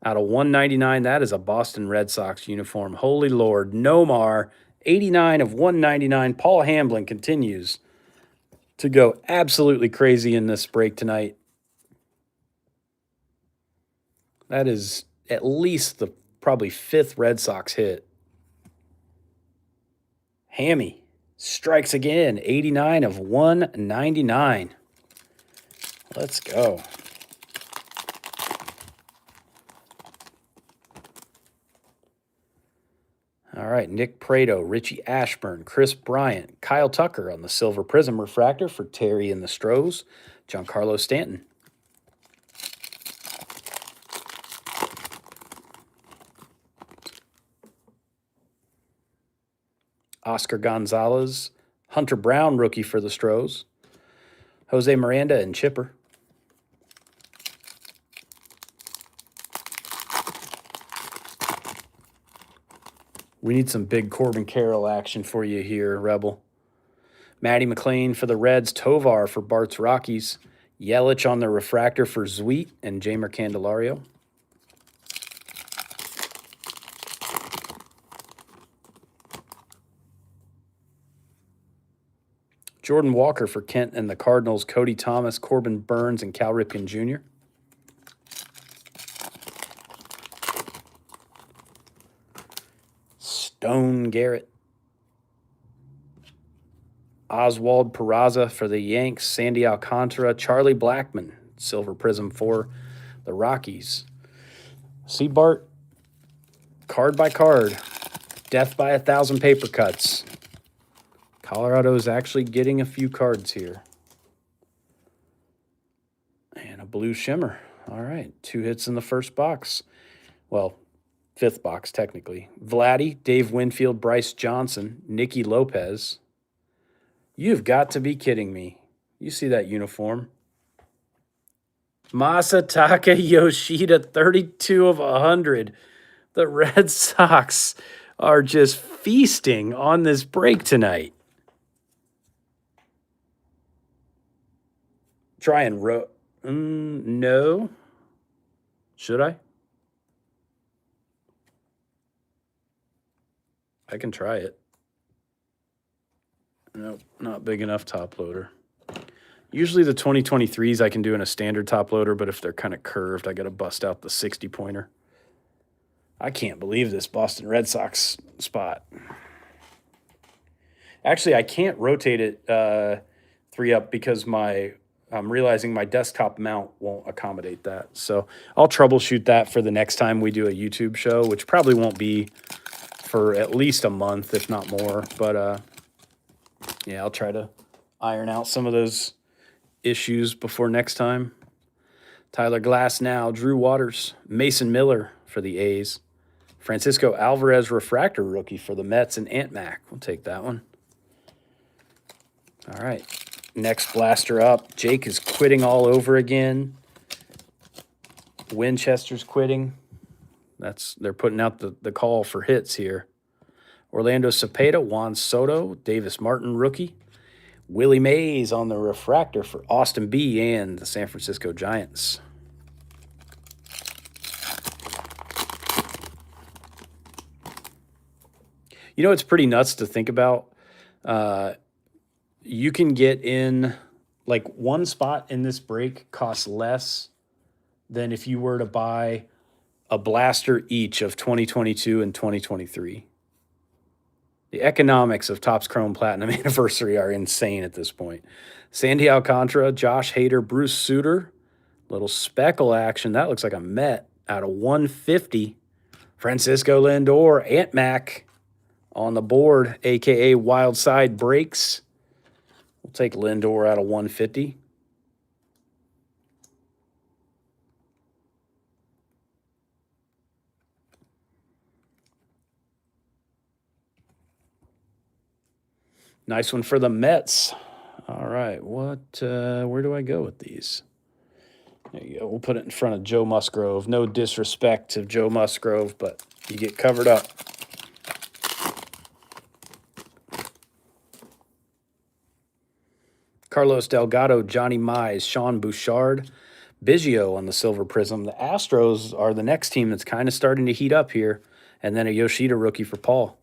Out of 199, that is a Boston Red Sox uniform. Holy Lord. Nomar, 89 of 199. Paul Hamblin continues to go absolutely crazy in this break tonight. That is at least the probably fifth Red Sox hit. Hammy strikes again, 89 of 199. Let's go. All right, Nick Prado, Richie Ashburn, Chris Bryant, Kyle Tucker on the Silver Prism Refractor for Terry and the Stros, Giancarlo Stanton. Oscar Gonzalez, Hunter Brown, rookie for the Stros, Jose Miranda and Chipper. We need some big Corbin Carroll action for you here, Rebel. Matty McLean for the Reds, Tovar for Bart's Rockies, Yelich on the refractor for Zweet and Jamer Candelario. Jordan Walker for Kent and the Cardinals, Cody Thomas, Corbin Burns, and Cal Ripken Jr. Stone Garrett. Oswald Peraza for the Yanks, Sandy Alcantara, Charlie Blackmon, Silver Prism for the Rockies. See, Bart, card by card, death by 1,000 paper cuts. Colorado is actually getting a few cards here. And a blue shimmer. All right, 2 hits in the first box. Well, 5th box, technically. Vladdy, Dave Winfield, Bryce Johnson, Nicky Lopez. You've got to be kidding me. You see that uniform. Masataka Yoshida, 32 of 100. The Red Sox are just feasting on this break tonight. Try and no. Should I? I can try it. Nope, not big enough top loader. Usually the 2023s I can do in a standard top loader, but if they're kind of curved, I got to bust out the 60 pointer. I can't believe this Boston Red Sox spot. Actually, I can't rotate it 3-up because I'm realizing my desktop mount won't accommodate that. So I'll troubleshoot that for the next time we do a YouTube show, which probably won't be for at least a month, if not more. But yeah, I'll try to iron out some of those issues before next time. Tyler Glass now, Drew Waters, Mason Miller for the A's, Francisco Alvarez refractor rookie for the Mets, and Ant Mac. We'll take that one. All right, next blaster up. Jake is quitting all over again. Winchester's quitting. They're putting out the call for hits here. Orlando Cepeda, Juan Soto, Davis Martin rookie. Willie Mays on the refractor for Austin B and the San Francisco Giants. You know, it's pretty nuts to think about. You can get in, like, one spot in this break costs less than if you were to buy a blaster each of 2022 and 2023. The economics of Topps Chrome Platinum Anniversary are insane at this point. Sandy Alcantara, Josh Hader, Bruce Sutter. Little speckle action. That looks like a Met out of 150. Francisco Lindor, Ant Mac on the board, a.k.a. Wild Side Breaks. We'll take Lindor out of 150. Nice one for the Mets. All right, where do I go with these? There you go. We'll put it in front of Joe Musgrove. No disrespect to Joe Musgrove, but you get covered up. Carlos Delgado, Johnny Mize, Sean Bouchard, Biggio on the Silver Prism. The Astros are the next team that's kind of starting to heat up here, and then a Yoshida rookie for Paul.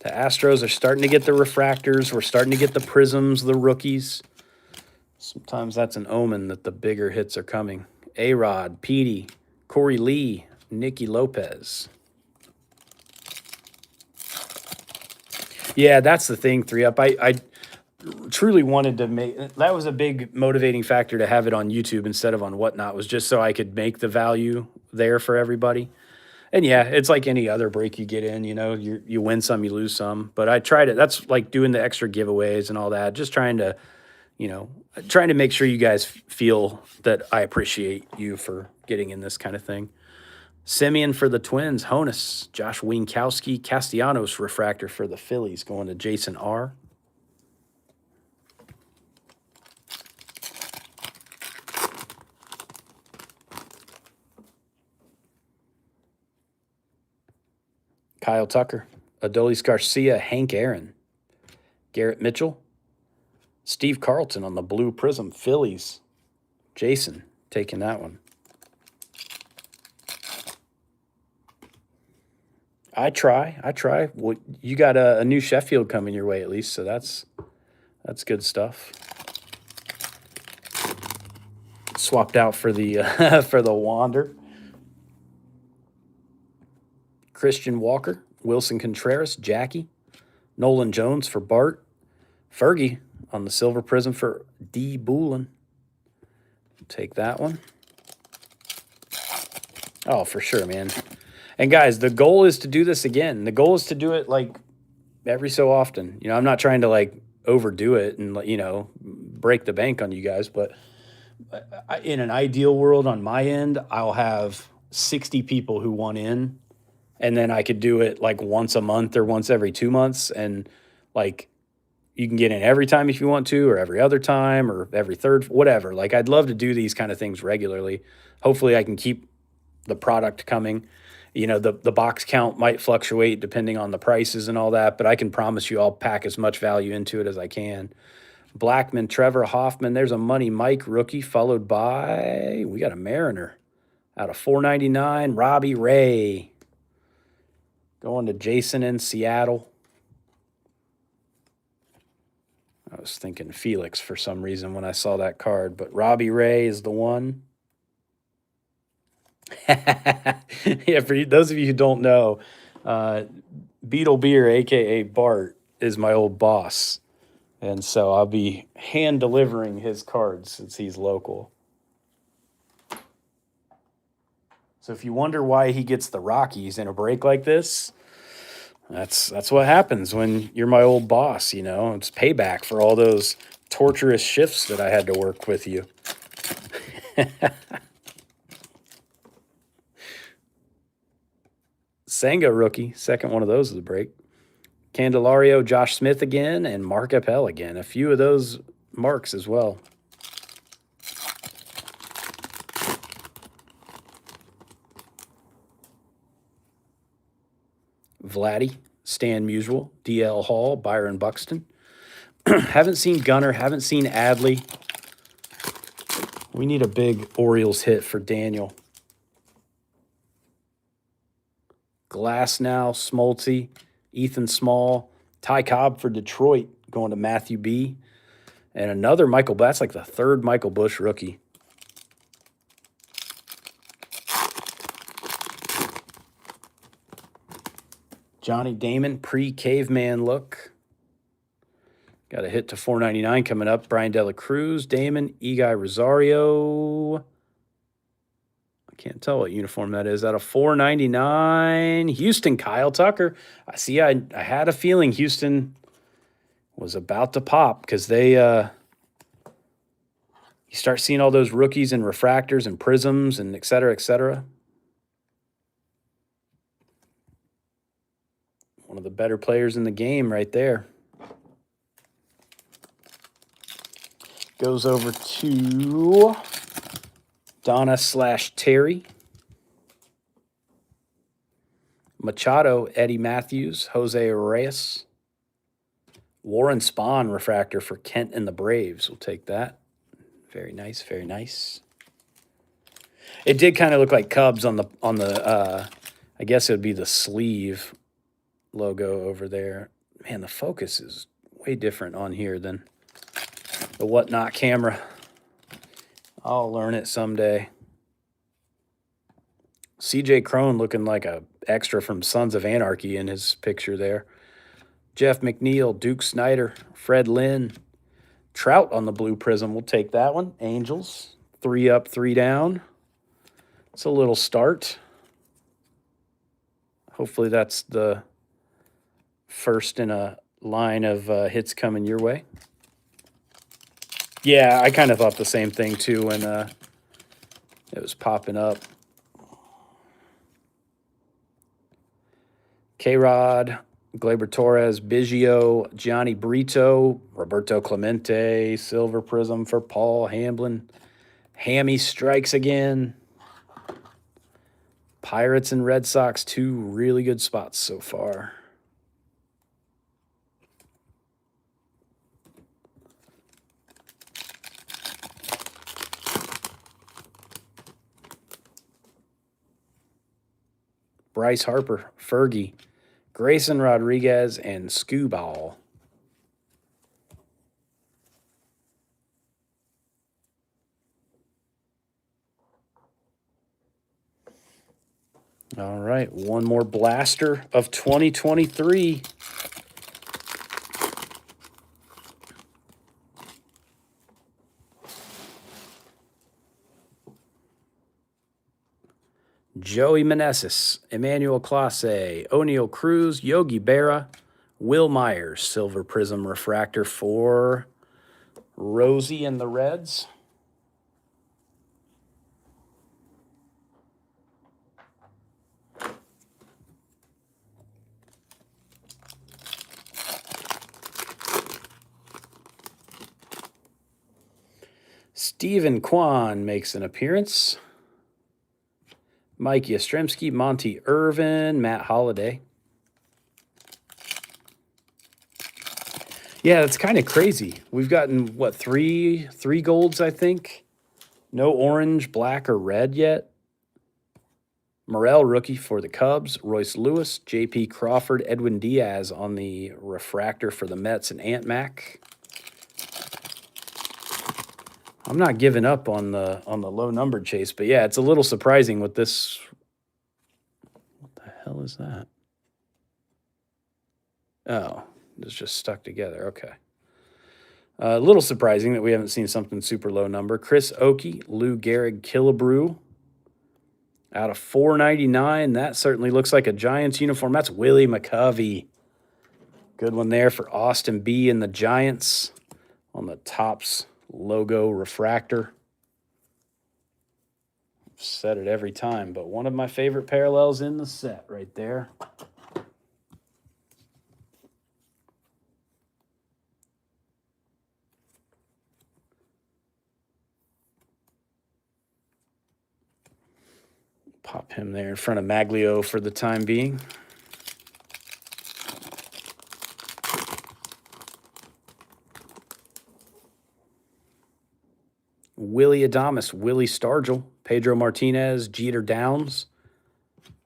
The Astros are starting to get the refractors. We're starting to get the prisms, the rookies. Sometimes that's an omen that the bigger hits are coming. A-Rod, Petey, Corey Lee, Nicky Lopez. Yeah, that's the thing, 3-up. I truly wanted to make – that was a big motivating factor to have it on YouTube instead of on Whatnot, was just so I could make the value there for everybody. And yeah, it's like any other break you get in, you know, you win some, you lose some. But I tried it. That's like doing the extra giveaways and all that. Just trying to, you know, trying to make sure you guys feel that I appreciate you for getting in this kind of thing. Simeon for the Twins, Honus, Josh Winkowski, Castellanos refractor for the Phillies, going to Jason R. Kyle Tucker, Adolis Garcia, Hank Aaron, Garrett Mitchell, Steve Carlton on the Blue Prism, Phillies. Jason taking that one. I try. Well, you got a new Sheffield coming your way at least, so that's good stuff. Swapped out for the for the Wander. Christian Walker, Wilson Contreras, Jackie, Nolan Jones for Bart, Fergie on the Silver Prism for D. Boolin. Take that one. Oh, for sure, man. And guys, the goal is to do this again. The goal is to do it like every so often. You know, I'm not trying to like overdo it and, you know, break the bank on you guys, but In an ideal world on my end, I'll have 60 people who want in, and then I could do it like once a month or once every 2 months. And like you can get in every time if you want to, or every other time, or every third, whatever. Like I'd love to do these kind of things regularly. Hopefully, I can keep the product coming. The box count might fluctuate depending on the prices and all that, but I can promise you I'll pack as much value into it as I can. Blackman, Trevor Hoffman, there's a Money Mike rookie, followed by, we got a Mariner out of 499, Robbie Ray. Going to Jason in Seattle. I was thinking Felix for some reason when I saw that card, but Robbie Ray is the one. Yeah, for those of you who don't know, Beetle Beer, aka Bart, is my old boss. And so I'll be hand delivering his cards since he's local. So if you wonder why he gets the Rockies in a break like this, that's what happens when you're my old boss, It's payback for all those torturous shifts that I had to work with you. Senga rookie, second one of those of the break. Candelario, Josh Smith again, and Mark Appel again. A few of those marks as well. Vladdy, Stan Musial, DL Hall, Byron Buxton. Haven't seen Gunner, haven't seen Adley. We need a big Orioles hit for Daniel. Glass now, Smoltzy, Ethan Small, Ty Cobb for Detroit, going to Matthew B. And another Michael, that's like the third Michael Busch rookie. Johnny Damon, pre-caveman look. Got a hit to 499 coming up. Brian Dela Cruz, Damon, Eguy Rosario. I can't tell what uniform that is. Out of 499. Houston, Kyle Tucker. I had a feeling Houston was about to pop because they you start seeing all those rookies and refractors and prisms and et cetera, et cetera. One of the better players in the game right there. Goes over to Donna/Terry. Machado, Eddie Matthews, Jose Reyes. Warren Spahn refractor for Kent and the Braves. We'll take that. Very nice, very nice. It did kind of look like Cubs on the I guess it would be the sleeve logo over there. Man, the focus is way different on here than the Whatnot camera. I'll learn it someday. CJ Crone looking like a extra from Sons of Anarchy in his picture there. Jeff McNeil, Duke Snyder, Fred Lynn. Trout on the blue prism. We'll take that one. Angels. 3 up, 3 down. It's a little start. Hopefully that's the first in a line of hits coming your way. Yeah, I kind of thought the same thing too when it was popping up. K-Rod, Gleyber Torres, Biggio, Johnny Brito, Roberto Clemente, Silver Prism for Paul Hamblin. Hammy strikes again. Pirates and Red Sox, 2 really good spots so far. Bryce Harper, Fergie, Grayson Rodriguez, and Scooball. All right, one more blaster of 2023. Joey Meneses, Emmanuel Clase, O'Neal Cruz, Yogi Berra, Will Myers, Silver Prism Refractor for Rosie and the Reds. Steven Kwan makes an appearance. Mike Yastrzemski, Monty Irvin, Matt Holliday. Yeah, it's kind of crazy. We've gotten, what, three golds, I think? No orange, black, or red yet. Morel, rookie for the Cubs. Royce Lewis, J.P. Crawford, Edwin Diaz on the refractor for the Mets and Ant Mac. I'm not giving up on the low number chase, but yeah, it's a little surprising with this. What the hell is that? Oh, it's just stuck together. Okay. A little surprising that we haven't seen something super low number. Chris Oakey, Lou Gehrig, Killebrew. Out of $4.99, that certainly looks like a Giants uniform. That's Willie McCovey. Good one there for Austin B and the Giants on the Topps logo refractor. I've said it every time, but one of my favorite parallels in the set right there. Pop him there in front of Maglio for the time being. Willie Adames, Willie Stargell, Pedro Martinez, Jeter Downs,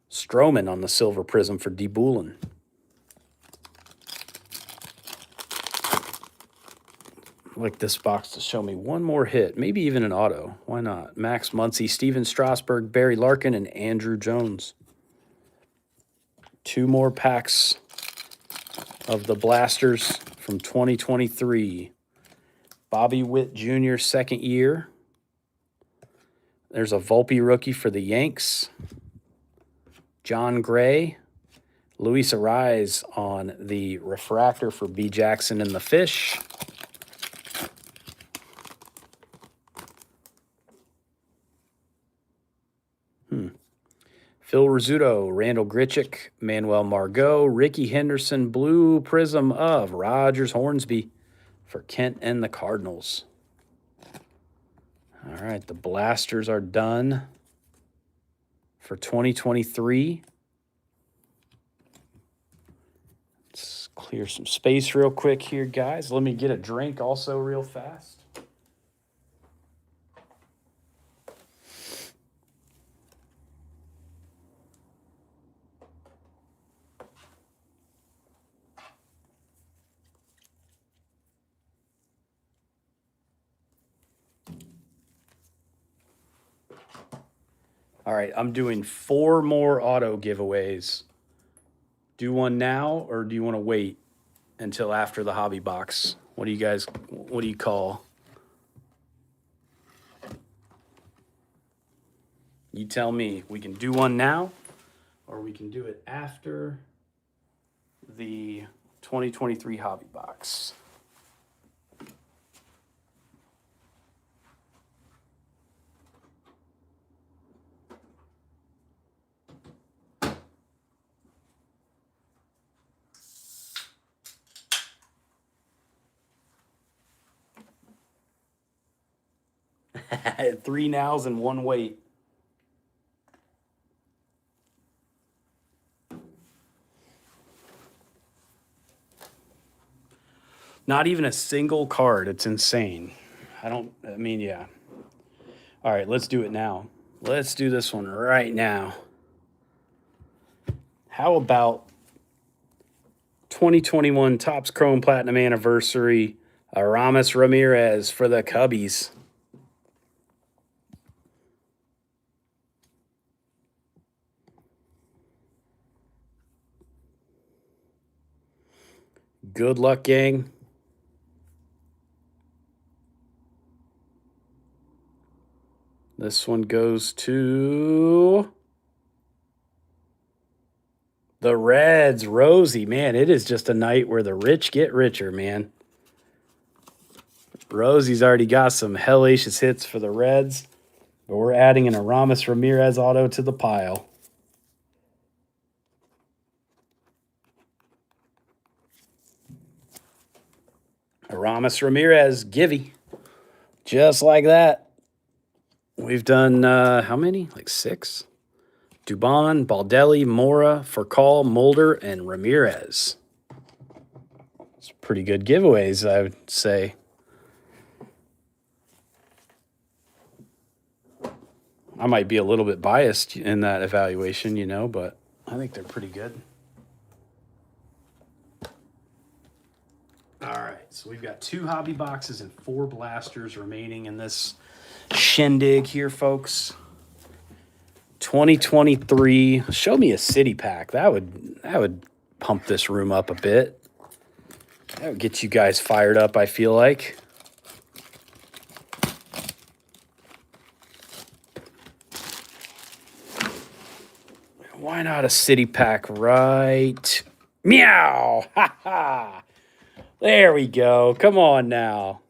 Stroman on the silver prism for D. Boulin. I'd like this box to show me one more hit, maybe even an auto. Why not? Max Muncy, Steven Strasburg, Barry Larkin, and Andrew Jones. 2 more packs of the Blasters from 2023. Bobby Witt Jr., second year. There's a Volpe rookie for the Yanks. John Gray. Luis Ariz on the refractor for B. Jackson and the Fish. Phil Rizzuto, Randall Grichuk, Manuel Margot, Ricky Henderson, blue prism of Rogers Hornsby for Kent and the Cardinals. All right, the Blasters are done for 2023. Let's clear some space real quick here, guys. Let me get a drink also real fast. All right, I'm doing 4 more auto giveaways. Do one now, or do you want to wait until after the hobby box? What do you call? You tell me. We can do one now, or we can do it after the 2023 hobby box. Three nows and one wait. Not even a single card. It's insane. Yeah. All right, let's do it now. Let's do this one right now. How about 2021 Topps Chrome Platinum Anniversary, Aramis Ramirez for the Cubbies. Good luck, gang. This one goes to the Reds. Rosie, man, it is just a night where the rich get richer, man. Rosie's already got some hellacious hits for the Reds, but we're adding an Aramis Ramirez auto to the pile. Aramis Ramirez, Givey. Just like that. We've done, how many? Like 6? Dubon, Baldelli, Mora, Furcal, Mulder, and Ramirez. It's pretty good giveaways, I would say. I might be a little bit biased in that evaluation, you know, but I think they're pretty good. All right, so we've got 2 hobby boxes and 4 blasters remaining in this shindig here, folks. 2023. Show me a city pack. That would pump this room up a bit. That would get you guys fired up, I feel like. Why not a city pack, right? Meow! Ha ha! There we go. Come on now.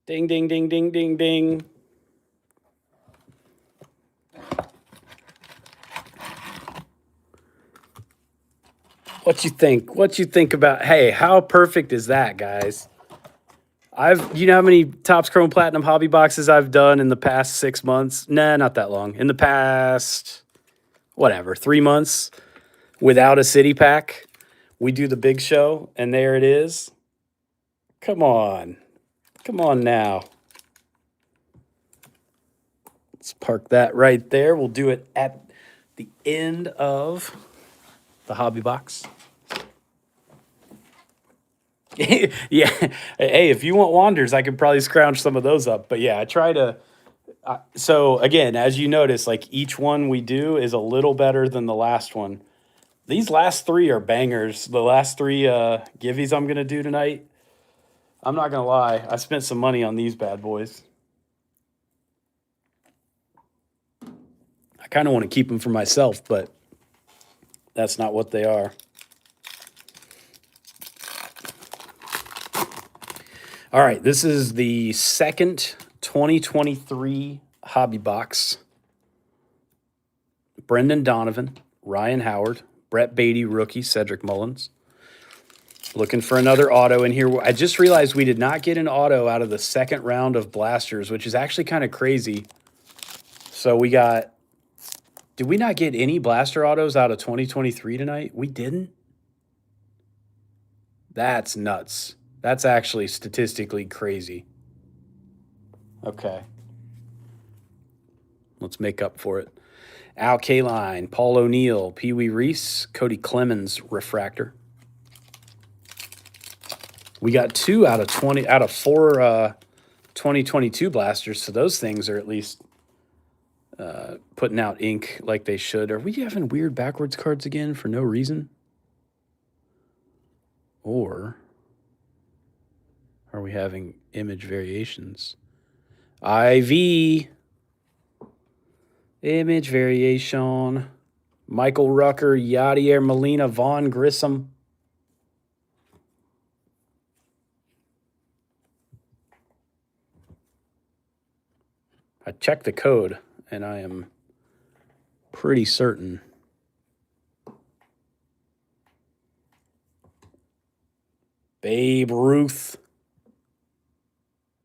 Ding, ding, ding, ding, ding, ding. What you think? What you think about? Hey, how perfect is that, guys? You know how many Topps Chrome Platinum hobby boxes I've done in the past 6 months? Nah, not that long. In the past, whatever, 3 months without a city pack. We do the big show, and there it is. Come on. Come on now. Let's park that right there. We'll do it at the end of the hobby box. Yeah. Hey, if you want wanders, I could probably scrounge some of those up. But yeah, I try to. So again, as you notice, like each one we do is a little better than the last one. These last 3 are bangers. The last 3 givvies I'm going to do tonight, I'm not going to lie, I spent some money on these bad boys. I kind of want to keep them for myself, but that's not what they are. All right, this is the second 2023 hobby box. Brendan Donovan, Ryan Howard, Brett Beatty, rookie, Cedric Mullins. Looking for another auto in here. I just realized we did not get an auto out of the second round of blasters, which is actually kind of crazy. So we got, did we not get any blaster autos out of 2023 tonight? We didn't? That's nuts. That's actually statistically crazy. Okay. Let's make up for it. Al Kaline, Paul O'Neill, Pee Wee Reese, Cody Clemens refractor. We got 2 out of 20 out of 4 2022 blasters, so those things are at least putting out ink like they should. Are we having weird backwards cards again for no reason? Or are we having image variations? IV. Image variation. Michael Rucker, Yadier Molina, Vaughn Grissom. I checked the code, and I am pretty certain. Babe Ruth.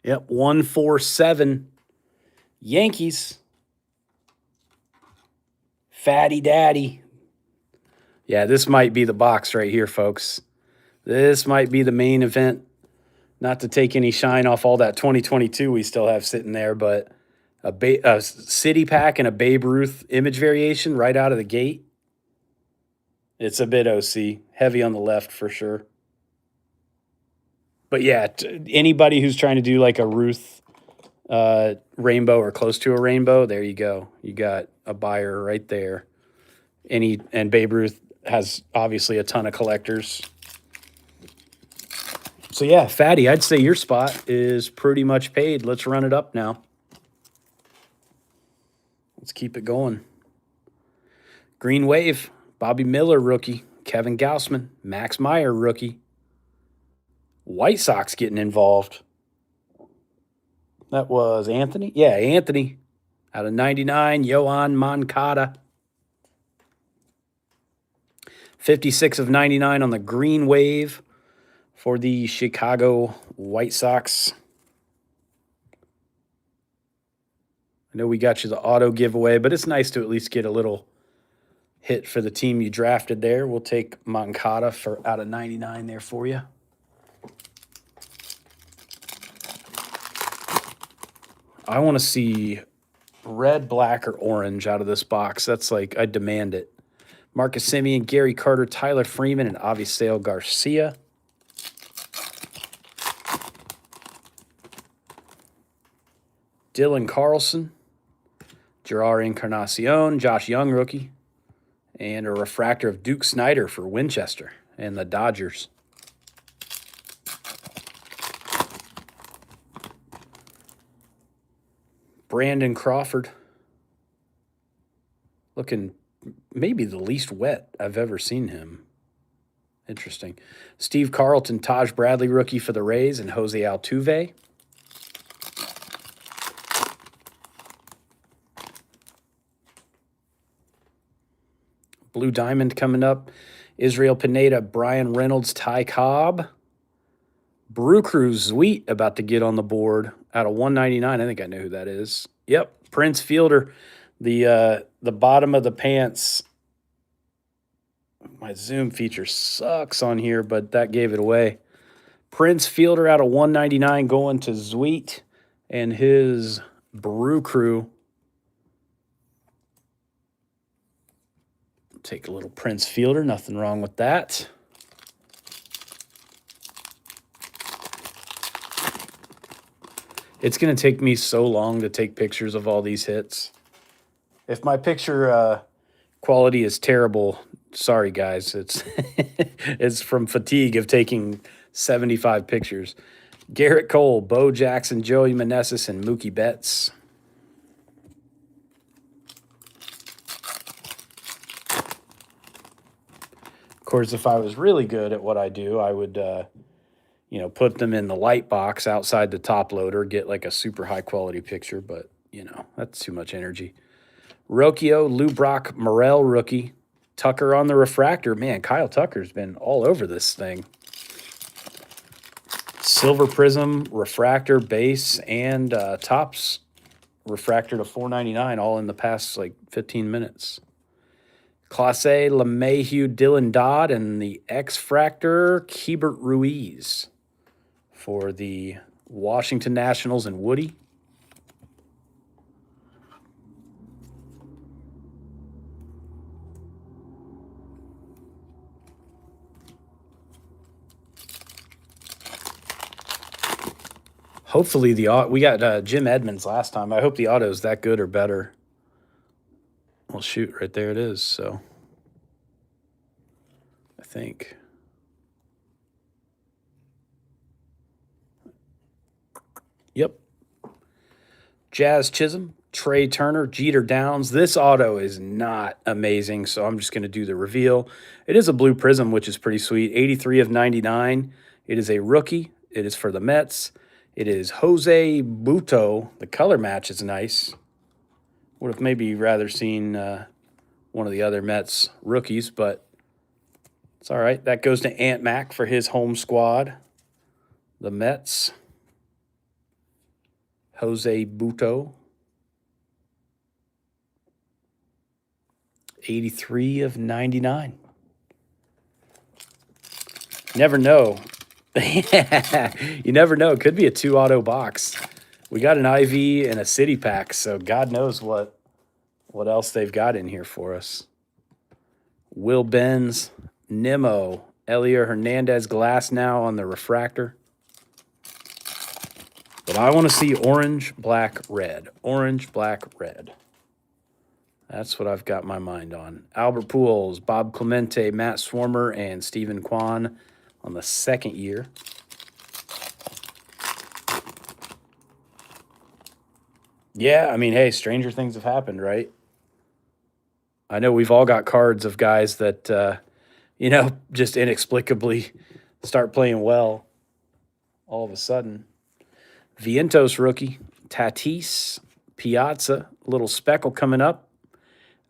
Yep, 147. Yankees. Fatty Daddy. Yeah, this might be the box right here, folks. This might be the main event. Not to take any shine off all that 2022 we still have sitting there, but a city pack and a Babe Ruth image variation right out of the gate. It's a bit OC. Heavy on the left for sure. But yeah, anybody who's trying to do like a Ruth rainbow or close to a rainbow, there you go. You got a buyer right there. And Babe Ruth has obviously a ton of collectors. So yeah, Fatty, I'd say your spot is pretty much paid. Let's run it up now. Let's keep it going. Green Wave, Bobby Miller, rookie. Kevin Gausman, Max Meyer, rookie. White Sox getting involved. That was Anthony? Yeah, Anthony. Out of 99, Yohan Moncada. 56 of 99 on the Green Wave for the Chicago White Sox. I know we got you the auto giveaway, but it's nice to at least get a little hit for the team you drafted there. We'll take Moncada for out of 99 there for you. I want to see red, black, or orange out of this box. That's like, I demand it. Marcus Semien, Gary Carter, Tyler Freeman, and Avisail Garcia. Dylan Carlson, Gerard Encarnacion, Josh Young rookie, and a refractor of Duke Snyder for Winchester and the Dodgers. Brandon Crawford, looking maybe the least wet I've ever seen him. Interesting. Steve Carlton, Taj Bradley rookie for the Rays, and Jose Altuve. Blue Diamond coming up. Israel Pineda, Brian Reynolds, Ty Cobb. Brew Crew Sweet about to get on the board out of 199. I think I know who that is. Yep, Prince Fielder. The bottom of the pants. My zoom feature sucks on here, but that gave it away. Prince Fielder out of 199 going to Sweet and his Brew Crew. Take a little Prince Fielder, nothing wrong with that. It's going to take me so long to take pictures of all these hits. If my picture quality is terrible, sorry guys. It's it's from fatigue of taking 75 pictures. Garrett Cole, Bo Jackson, Joey Meneses, and Mookie Betts. Of course, if I was really good at what I do, I would, put them in the light box outside the top loader, get like a super high quality picture, but, that's too much energy. Rocchio, Lou Brock, Morel rookie, Tucker on the refractor. Man, Kyle Tucker's been all over this thing. Silver Prism, refractor, base, and tops refractor to 499, all in the past like 15 minutes. Clase, LeMahieu, Dylan Dodd, and the X-Fractor, Keibert Ruiz for the Washington Nationals and Woody. Hopefully we got Jim Edmonds last time. I hope the auto's that good or better. Well, shoot, right there it is. So I think. Yep. Jazz Chisholm, Trey Turner, Jeter Downs. This auto is not amazing, so I'm just going to do the reveal. It is a blue prism, which is pretty sweet. 83 of 99. It is a rookie. It is for the Mets. It is Jose Buto. The color match is nice. Would have maybe rather seen one of the other Mets rookies, but it's all right. That goes to Ant Mac for his home squad. The Mets. Jose Buto. 83 of 99. Never know. You never know. It could be a 2-auto box. We got an IV and a city pack, so God knows what else they've got in here for us. Will Benz, Nimmo, Elio Hernandez glass now on the refractor. But I want to see orange, black, red. Orange, black, red. That's what I've got my mind on. Albert Pujols, Bob Clemente, Matt Swarmer, and Stephen Kwan on the second year. Yeah, I mean, hey, stranger things have happened, right? I know we've all got cards of guys that, just inexplicably start playing well all of a sudden. Vientos rookie, Tatis, Piazza, little speckle coming up.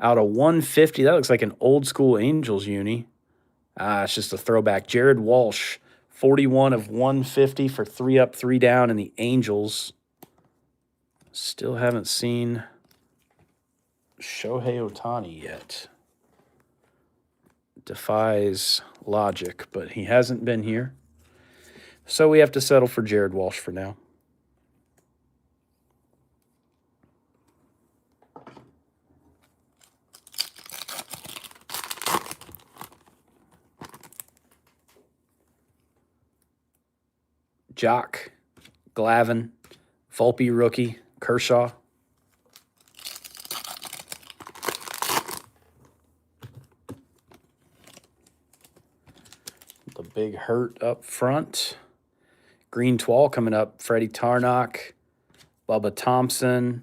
Out of 150, that looks like an old school Angels uni. It's just a throwback. Jared Walsh, 41 of 150 for 3 up, 3 down in the Angels. Still haven't seen Shohei Ohtani yet. Defies logic, but he hasn't been here. So we have to settle for Jared Walsh for now. Jock, Glavin, Volpe rookie, Kershaw. The big hurt up front. Green Twall coming up. Freddie Tarnock, Bubba Thompson.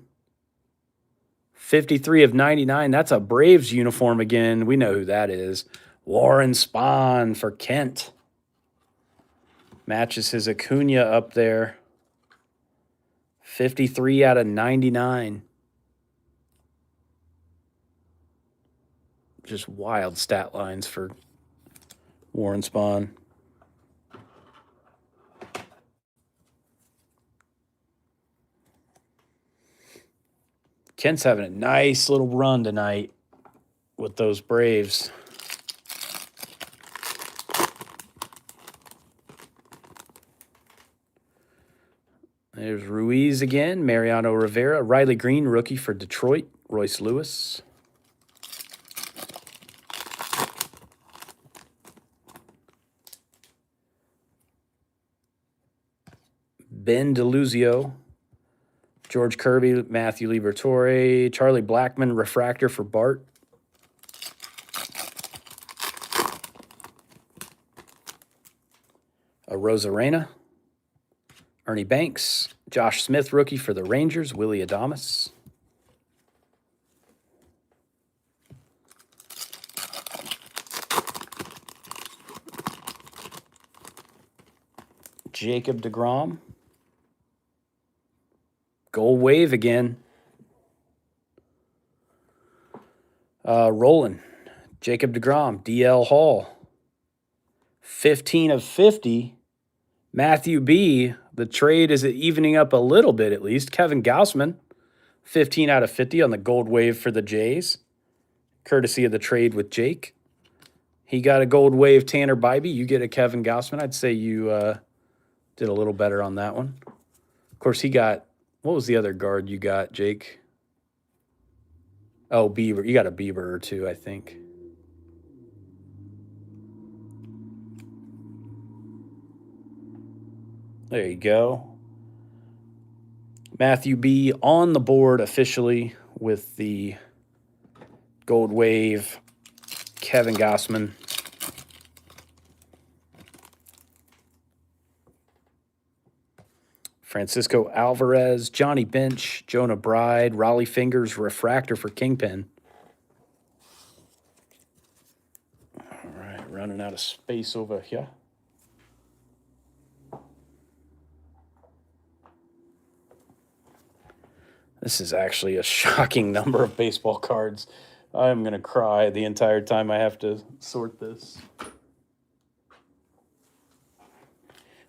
53 of 99. That's a Braves uniform again. We know who that is. Warren Spahn for Kent. Matches his Acuna up there. 53 out of 99. Just wild stat lines for Warren Spahn. Kent's having a nice little run tonight with those Braves. There's Ruiz again, Mariano Rivera, Riley Green, rookie for Detroit, Royce Lewis. Ben DeLuzio, George Kirby, Matthew Liberatore, Charlie Blackmon, refractor for Bart. A Rosarena, Ernie Banks, Josh Smith, rookie for the Rangers, Willie Adames. Jacob deGrom. Gold Wave again. Rolling. Jacob deGrom, DL Hall. 15 of 50. Matthew B. The trade is evening up a little bit at least. Kevin Gausman, 15 out of 50 on the Gold Wave for the Jays. Courtesy of the trade with Jake. He got a Gold Wave Tanner Bybee. You get a Kevin Gausman. I'd say you did a little better on that one. Of course, he got, what was the other guard you got, Jake? Oh, Bieber. You got a Bieber or two, I think. There you go. Matthew B. on the board officially with the Gold Wave Kevin Gausman. Francisco Alvarez, Johnny Bench, Jonah Bride, Raleigh Fingers, refractor for Kingpin. All right, running out of space over here. This is actually a shocking number of baseball cards. I'm going to cry the entire time I have to sort this.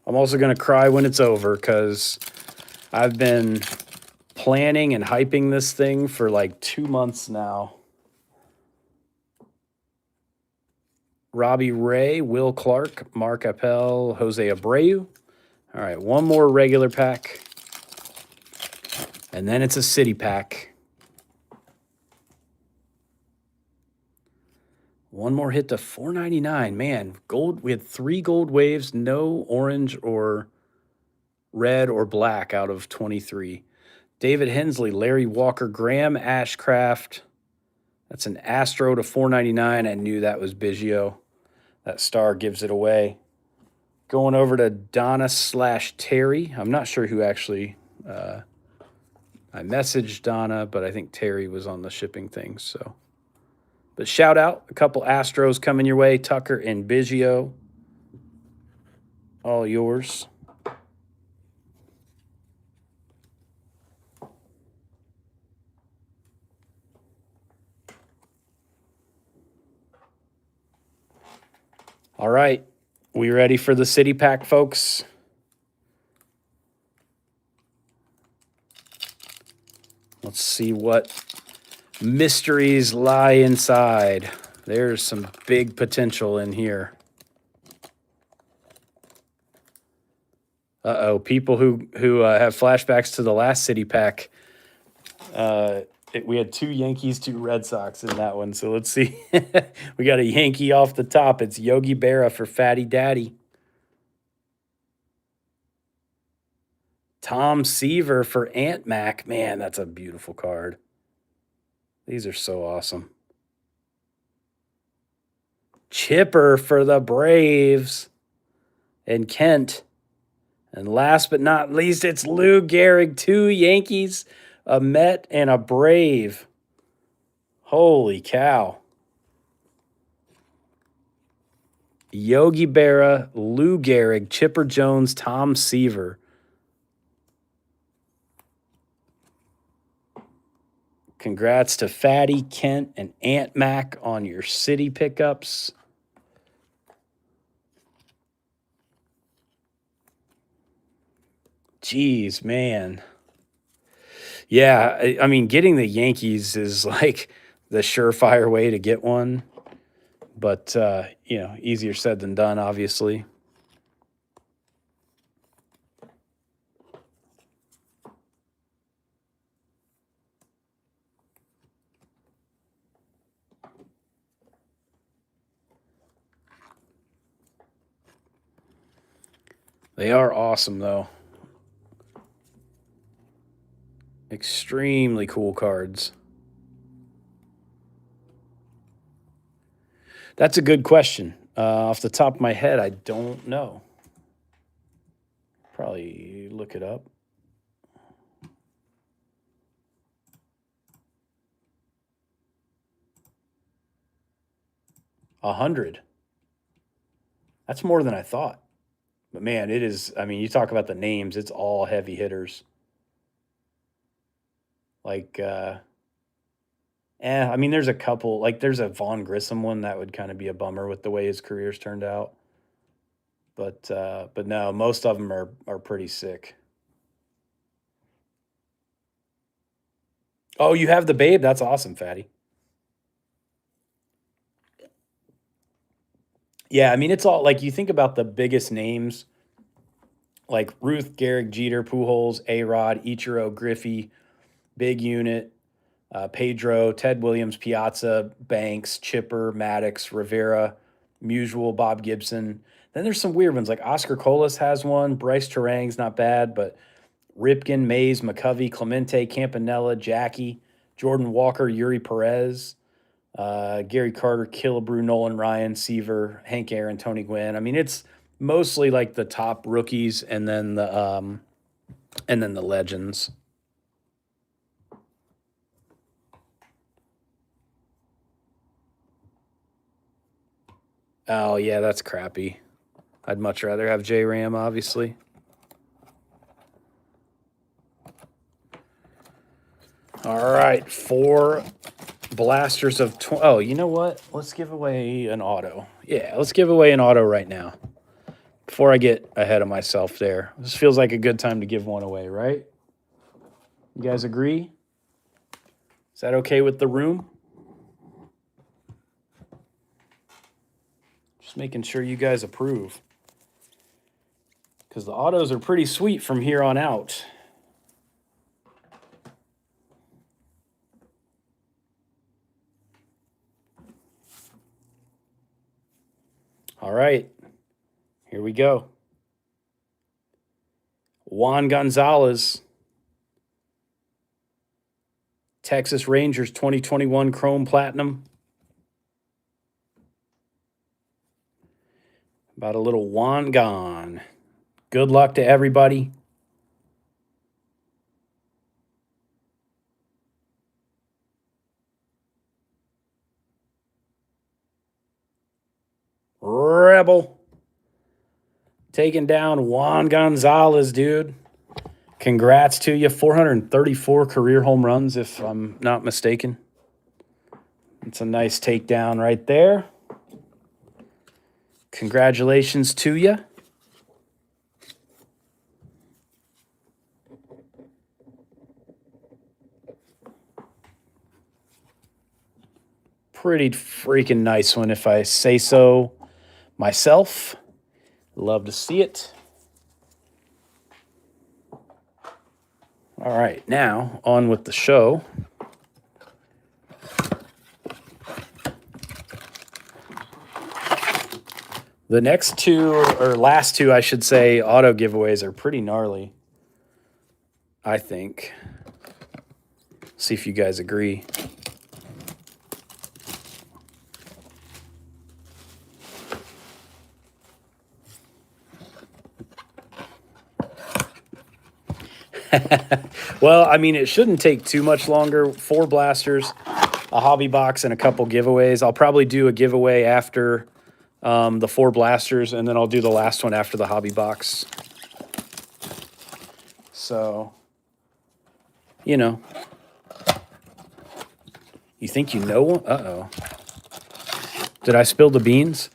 I'm also going to cry when it's over because I've been planning and hyping this thing for like 2 months now. Robbie Ray, Will Clark, Mark Appel, Jose Abreu. All right, one more regular pack. And then it's a city pack. One more hit to $4.99. Man, gold. We had 3 Gold Waves, no orange or red or black out of 23. David Hensley, Larry Walker, Graham Ashcraft. That's an Astro to $4.99. I knew that was Biggio. That star gives it away. Going over to Donna/Terry. I'm not sure who actually... I messaged Donna, but I think Terry was on the shipping thing. So, but shout out, a couple Astros coming your way. Tucker and Biggio, all yours. All right, we ready for the city pack, folks? Let's see what mysteries lie inside. There's some big potential in here. Uh-oh, people who have flashbacks to the last City Pack. We had 2 Yankees, 2 Red Sox in that one. So let's see. We got a Yankee off the top. It's Yogi Berra for Fatty Daddy. Tom Seaver for Ant Mac. Man, that's a beautiful card. These are so awesome. Chipper for the Braves and Kent. And last but not least, it's Lou Gehrig. 2 Yankees, a Met, and a Brave. Holy cow. Yogi Berra, Lou Gehrig, Chipper Jones, Tom Seaver. Congrats to Fatty, Kent, and Ant Mac on your city pickups. Jeez, man. Yeah, I mean, getting the Yankees is like the surefire way to get one. But, easier said than done, obviously. They are awesome, though. Extremely cool cards. That's a good question. Off the top of my head, I don't know. Probably look it up. $100. That's more than I thought. But man, it is. I mean, you talk about the names; it's all heavy hitters. Like, I mean, there's a couple. Like, there's a Vaughn Grissom one that would kind of be a bummer with the way his career's turned out. But no, most of them are pretty sick. Oh, you have the Babe? That's awesome, Fatty. Yeah, I mean, it's all like you think about the biggest names like Ruth, Gehrig, Jeter, Pujols, A-Rod, Ichiro, Griffey, Big Unit, Pedro, Ted Williams, Piazza, Banks, Chipper, Maddox, Rivera, Musial, Bob Gibson. Then there's some weird ones like Oscar Colas has one. Bryce Terang's not bad, but Ripken, Mays, McCovey, Clemente, Campanella, Jackie, Jordan Walker, Yuri Perez, Gary Carter, Killebrew, Nolan Ryan, Seaver, Hank Aaron, Tony Gwynn. I mean, it's mostly like the top rookies and then the legends. Oh yeah, that's crappy. I'd much rather have J Ram, obviously. All right, 4 blasters of oh, you know what? Let's give away an auto. Yeah, let's give away an auto right now. Before I get ahead of myself there. This feels like a good time to give one away, right? You guys agree? Is that okay with the room? Just making sure you guys approve. Because the autos are pretty sweet from here on out. All right, here we go. Juan Gonzalez, Texas Rangers 2021 Chrome Platinum. About a little Juan Gon. Good luck to everybody. Rebel. Taking down Juan Gonzalez, dude. Congrats to you. 434 career home runs, if I'm not mistaken. It's a nice takedown right there. Congratulations to you. Pretty freaking nice one, if I say so myself. Love to see it. All right, now on with the show. The next two, or last two, I should say, auto giveaways are pretty gnarly, I think. See if you guys agree. Well, I mean, it shouldn't take too much longer. 4 blasters, a hobby box, and a couple giveaways. I'll probably do a giveaway after the 4 blasters, and then I'll do the last one after the hobby box. So, you know. You think you know? Uh-oh. Did I spill the beans?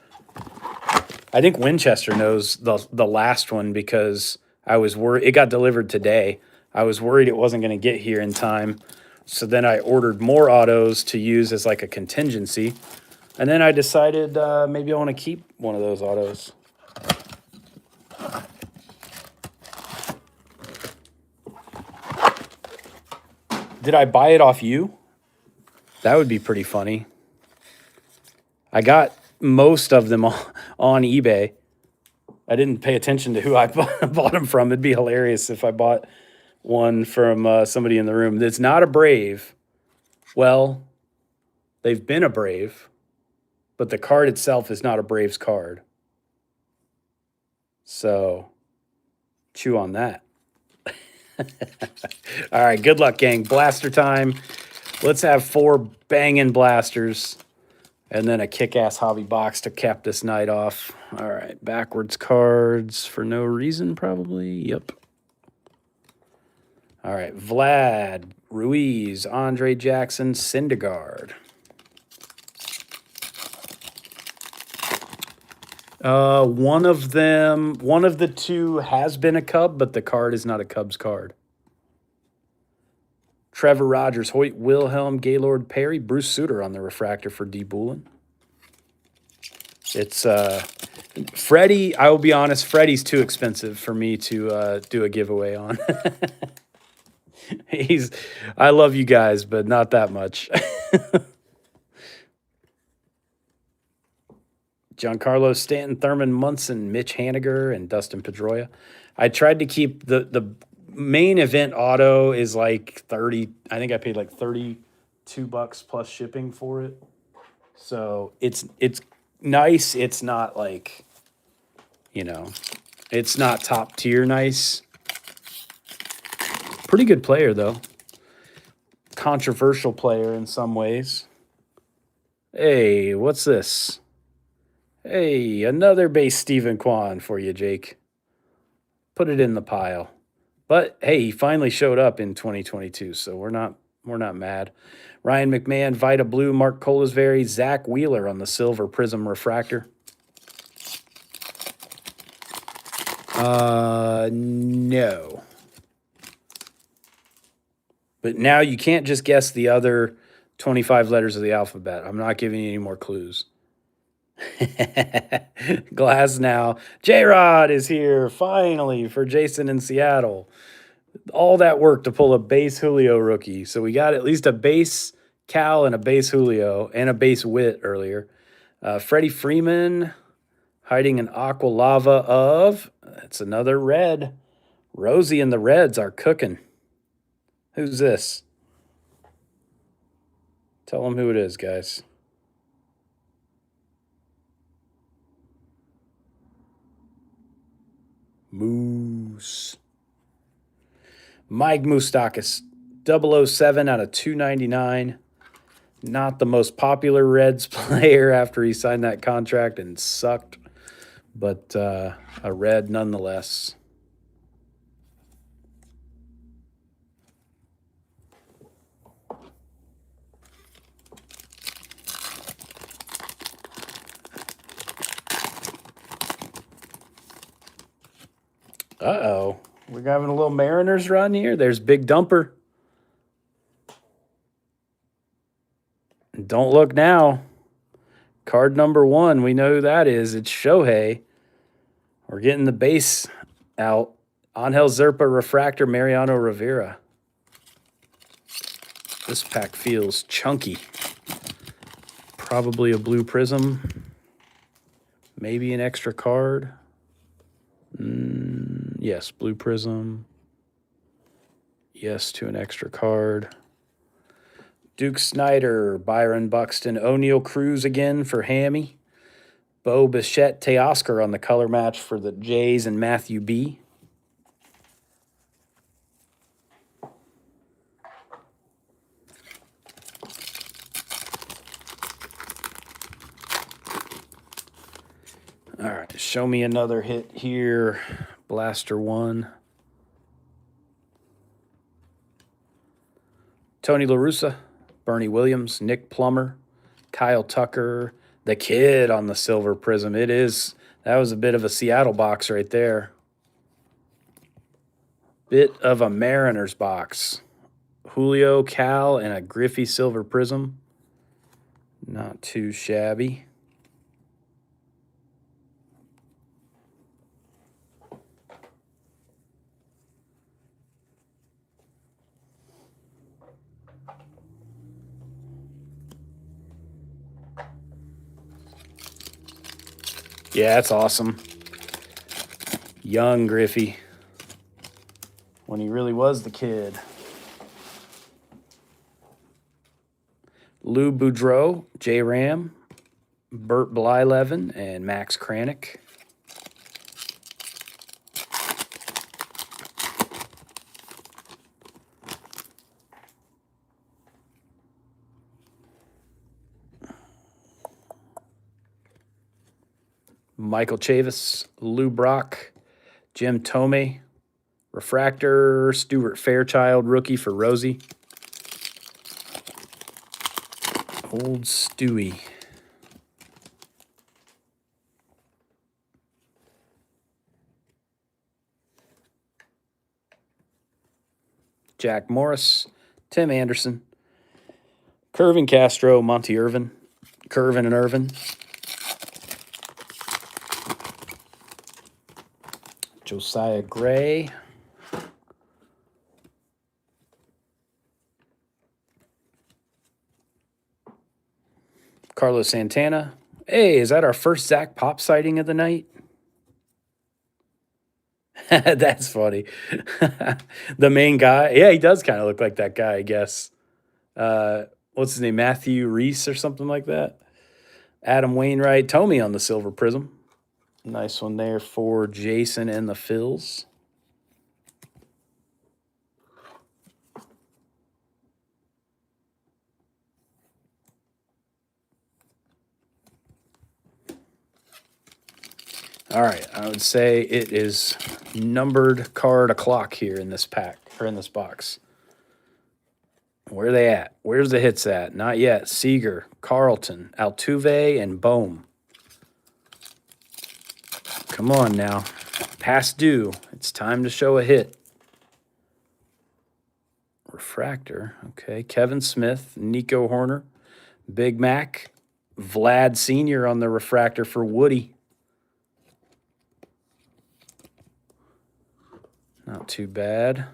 I think Winchester knows the last one because I was worried. It got delivered today. I was worried it wasn't going to get here in time. So then I ordered more autos to use as like a contingency. And then I decided maybe I want to keep one of those autos. Did I buy it off you? That would be pretty funny. I got most of them on eBay. I didn't pay attention to who I bought them from. It'd be hilarious if I bought one from somebody in the room that's not a Brave. Well, they've been a Brave, but the card itself is not a Braves card. So, chew on that. All right, good luck, gang. Blaster time. Let's have 4 banging blasters and then a kick-ass hobby box to cap this night off. All right, backwards cards for no reason, probably. Yep. All right, Vlad, Ruiz, Andre Jackson, Syndergaard. One of the two has been a Cub, but the card is not a Cubs card. Trevor Rogers, Hoyt Wilhelm, Gaylord Perry, Bruce Sutter on the refractor for D. Boolin. It's Freddie. I will be honest, Freddie's too expensive for me to do a giveaway on. I love you guys, but not that much. Giancarlo Stanton, Thurman Munson, Mitch Haniger, and Dustin Pedroia. I tried to keep the main event auto is like 30. I think I paid like $32 plus shipping for it. So it's nice. It's not like, it's not top tier nice. Pretty good player though. Controversial player in some ways. Hey, what's this? Hey, another base Stephen Kwan for you, Jake. Put it in the pile. But hey, he finally showed up in 2022, so we're not mad. Ryan McMahon, Vita Blue, Mark Kolasberry, Zach Wheeler on the Silver Prism Refractor. No. But now you can't just guess the other 25 letters of the alphabet. I'm not giving you any more clues. Glass now. J-Rod is here finally for Jason in Seattle. All that work to pull a base Julio rookie. So we got at least a base Cal and a base Julio and a base Witt earlier. Freddie Freeman hiding an aqua lava of, that's another red. Rosie and the Reds are cooking. Who's this? Tell them who it is, guys. Moose. Mike Moustakas, 007 out of 299. Not the most popular Reds player after he signed that contract and sucked, but a Red nonetheless. Uh-oh. We're having a little Mariners run here. There's Big Dumper. Don't look now. Card number 1, we know who that is. It's Shohei. We're getting the base out. Angel Zerpa Refractor, Mariano Rivera. This pack feels chunky. Probably a blue prism. Maybe an extra card. Yes, blue prism. Yes to an extra card. Duke Snyder, Byron Buxton, O'Neal Cruz again for Hammy. Bo Bichette, Teoscar on the color match for the Jays and Matthew B. All right, show me another hit here. Blaster 1. Tony La Russa, Bernie Williams, Nick Plummer, Kyle Tucker, the kid on the silver prism. That was a bit of a Seattle box right there. Bit of a Mariners box. Julio, Cal, and a Griffey silver prism. Not too shabby. Yeah, that's awesome. Young Griffey. When he really was the kid. Lou Boudreau, J. Ram, Burt Blyleven, and Max Kranick. Michael Chavis, Lou Brock, Jim Tomei, Refractor, Stuart Fairchild, rookie for Rosie. Old Stewie. Jack Morris, Tim Anderson, Curvin Castro, Monty Irvin, Curvin and Irvin. Josiah Gray. Carlos Santana. Hey, is that our first Zach Pop sighting of the night? That's funny. The main guy. Yeah, he does kind of look like that guy, I guess. What's his name? Matthew Reese or something like that. Adam Wainwright. Tomei on the silver prism. Nice one there for Jason and the Phils. All right, I would say it is numbered card o'clock here in this pack, or in this box. Where are they at? Where's the hits at? Not yet. Seager, Carlton, Altuve, and Bohm. Come on now. Past due. It's time to show a hit. Refractor. Okay. Kevin Smith, Nico Horner, Big Mac, Vlad Sr. on the refractor for Woody. Not too bad.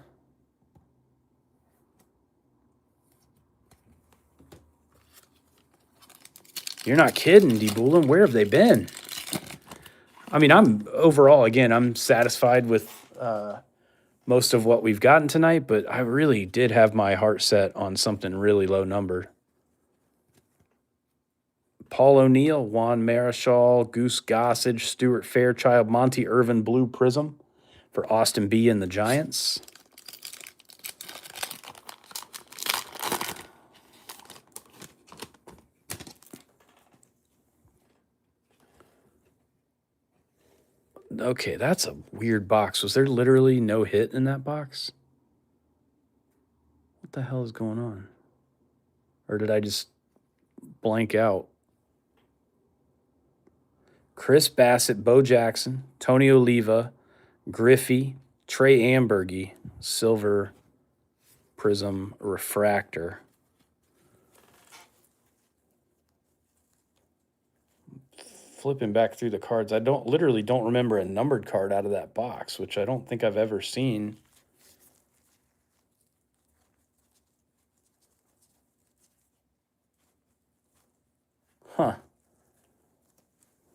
You're not kidding, D. Boolin. Where have they been? I mean, I'm satisfied with most of what we've gotten tonight, but I really did have my heart set on something really low numbered. Paul O'Neill, Juan Marichal, Goose Gossage, Stuart Fairchild, Monty Irvin Blue Prism for Austin B and the Giants. Okay, that's a weird box. Was there literally no hit in that box? What the hell is going on? Or did I just blank out? Chris Bassett, Bo Jackson, Tony Oliva, Griffey, Trey Ambergy, silver prism refractor. flipping back through the cards. I literally don't remember a numbered card out of that box, which I don't think I've ever seen. Huh.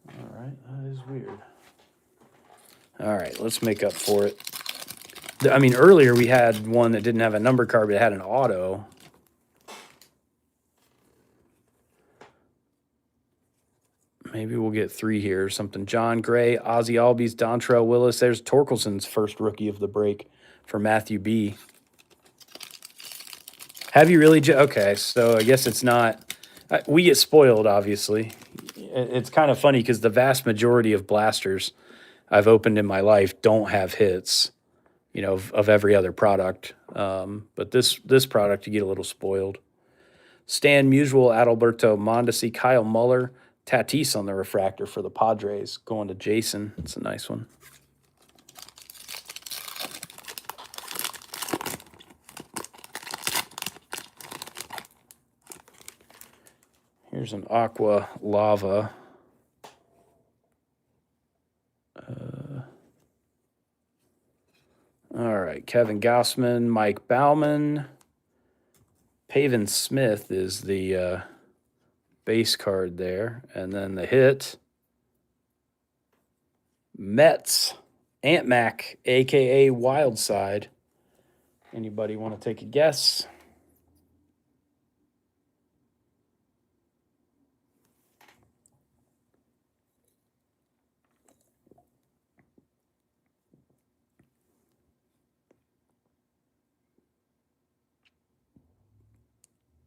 All right, that is weird. All right, let's make up for it. I mean, earlier we had one that didn't have a numbered card, but it had an auto. Maybe we'll get 3 here or something. John Gray, Ozzie Albies, Dontrell Willis. There's Torkelson's first rookie of the break for Matthew B. Have you really? Okay, so I guess it's not. We get spoiled, obviously. It's kind of funny because the vast majority of blasters I've opened in my life don't have hits, you know, of every other product. But this product, you get a little spoiled. Stan Musial, Adalberto Mondesi, Kyle Muller, Tatis on the refractor for the Padres, going to Jason. It's a nice one. Here's an Aqua Lava. All right, Kevin Gaussman, Mike Bauman. Pavin Smith is the base card there. And then the hit, Mets, Ant Mac, a.k.a. Wildside. Anybody want to take a guess?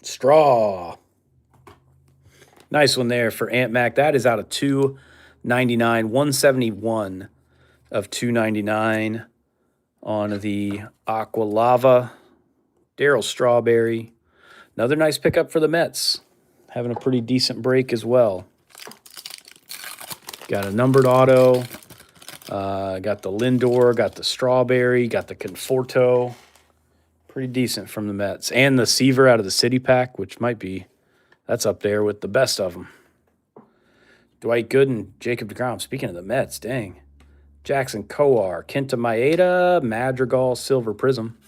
Straw. Nice one there for Ant Mac. That is out of 299, 171 of 299 on the Aqua Lava. Darryl Strawberry. Another nice pickup for the Mets. Having a pretty decent break as well. Got a numbered auto. Got the Lindor. Got the Strawberry. Got the Conforto. Pretty decent from the Mets. And the Seaver out of the City Pack, which might be, that's up there with the best of them. Dwight Gooden, Jacob deGrom. Speaking of the Mets, dang. Jackson Kowar, Kenta Maeda, Madrigal, Silver Prism.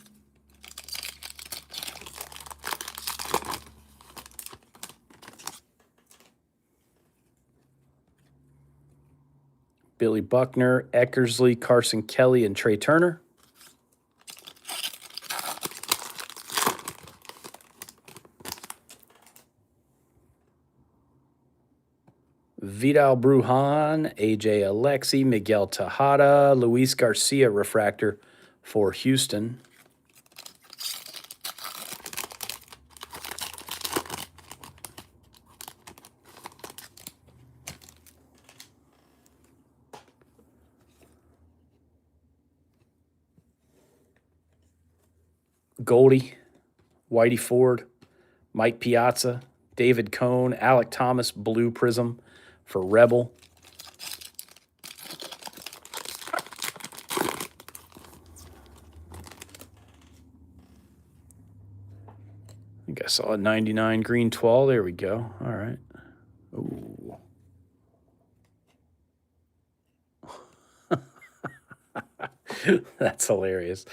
Billy Buckner, Eckersley, Carson Kelly, and Trey Turner. Vidal Brujan, AJ Alexi, Miguel Tejada, Luis Garcia refractor for Houston. Goldie, Whitey Ford, Mike Piazza, David Cohn, Alec Thomas, Blue Prism for Rebel. I think I saw a 99 green 12. There we go. All right. Ooh. That's hilarious.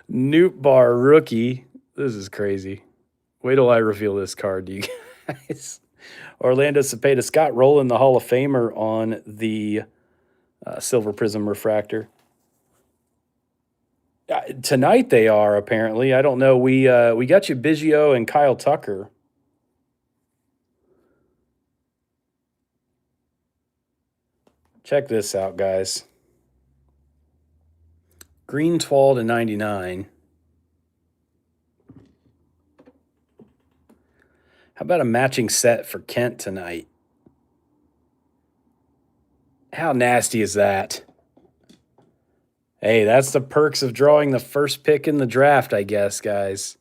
Newt Bar rookie. This is crazy. Wait till I reveal this card to you guys. Orlando Cepeda, Scott Rowland, the Hall of Famer on the Silver Prism refractor. Tonight they are, apparently. I don't know. We got you Biggio and Kyle Tucker. Check this out, guys. Green 12 to 99. How about a matching set for Kent tonight? How nasty is that? Hey, that's the perks of drawing the first pick in the draft, I guess, guys.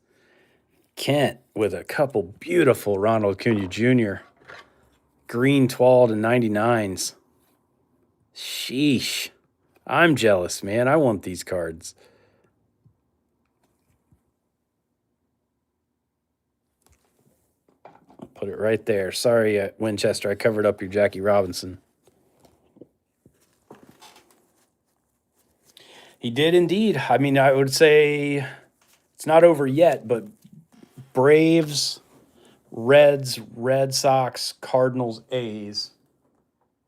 Kent with a couple beautiful Ronald Acuna Jr. Green 12 to 99s. Sheesh. I'm jealous, man. I want these cards. I'll put it right there. Sorry, Winchester, I covered up your Jackie Robinson. He did indeed. I mean, I would say it's not over yet, but Braves, Reds, Red Sox, Cardinals, A's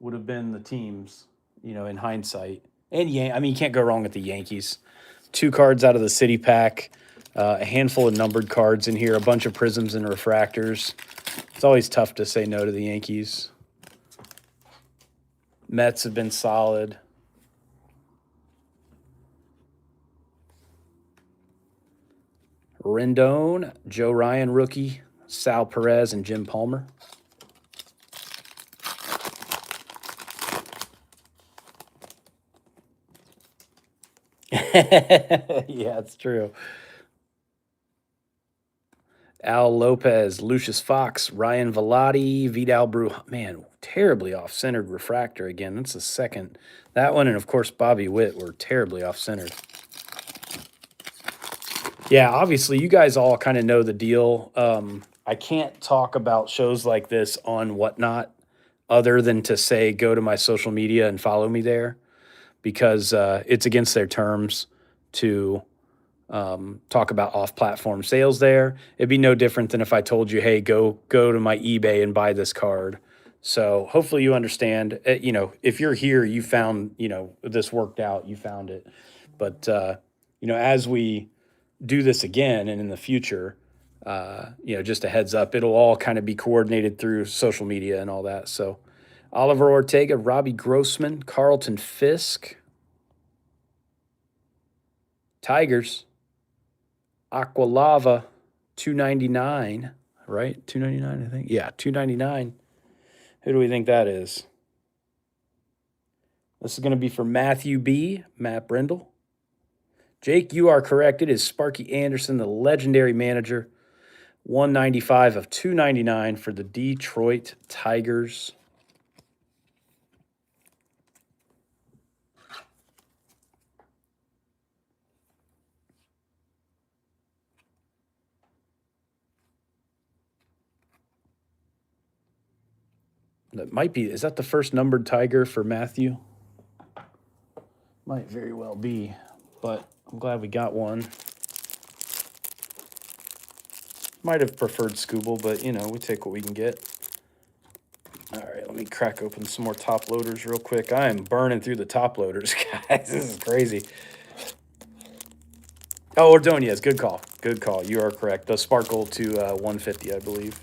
would have been the teams, in hindsight. And I mean, you can't go wrong with the Yankees. 2 cards out of the city pack, a handful of numbered cards in here, a bunch of prisms and refractors. It's always tough to say no to the Yankees. Mets have been solid. Rendon, Joe Ryan rookie, Sal Perez, and Jim Palmer. Yeah, it's true. Al Lopez, Lucius Fox, Ryan Velati, Vidal Man, terribly off-centered refractor again. That's the second. That one and, of course, Bobby Witt were terribly off-centered. Yeah, obviously, you guys all kind of know the deal. I can't talk about shows like this on Whatnot other than to say go to my social media and follow me there because it's against their terms to talk about off-platform sales there. It'd be no different than if I told you, hey, go to my eBay and buy this card. So hopefully you understand, if you're here, you found, this worked out, you found it. But, as we do this again and in the future, just a heads up, it'll all kind of be coordinated through social media and all that. So Oliver Ortega, Robbie Grossman, Carlton Fisk, Tigers, Aqualava, $2.99, right? $2.99, I think. Yeah, $2.99. Who do we think that is? This is going to be for Matthew B., Matt Brindle. Jake, you are correct. It is Sparky Anderson, the legendary manager. $195 of $2.99 for the Detroit Tigers. That might be, is that the first numbered Tiger for Matthew? Might very well be, but I'm glad we got one. Might have preferred Scooble, but, we take what we can get. All right, let me crack open some more top loaders real quick. I am burning through the top loaders, guys. This is crazy. Oh, Ordonez, good call. Good call. You are correct. The sparkle to 150, I believe.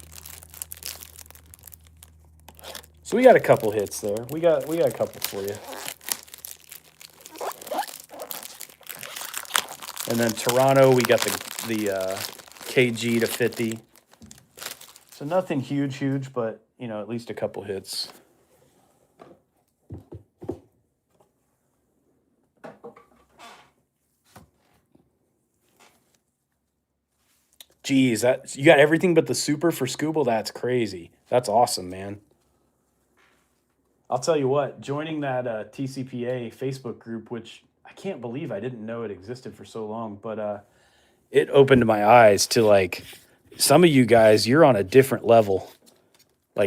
So we got a couple hits there. We got a couple for you. And then Toronto, we got the KG to 50. So nothing huge, but, at least a couple hits. Geez, you got everything but the super for Scooble? That's crazy. That's awesome, man. I'll tell you what, joining that TCPA Facebook group, which I can't believe I didn't know it existed for so long, but it opened my eyes to, some of you guys, you're on a different level.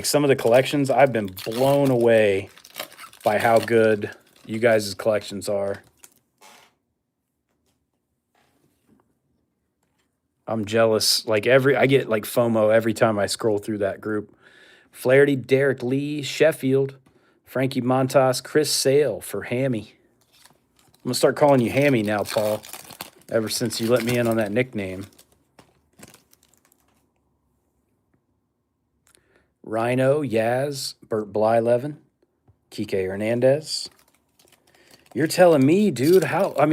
Some of the collections, I've been blown away by how good you guys' collections are. I'm jealous. I get FOMO every time I scroll through that group. Flaherty, Derek Lee, Sheffield, Frankie Montas, Chris Sale for Hammy. I'm going to start calling you Hammy now, Paul, ever since you let me in on that nickname. Rhino, Yaz, Burt Blyleven, Kike Hernandez. You're telling me, dude, I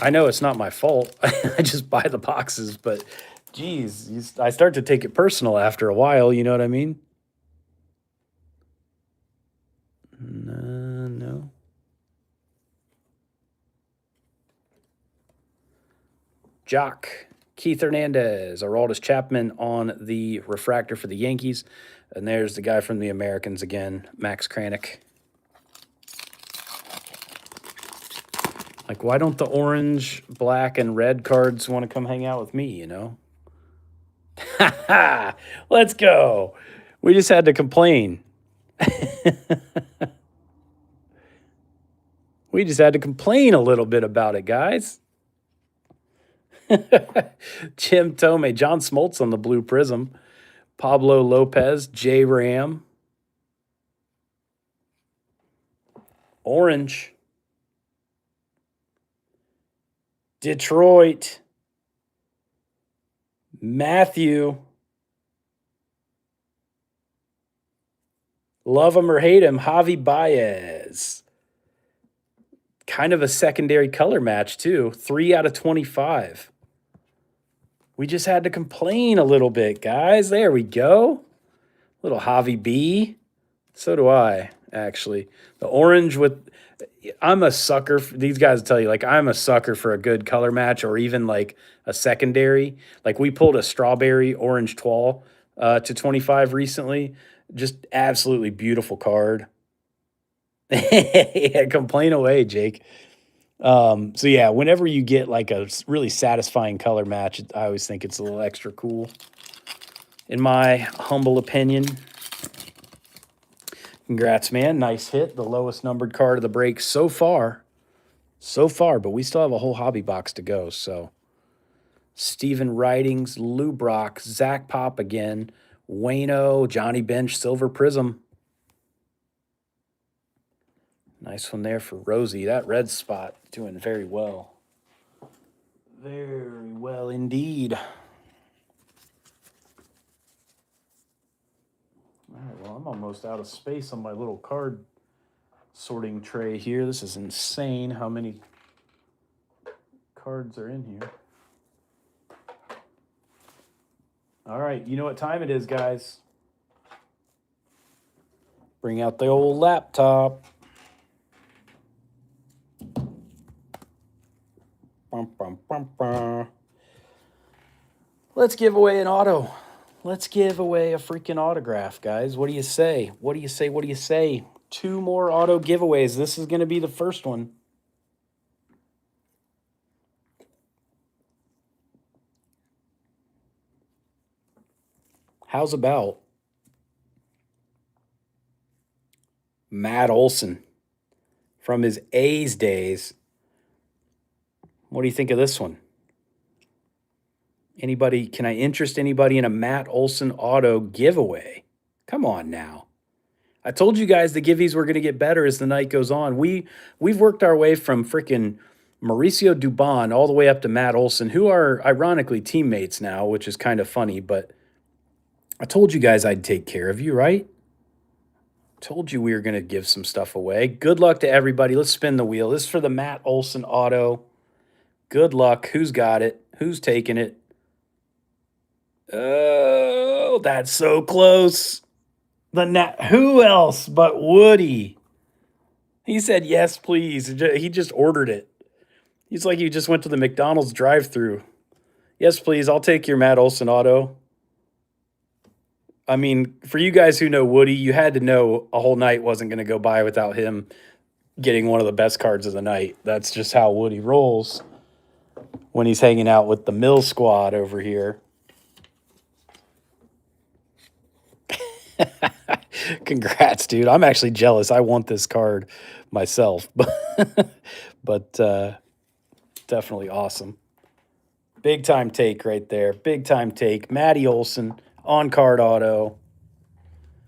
know it's not my fault. I just buy the boxes, but geez, I start to take it personal after a while, you know what I mean? No. Jock, Keith Hernandez, Aroldis Chapman on the refractor for the Yankees. And there's the guy from the Americans again, Max Kranick. Why don't the orange, black, and red cards want to come hang out with me, Let's go. We just had to complain. We just had to complain a little bit about it, guys. Jim Tomei, John Smoltz on the blue prism. Pablo Lopez, J. Ram. Orange. Detroit. Matthew. Love him or hate him, Javi Baez. Kind of a secondary color match, too. 3 out of 25. We just had to complain a little bit, guys. There we go. Little Javi B. So do I, actually. The orange with... I'm a sucker. These guys tell you, like, I'm a sucker for a good color match or even, like, a secondary. Like, we pulled a strawberry orange twal to 25 recently. Just absolutely beautiful card. Yeah, complain away, Jake. So yeah, whenever you get like a really satisfying color match, I always think it's a little extra cool. In my humble opinion. Congrats, man. Nice hit. The lowest numbered card of the break so far. So far, but we still have a whole hobby box to go. So Steven Writings, Lou Brock, Zach Pop again, Wayno, Johnny Bench, Silver Prism. Nice one there for Rosie. That red spot doing very well. Very well indeed. All right, well, I'm almost out of space on my little card sorting tray here. This is insane how many cards are in here. All right, you know what time it is, guys. Bring out the old laptop. Let's give away an auto. Let's give away a freaking autograph, guys. What do you say? What do you say? What do you say? 2 more auto giveaways. This is going to be the first one. How's about Matt Olson from his A's days? What do you think of this one? Anybody, can I interest anybody in a Matt Olson auto giveaway? Come on now. I told you guys the giveies were going to get better as the night goes on. We've worked our way from freaking Mauricio Dubon all the way up to Matt Olson, who are ironically teammates now, which is kind of funny, but I told you guys I'd take care of you, right? Told you we were going to give some stuff away. Good luck to everybody. Let's spin the wheel. This is for the Matt Olson auto. Good luck. Who's got it? Who's taking it? Oh, that's so close. Who else but Woody? He said, yes, please. He just ordered it. He's like, he just went to the McDonald's drive-thru. Yes, please. I'll take your Matt Olson auto. I mean, for you guys who know Woody, you had to know a whole night wasn't going to go by without him getting one of the best cards of the night. That's just how Woody rolls when he's hanging out with the Mill squad over here. Congrats, dude. I'm actually jealous. I want this card myself, but definitely awesome. Big time take right there. Big time take. Matty Olson on card auto.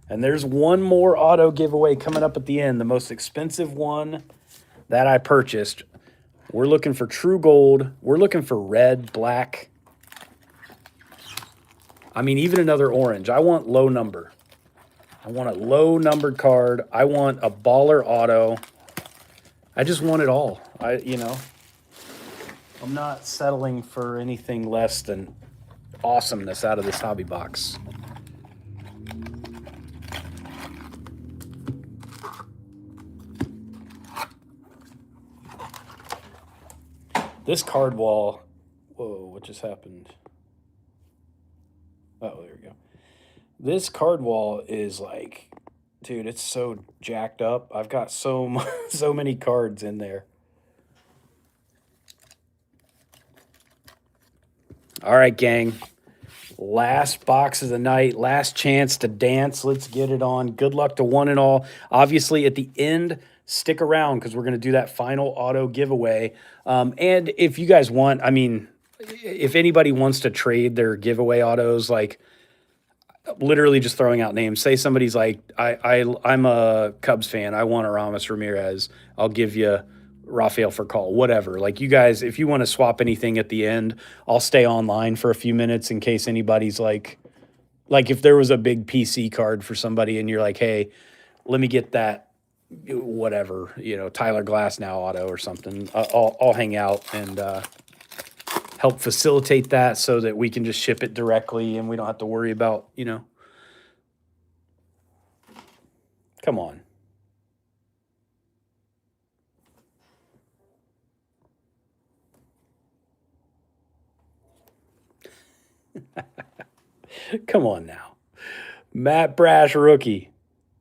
And there's one more auto giveaway coming up at the end, the most expensive one that I purchased. We're looking for true gold. We're looking for red, black. I mean, even another orange. I want low number. I want a low numbered card. I want a baller auto. I just want it all. I'm not settling for anything less than awesomeness out of this hobby box. This card wall, whoa, what just happened? Oh, there we go. This card wall is like, dude, it's so jacked up. I've got so many cards in there. All right, gang. Last box of the night, last chance to dance. Let's get it on. Good luck to one and all. Obviously, at the end, stick around because we're going to do that final auto giveaway. And if you guys want, I mean, if anybody wants to trade their giveaway autos, like literally just throwing out names, say somebody's like, I'm a Cubs fan, I want Aramis Ramirez, I'll give you Rafael Furcal, whatever. Like you guys, if you want to swap anything at the end, I'll stay online for a few minutes in case anybody's like if there was a big PC card for somebody and you're like, hey, let me get that, whatever, Tyler Glasnow auto or something. I'll hang out and help facilitate that so that we can just ship it directly and we don't have to worry about, come on. Come on now. Matt Brash, rookie.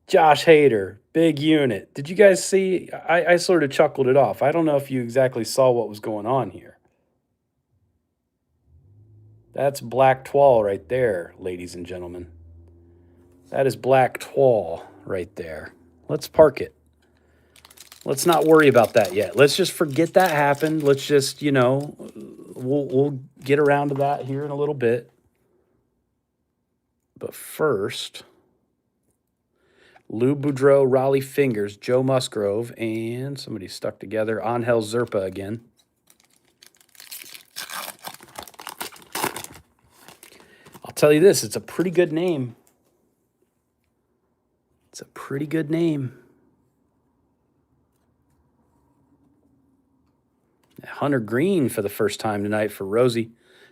Josh Hader, big unit. Did you guys see? I sort of chuckled it off. I don't know if you exactly saw what was going on here. That's Black Twal right there, ladies and gentlemen. That is Black Twal right there. Let's park it. Let's not worry about that yet. Let's just forget that happened. Let's just, we'll get around to that here in a little bit. But first, Lou Boudreau, Raleigh Fingers, Joe Musgrove, and somebody stuck together, Angel Zerpa again. I'll tell you this, it's a pretty good name. It's a pretty good name. Hunter Green for the first time tonight for Rosie.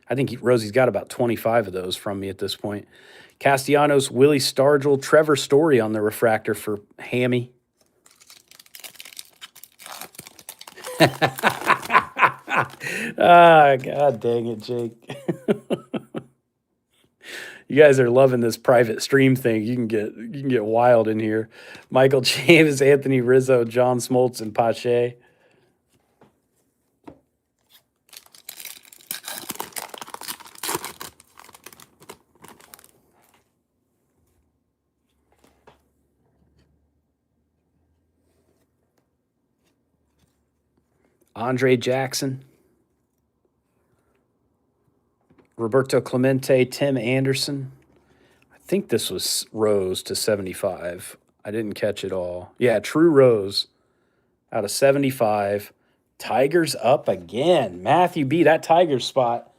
I think Rosie's got about 25 of those from me at this point. Castellanos, Willie Stargell, Trevor Story on the refractor for Hammy. God dang it, Jake. You guys are loving this private stream thing. You can get wild in here. Michael James, Anthony Rizzo, John Smoltz, and Pache. Andre Jackson, Roberto Clemente, Tim Anderson. I think this was Rose to 75. I didn't catch it all. Yeah, True Rose out of 75. Tigers up again. Matthew B., that Tigers spot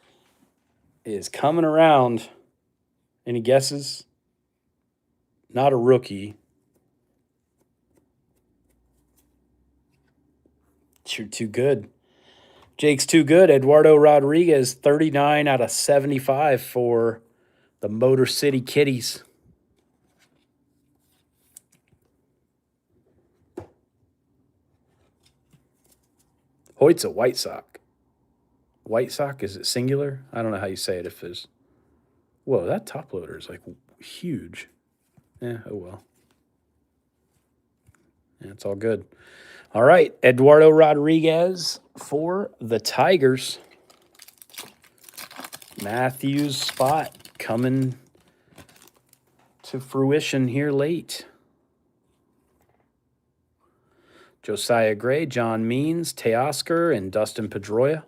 is coming around. Any guesses? Not a rookie. You're too good. Jake's too good. Eduardo Rodriguez, 39 out of 75 for the Motor City Kitties. Hoyt's a White Sox. White Sox, is it singular? I don't know how you say it if it's... Whoa, that top loader is like huge. Yeah, oh well. Yeah, it's all good. All right, Eduardo Rodriguez for the Tigers. Matthews spot coming to fruition here late. Josiah Gray, John Means, Teoscar, and Dustin Pedroia.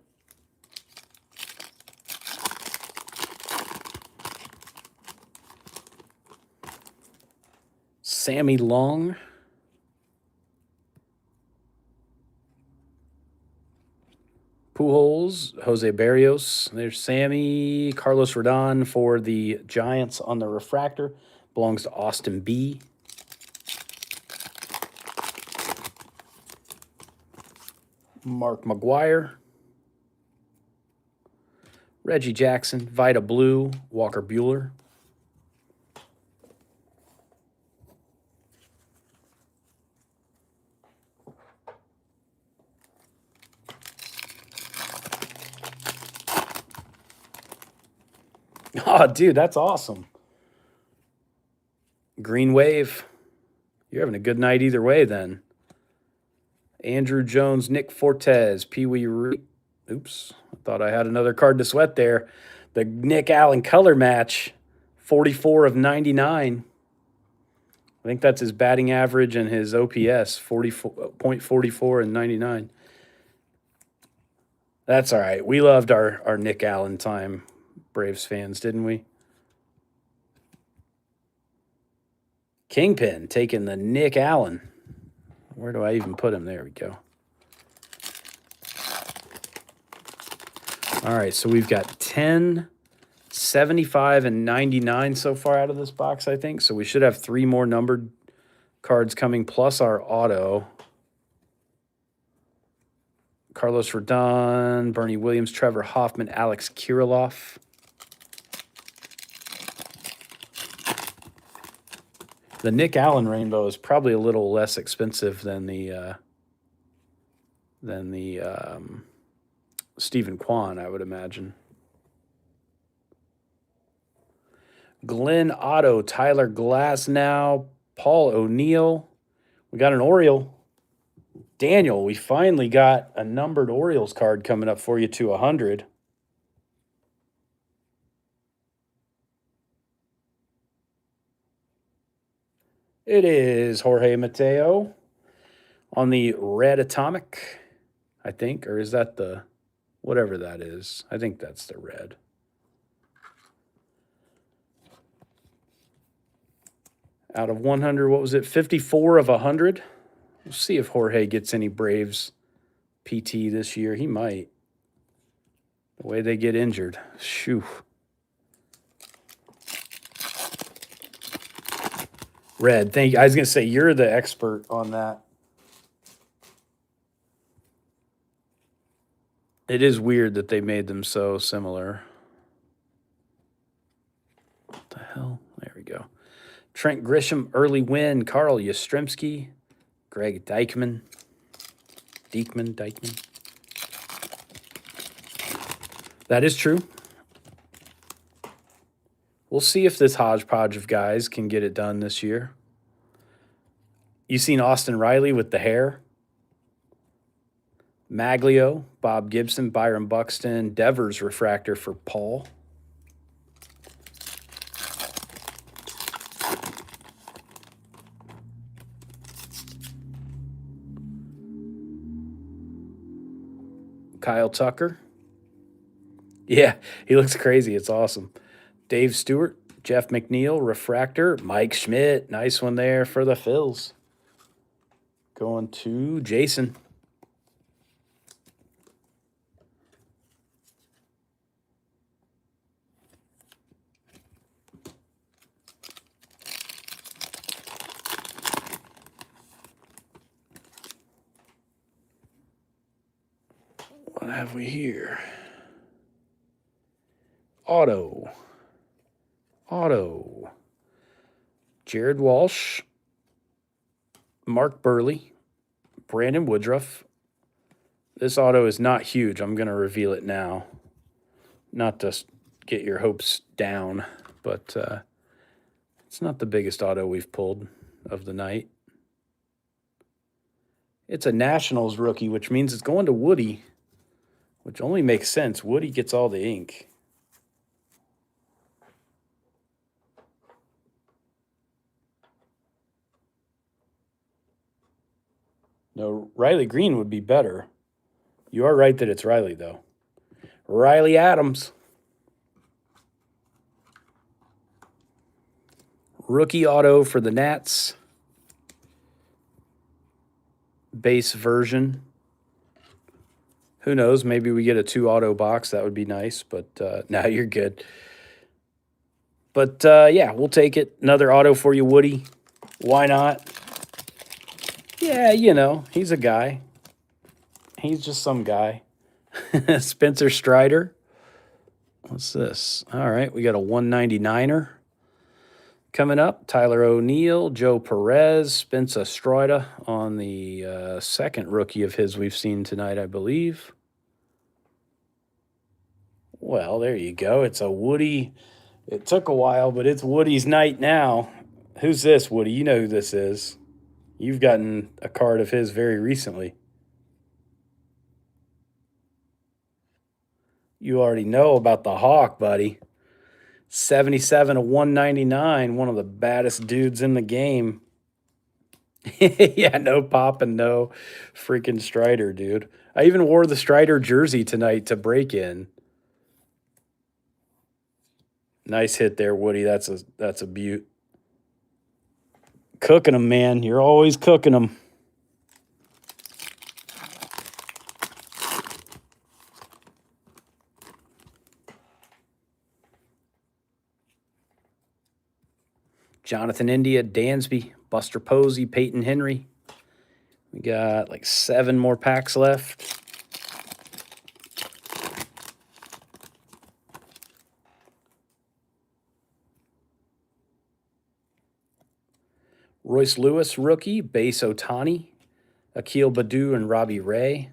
Sammy Long. Pujols, Jose Barrios. There's Sammy. Carlos Rodon for the Giants on the refractor. Belongs to Austin B. Mark McGuire. Reggie Jackson. Vida Blue. Walker Buehler. Oh, dude, that's awesome. Green Wave. You're having a good night either way then. Andrew Jones, Nick Fortes, Pee Wee Root. Oops, I thought I had another card to sweat there. The Nick Allen color match, 44 of 99. I think that's his batting average and his OPS, 40.44 and 99. That's all right. We loved our Nick Allen time, Braves fans, didn't we? Kingpin taking the Nick Allen. Where do I even put him? There we go. All right, so we've got 10, 75, and 99 so far out of this box, I think. So we should have 3 more numbered cards coming, plus our auto. Carlos Rodon, Bernie Williams, Trevor Hoffman, Alex Kirilloff. The Nick Allen rainbow is probably a little less expensive than the Stephen Kwan, I would imagine. Glenn Otto, Tyler Glasnow, Paul O'Neill. We got an Oriole. Daniel, we finally got a numbered Orioles card coming up for you to 100. It is Jorge Mateo on the red atomic, I think. Or is that the, whatever that is? I think that's the red. Out of 100, what was it? 54 of 100. We'll see if Jorge gets any Braves PT this year. He might. The way they get injured. Shoo. Red, thank you. I was going to say, you're the expert on that. It is weird that they made them so similar. What the hell? There we go. Trent Grisham, early win. Carl Yastrzemski, Greg Dykman. Dykman. That is true. We'll see if this hodgepodge of guys can get it done this year. You seen Austin Riley with the hair? Maglio, Bob Gibson, Byron Buxton, Devers refractor for Paul. Kyle Tucker. Yeah, he looks crazy. It's awesome. Dave Stewart, Jeff McNeil, refractor. Mike Schmidt, nice one there for the Phils. Going to Jason. What have we here? Auto. Jared Walsh, Mark Burley, Brandon Woodruff. This auto is not huge. I'm going to reveal it now. Not to get your hopes down, but it's not the biggest auto we've pulled of the night. It's a Nationals rookie, which means it's going to Woody, which only makes sense. Woody gets all the ink. No, Riley Green would be better. You are right that it's Riley, though. Riley Adams. Rookie auto for the Nats. Base version. Who knows? Maybe we get a 2-auto box. That would be nice, but now you're good. But, yeah, we'll take it. Another auto for you, Woody. Why not? Yeah, you know, he's a guy. He's just some guy. Spencer Strider. What's this? All right, we got a 199er coming up. Tyler O'Neill, Joe Perez, Spencer Strider on the second rookie of his we've seen tonight, I believe. Well, there you go. It's a Woody. It took a while, but it's Woody's night now. Who's this, Woody? You know who this is. You've gotten a card of his very recently. You already know about the Hawk, buddy. 77 of 199, one of the baddest dudes in the game. Yeah, no pop and no freaking Strider, dude. I even wore the Strider jersey tonight to break in. Nice hit there, Woody. That's a beaut. Cooking them, man. You're always cooking them. Jonathan India, Dansby, Buster Posey, Peyton Henry. We got like 7 more packs left. Royce Lewis, rookie, Base Otani, Akil Baddoo, and Robbie Ray.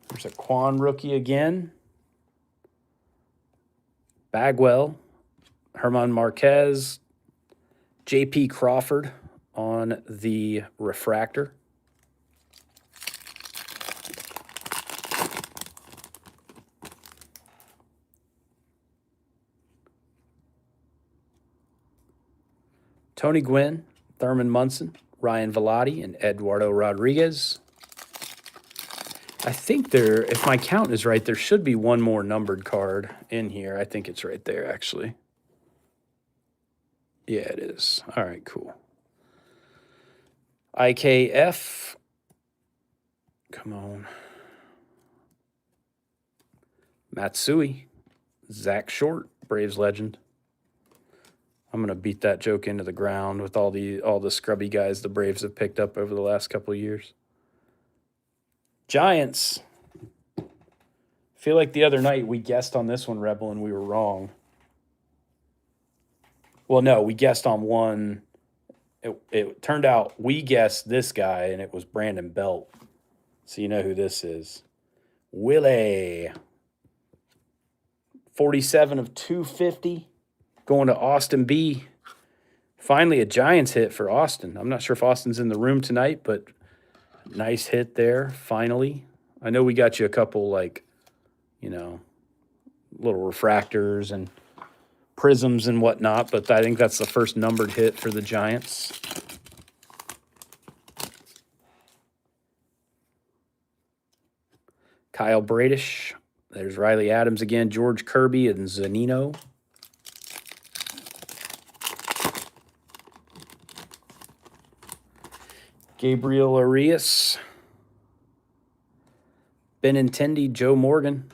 There's a Quan rookie again. Bagwell, Herman Marquez, J.P. Crawford on the refractor. Tony Gwynn, Thurman Munson, Ryan Velati, and Eduardo Rodriguez. I think there, if my count is right, there should be one more numbered card in here. I think it's right there, actually. Yeah, it is. All right, cool. IKF. Come on. Matsui. Zach Short, Braves legend. I'm gonna beat that joke into the ground with all the scrubby guys the Braves have picked up over the last couple of years. Giants. Feel like the other night we guessed on this one, Rebel, and we were wrong. Well, no, we guessed on one. It turned out we guessed this guy, and it was Brandon Belt. So you know who this is. Willie. 47 of 250. Going to Austin B. Finally, a Giants hit for Austin. I'm not sure if Austin's in the room tonight, but nice hit there, finally. I know we got you a couple, like, little refractors and prisms and whatnot, but I think that's the first numbered hit for the Giants. Kyle Bradish. There's Riley Adams again, George Kirby, and Zanino. Gabriel Arias. Benintendi, Joe Morgan.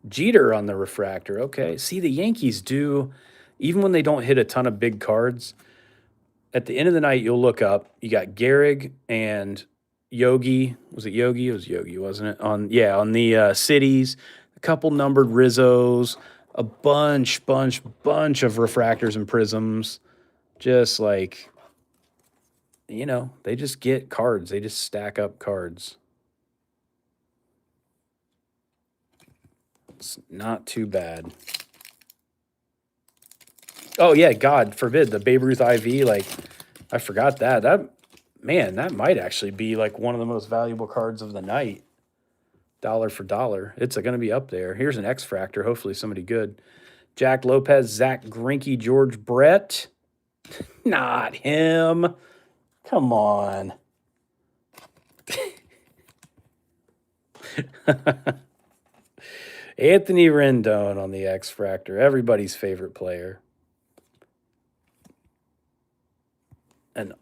Jeter on the refractor. Okay. See, the Yankees do, even when they don't hit a ton of big cards, at the end of the night, you'll look up. You got Gehrig and Yogi. Was it Yogi? It was Yogi, wasn't it? On the cities, a couple numbered Rizzos, a bunch of refractors and prisms. Just like, they just get cards. They just stack up cards. It's not too bad. Oh, yeah, God forbid, the Babe Ruth IV, like, I forgot that. That might actually be, like, one of the most valuable cards of the night. Dollar for dollar. It's going to be up there. Here's an X-Fractor, hopefully somebody good. Jack Lopez, Zach Greinke, George Brett. Not him. Come on. Anthony Rendon on the X-Fractor, everybody's favorite player. And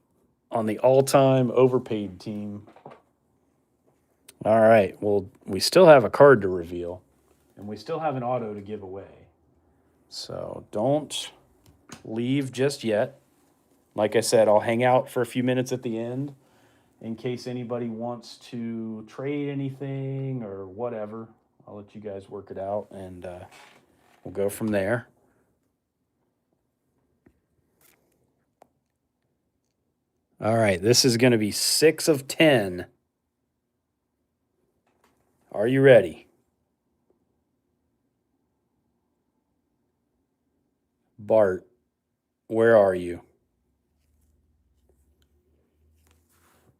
on the all-time overpaid team. All right, well, we still have a card to reveal, and we still have an auto to give away. So don't leave just yet. Like I said, I'll hang out for a few minutes at the end in case anybody wants to trade anything or whatever. I'll let you guys work it out, and we'll go from there. All right, this is going to be 6 of 10. Are you ready? Bart, where are you?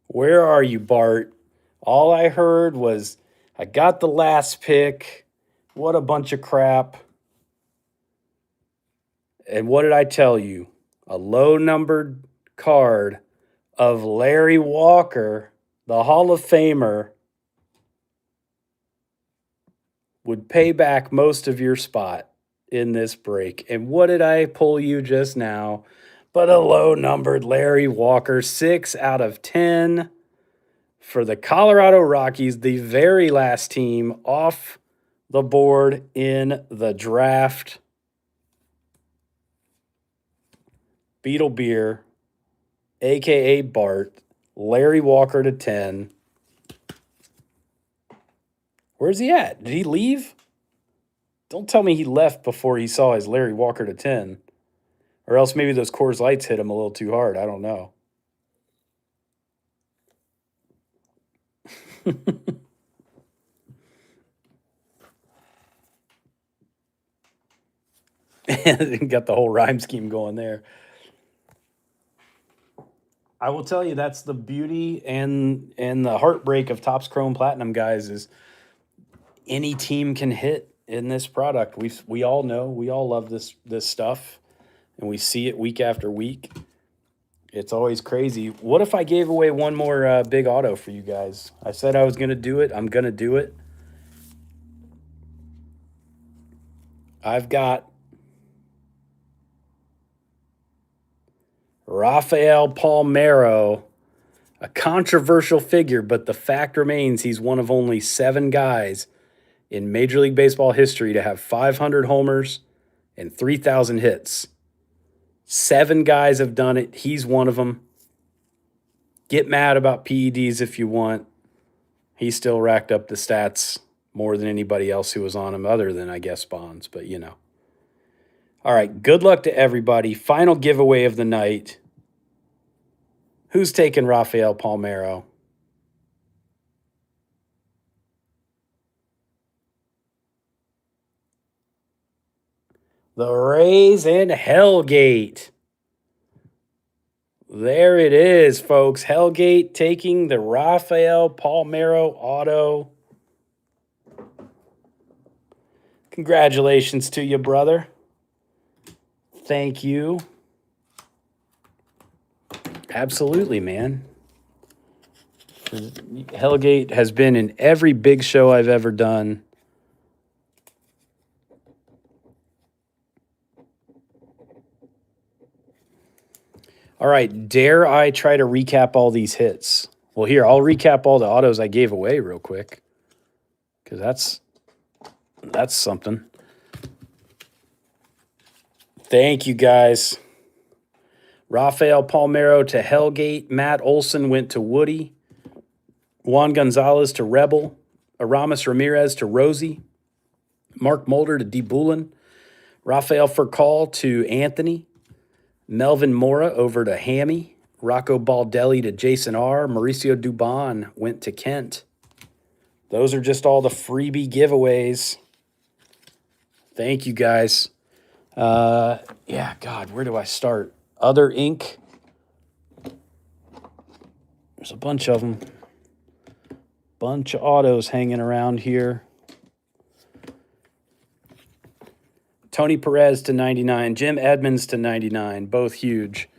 Where are you, Bart? All I heard was, I got the last pick. What a bunch of crap. And what did I tell you? A low-numbered card of Larry Walker, the Hall of Famer, would pay back most of your spot in this break. And what did I pull you just now? But a low-numbered Larry Walker, 6 out of 10 for the Colorado Rockies, the very last team off the board in the draft. Beetle Beer, a.k.a. Bart, Larry Walker to 10. Where's he at? Did he leave? Don't tell me he left before he saw his Larry Walker to 10. Or else maybe those Coors Lights hit him a little too hard. I don't know. Got the whole rhyme scheme going there. I will tell you, that's the beauty and the heartbreak of Topps Chrome Platinum, guys, is any team can hit in this product. We all know, we all love this stuff, and we see it week after week. It's always crazy. What if I gave away one more big auto for you guys? I said I was going to do it. I'm going to do it. I've got Rafael Palmeiro, a controversial figure, but the fact remains he's one of only 7 guys in Major League Baseball history to have 500 homers and 3,000 hits. 7 guys have done it. He's one of them. Get mad about PEDs if you want. He still racked up the stats more than anybody else who was on him, other than, I guess, Bonds, but you know. All right, good luck to everybody. Final giveaway of the night. Who's taking Rafael Palmeiro? The Rays and Hellgate. There it is, folks. Hellgate taking the Rafael Palmeiro auto. Congratulations to you, brother. Thank you. Absolutely, man. Hellgate has been in every big show I've ever done. All right, dare I try to recap all these hits? Well, here, I'll recap all the autos I gave away real quick, because that's something. Thank you, guys. Rafael Palmeiro to Hellgate. Matt Olson went to Woody. Juan Gonzalez to Rebel. Aramis Ramirez to Rosie. Mark Mulder to D. Bullen. Rafael Furcal to Anthony. Melvin Mora over to Hammy. Rocco Baldelli to Jason R. Mauricio Dubon went to Kent. Those are just all the freebie giveaways. Thank you, guys. Yeah, God, where do I start? Other ink. There's a bunch of them. Bunch of autos hanging around here. Tony Perez to 99. Jim Edmonds to 99. Both huge.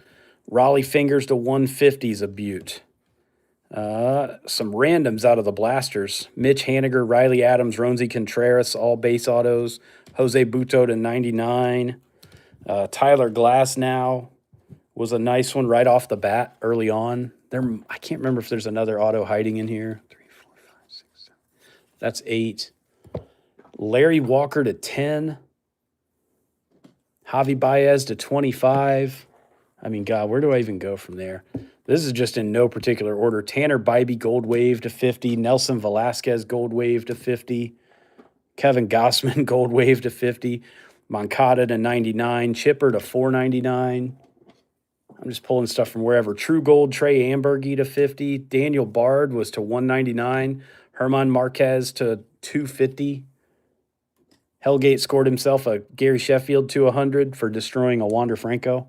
Raleigh Fingers to 150 is a beaut. Some randoms out of the blasters. Mitch Haniger, Riley Adams, Ronzi Contreras, all base autos. Jose Buto to 99. Tyler Glasnow was a nice one right off the bat early on. I can't remember if there's another auto hiding in here. 3, 4, 5, 6, 7. That's 8. Larry Walker to 10. Javi Baez to 25. I mean, God, where do I even go from there? This is just in no particular order. Tanner Bybee Gold Wave to 50. Nelson Velasquez Gold Wave to 50. Kevin Gossman Gold Wave to 50. Moncada to 99. Chipper to 499. I'm just pulling stuff from wherever. True Gold Trey Ambergy to 50. Daniel Bard was to 199. Herman Marquez to 250. Hellgate scored himself a Gary Sheffield to 100 for destroying a Wander Franco.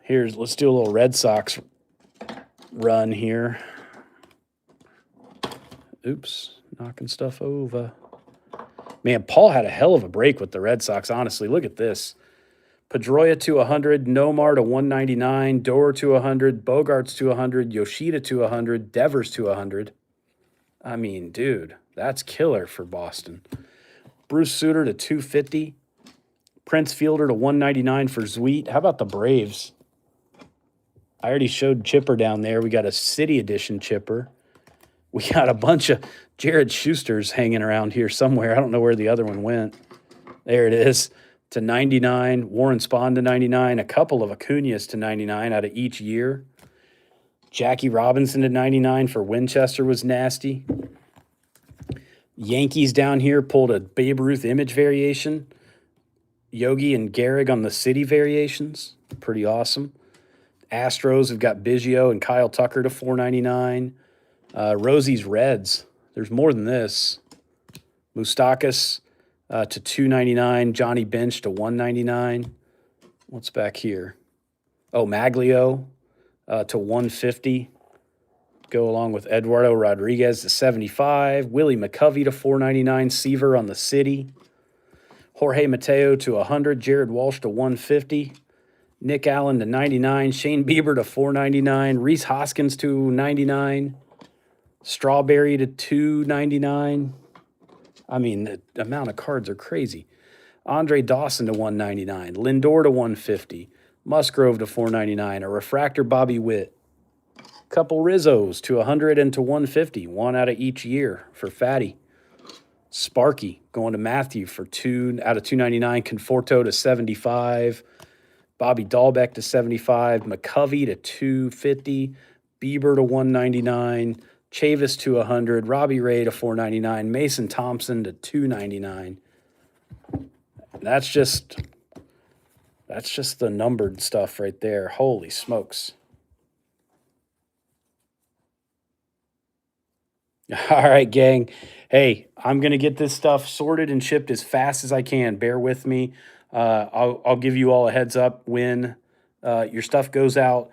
Let's do a little Red Sox run here. Oops, knocking stuff over. Man, Paul had a hell of a break with the Red Sox, honestly. Look at this. Pedroia to 100, Nomar to 199, Doer to 100, Bogarts to 100, Yoshida to 100, Devers to 100. I mean, dude, that's killer for Boston. Bruce Sutter to 250, Prince Fielder to 199 for Zweet. How about the Braves? I already showed Chipper down there. We got a City Edition Chipper. We got a bunch of Jared Schusters hanging around here somewhere. I don't know where the other one went. There it is. To 99, Warren Spahn to 99, a couple of Acuñas to 99 out of each year. Jackie Robinson to 99 for Winchester was nasty. Yankees down here pulled a Babe Ruth image variation. Yogi and Gehrig on the City variations. Pretty awesome. Astros have got Biggio and Kyle Tucker to 499. Rosie's Reds. There's more than this. Moustakas to 299, Johnny Bench to 199. What's back here? Oh, Maglio to 150. Go along with Eduardo Rodriguez to 75. Willie McCovey to 499. Seaver on the City. Jorge Mateo to 100. Jared Walsh to 150. Nick Allen to 99. Shane Bieber to 499. Reese Hoskins to 99. Strawberry to 299. I mean, the amount of cards are crazy. Andre Dawson to 199. Lindor to 150. Musgrove to 499. A refractor Bobby Witt. Couple Rizzos to 100 and to 150. One out of each year for Fatty. Sparky going to Matthew for 2 out of 299. Conforto to 75. Bobby Dahlbeck to 75. McCovey to 250. Bieber to 199. Chavis to 100, Robbie Ray to 499, Mason Thompson to 299. That's just the numbered stuff right there. Holy smokes. All right, gang. Hey, I'm going to get this stuff sorted and shipped as fast as I can. Bear with me. I'll give you all a heads up when your stuff goes out.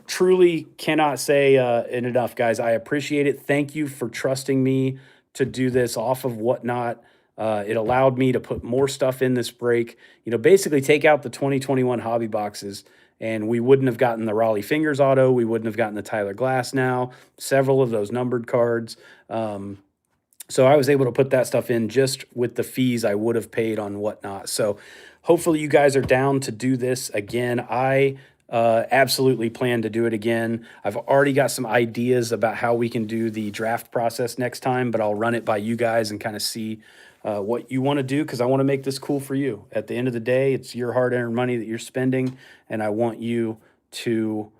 Truly cannot say it enough, guys. I appreciate it. Thank you for trusting me to do this off of Whatnot. It allowed me to put more stuff in this break. You know, basically take out the 2021 hobby boxes, and we wouldn't have gotten the Raleigh Fingers auto. We wouldn't have gotten the Tyler Glass now, several of those numbered cards. So I was able to put that stuff in just with the fees I would have paid on Whatnot. So hopefully you guys are down to do this again. I absolutely plan to do it again. I've already got some ideas about how we can do the draft process next time, but I'll run it by you guys and kind of see what you want to do, because I want to make this cool for you. At the end of the day, it's your hard-earned money that you're spending, and I want you to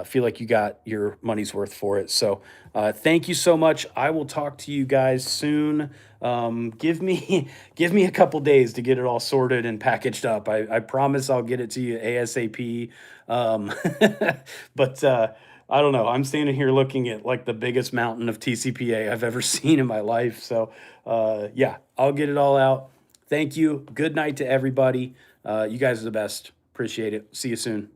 feel like you got your money's worth for it. So thank you so much. I will talk to you guys soon. Give me a couple days to get it all sorted and packaged up. I promise I'll get it to you ASAP. But I don't know. I'm standing here looking at like the biggest mountain of TCPA I've ever seen in my life. So yeah, I'll get it all out. Thank you. Good night to everybody. You guys are the best. Appreciate it. See you soon.